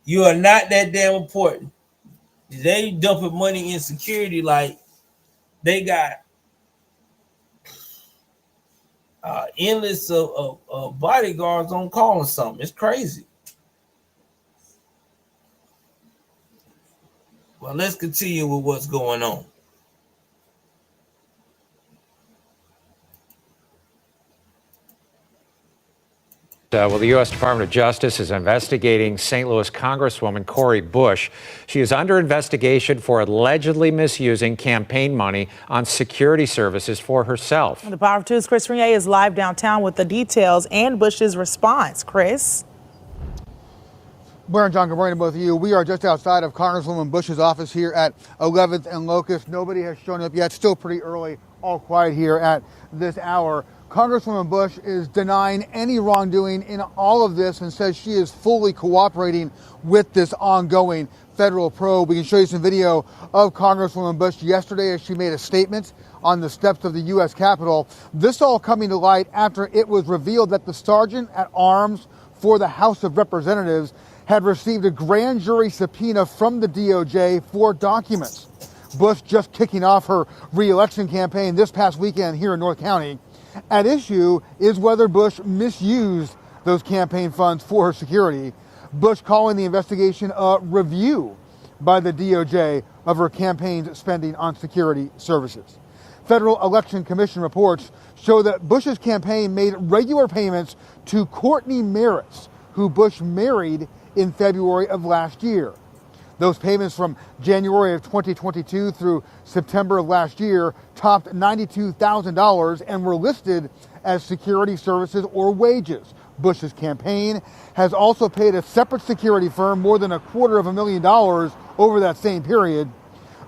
You are not that damn important. They dumping money in security like they got endless of bodyguards on call or something. It's crazy. Well, let's continue with what's going on. Well, the U.S. Department of Justice is investigating St. Louis Congresswoman Cori Bush. She is under investigation for allegedly misusing campaign money on security services for herself. The Power of Two's Chris Renier is live downtown with the details and Bush's response. Chris? Blair and John, good morning to both of you. We are just outside of Congresswoman Bush's office here at 11th and Locust. Nobody has shown up yet. Still pretty early, all quiet here at this hour. Congresswoman Bush is denying any wrongdoing in all of this and says she is fully cooperating with this ongoing federal probe. We can show you some video of Congresswoman Bush yesterday as she made a statement on the steps of the U.S. Capitol. This all coming to light after it was revealed that the sergeant at arms for the House of Representatives had received a grand jury subpoena from the DOJ for documents. Bush just kicking off her re-election campaign this past weekend here in North County. At issue is whether Bush misused those campaign funds for her security. Bush calling the investigation a review by the DOJ of her campaign's spending on security services. Federal Election Commission reports show that Bush's campaign made regular payments to Courtney Maris, who Bush married in February of last year. Those payments from January of 2022 through September of last year topped $92,000 and were listed as security services or wages. Bush's campaign has also paid a separate security firm more than $250,000 over that same period.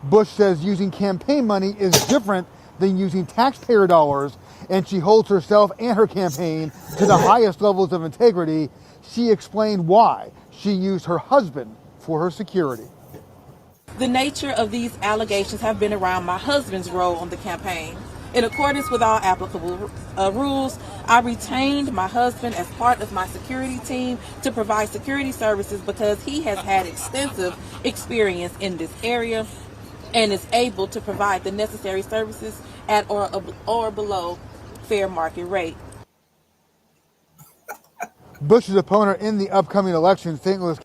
Bush says using campaign money is different than using taxpayer dollars, and she holds herself and her campaign to the highest levels of integrity. She explained why she used her husband for her security. The nature of these allegations have been around my husband's role on the campaign. In accordance with all applicable rules, I retained my husband as part of my security team to provide security services because he has had extensive experience in this area and is able to provide the necessary services at or below fair market rate. Bush's opponent in the upcoming election, St. Louis.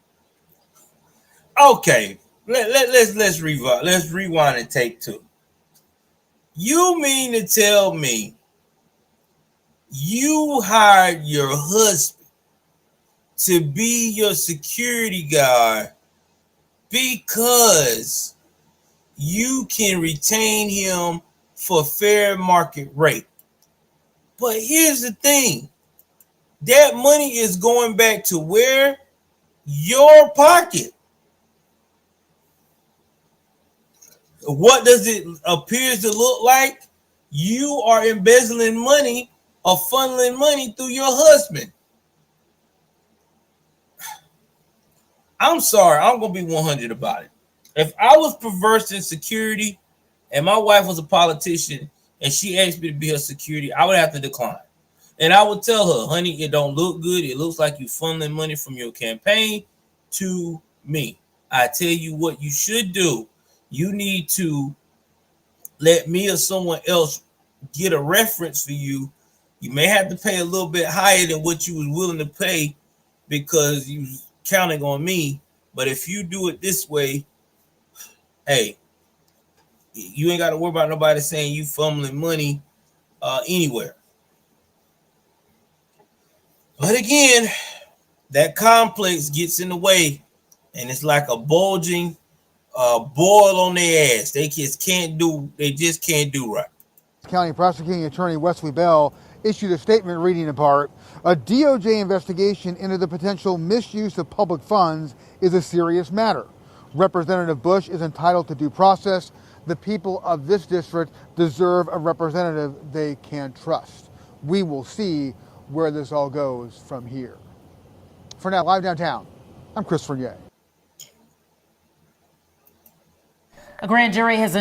Okay, let's rewind. Let's rewind and take two. You mean to tell me you hired your husband to be your security guard because you can retain him for fair market rate? But here's the thing. That money is going back to where? Your pocket. What does it appear to look like? You are embezzling money or funneling money through your husband. I'm sorry, I'm going to be 100 about it. If I was perverse in security and my wife was a politician and she asked me to be her security, I would have to decline. And I would tell her, honey, it don't look good. It looks like you funneling money from your campaign to me. I tell you what you should do. You need to let me or someone else get a reference for you. You may have to pay a little bit higher than what you was willing to pay because you was counting on me. But if you do it this way, hey, you ain't got to worry about nobody saying you fumbling money anywhere. But again, that complex gets in the way, and it's like a bulging boil on their ass. They just can't do right. County Prosecuting Attorney Wesley Bell issued a statement reading in part, a DOJ investigation into the potential misuse of public funds is a serious matter. Representative Bush is entitled to due process. The people of this district deserve a representative they can trust. We will see where this all goes from here. For now, live downtown, I'm Chris Fournier. A grand jury has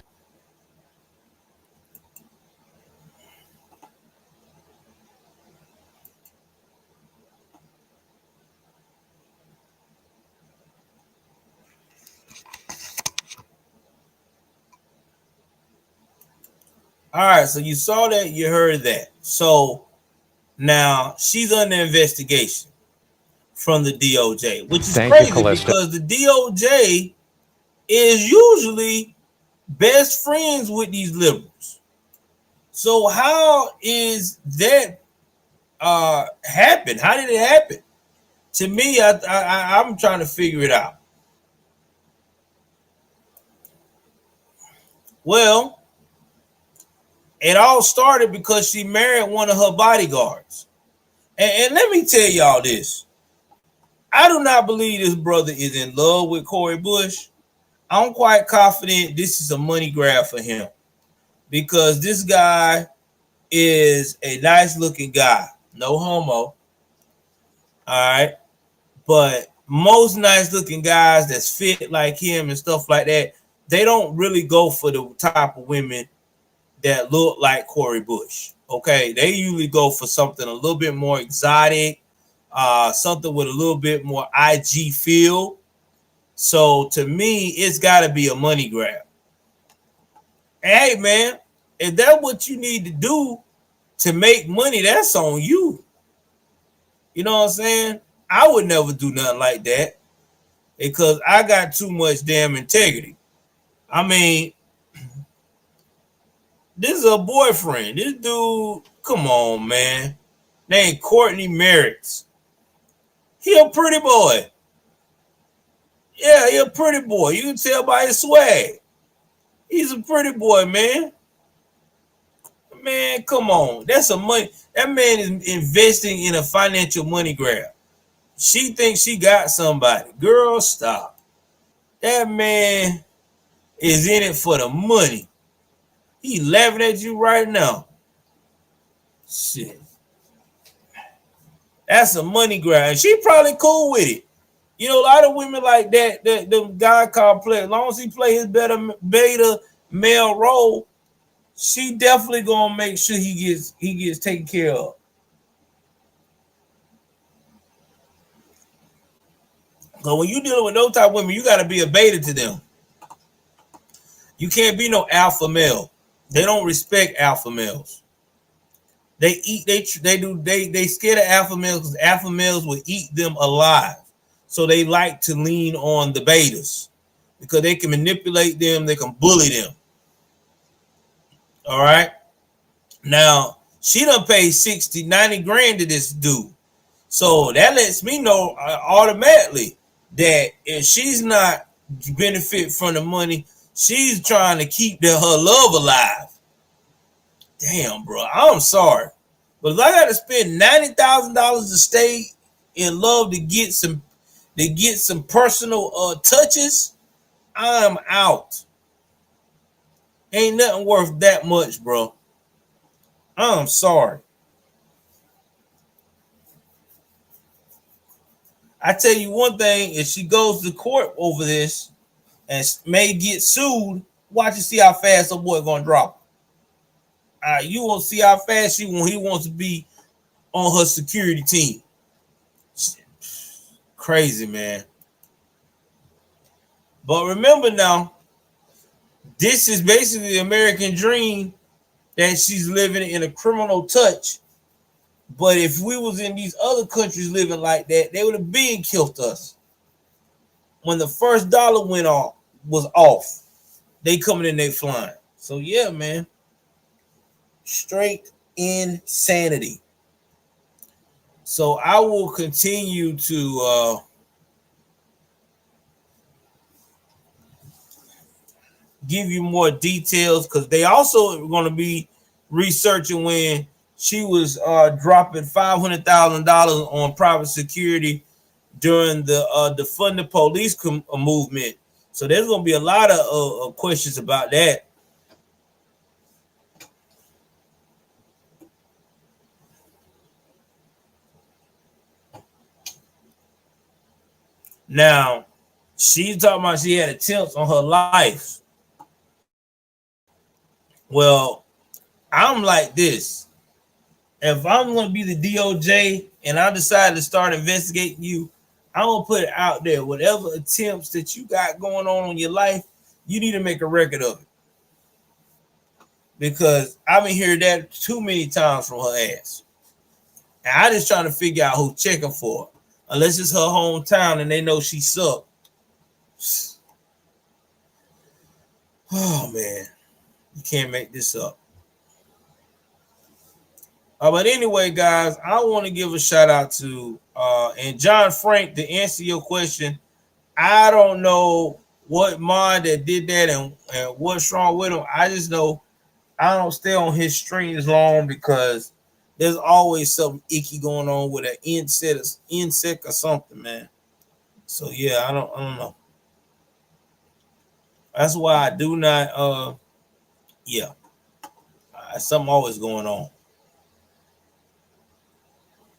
All right, so you saw that, you heard that. So now she's under investigation from the DOJ, which is Thank you, crazy Callista. because the DOJ is usually best friends with these liberals. So how is that happen? How did it happen? To me, I'm trying to figure it out. Well, it all started because she married one of her bodyguards. And let me tell y'all this. I do not believe this brother is in love with Cori Bush. I'm quite confident this is a money grab for him because this guy is a nice looking guy. No homo. All right. But most nice looking guys that's fit like him and stuff like that, they don't really go for the type of women that look like Cori Bush. Okay. They usually go for something a little bit more exotic, something with a little bit more IG feel. So to me, it's got to be a money grab. Hey, man, if that's what you need to do to make money, that's on you. You know what I'm saying? I would never do nothing like that because I got too much damn integrity. I mean, this is a boyfriend. This dude, come on, man. Named Courtney Merritt. He a pretty boy. Yeah, he a pretty boy. You can tell by his swag. He's a pretty boy, man. Man, come on. That's a money. That man is investing in a financial money grab. She thinks she got somebody. Girl, stop. That man is in it for the money. He laughing at you right now. Shit. That's a money grab. She probably cool with it. You know, a lot of women like that, the guy complex, as long as he play his beta male role, she definitely gonna make sure he gets taken care of. So when you dealing with those type of women, you got to be a beta to them. You can't be no alpha male. They don't respect alpha males. They scared of alpha males because alpha males will eat them alive. So they like to lean on the betas because they can manipulate them, they can bully them. All right. Now, she done paid 60, 90 grand to this dude. So that lets me know automatically that if she's not benefit from the money, she's trying to keep her love alive. Damn, bro. I'm sorry. But if I got to spend $90,000 to stay in love to get some personal touches, I'm out. Ain't nothing worth that much, bro. I'm sorry. I tell you one thing, if she goes to court over this and may get sued, watch and see how fast the boy gonna drop her. You won't see how fast he wants to be on her security team. Crazy, man. But remember now, this is basically the American dream that she's living in a criminal touch. But if we was in these other countries living like that, they would have been killed us. When the first dollar was off, they coming in, they flying. So yeah, man. Straight insanity. So I will continue to give you more details because they also are going to be researching when she was dropping $500,000 on private security during the defund the police movement. So there's going to be a lot of questions about that. Now, she's talking about she had attempts on her life. Well, I'm like this. If I'm going to be the DOJ and I decide to start investigating you, I'm going to put it out there. Whatever attempts that you got going on in your life, you need to make a record of it. because I've been hearing that too many times from her ass. And I just trying to figure out who checking for her. Unless it's her hometown and they know she sucked. Oh, man. You can't make this up. But anyway, guys, I want to give a shout out to and John Frank, to answer your question. I don't know what mod that did that and what's wrong with him. I just know I don't stay on his streams long because there's always something icky going on with an insect or something, man. So yeah, I don't know. That's why I do not yeah. Something always going on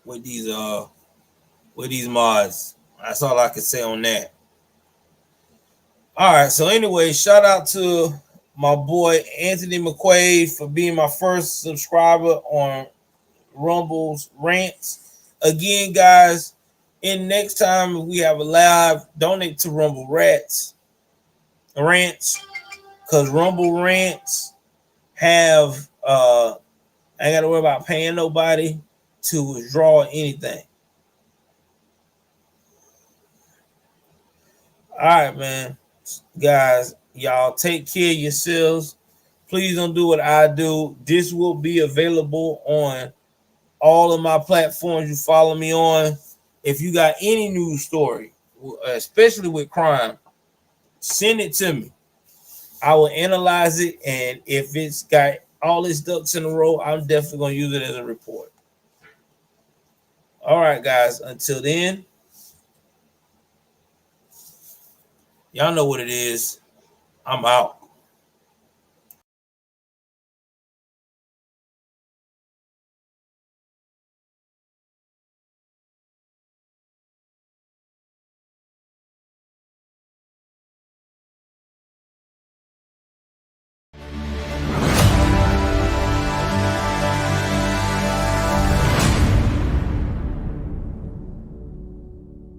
with these mods. That's all I can say on that. All right, so anyway, shout out to my boy Anthony McQuaid for being my first subscriber on Rumble's Rants. Again, guys, in next time we have a live, donate to Rumble Rants, because Rumble Rants have I ain't gotta worry about paying nobody to withdraw anything. All right, man. Guys, y'all take care of yourselves. Please don't do what I do. This will be available on all of my platforms you follow me on. If you got any news story, especially with crime, send it to me. I will analyze it, and if it's got all its ducks in a row, I'm definitely going to use it as a report. All right, guys. Until then, y'all know what it is. I'm out.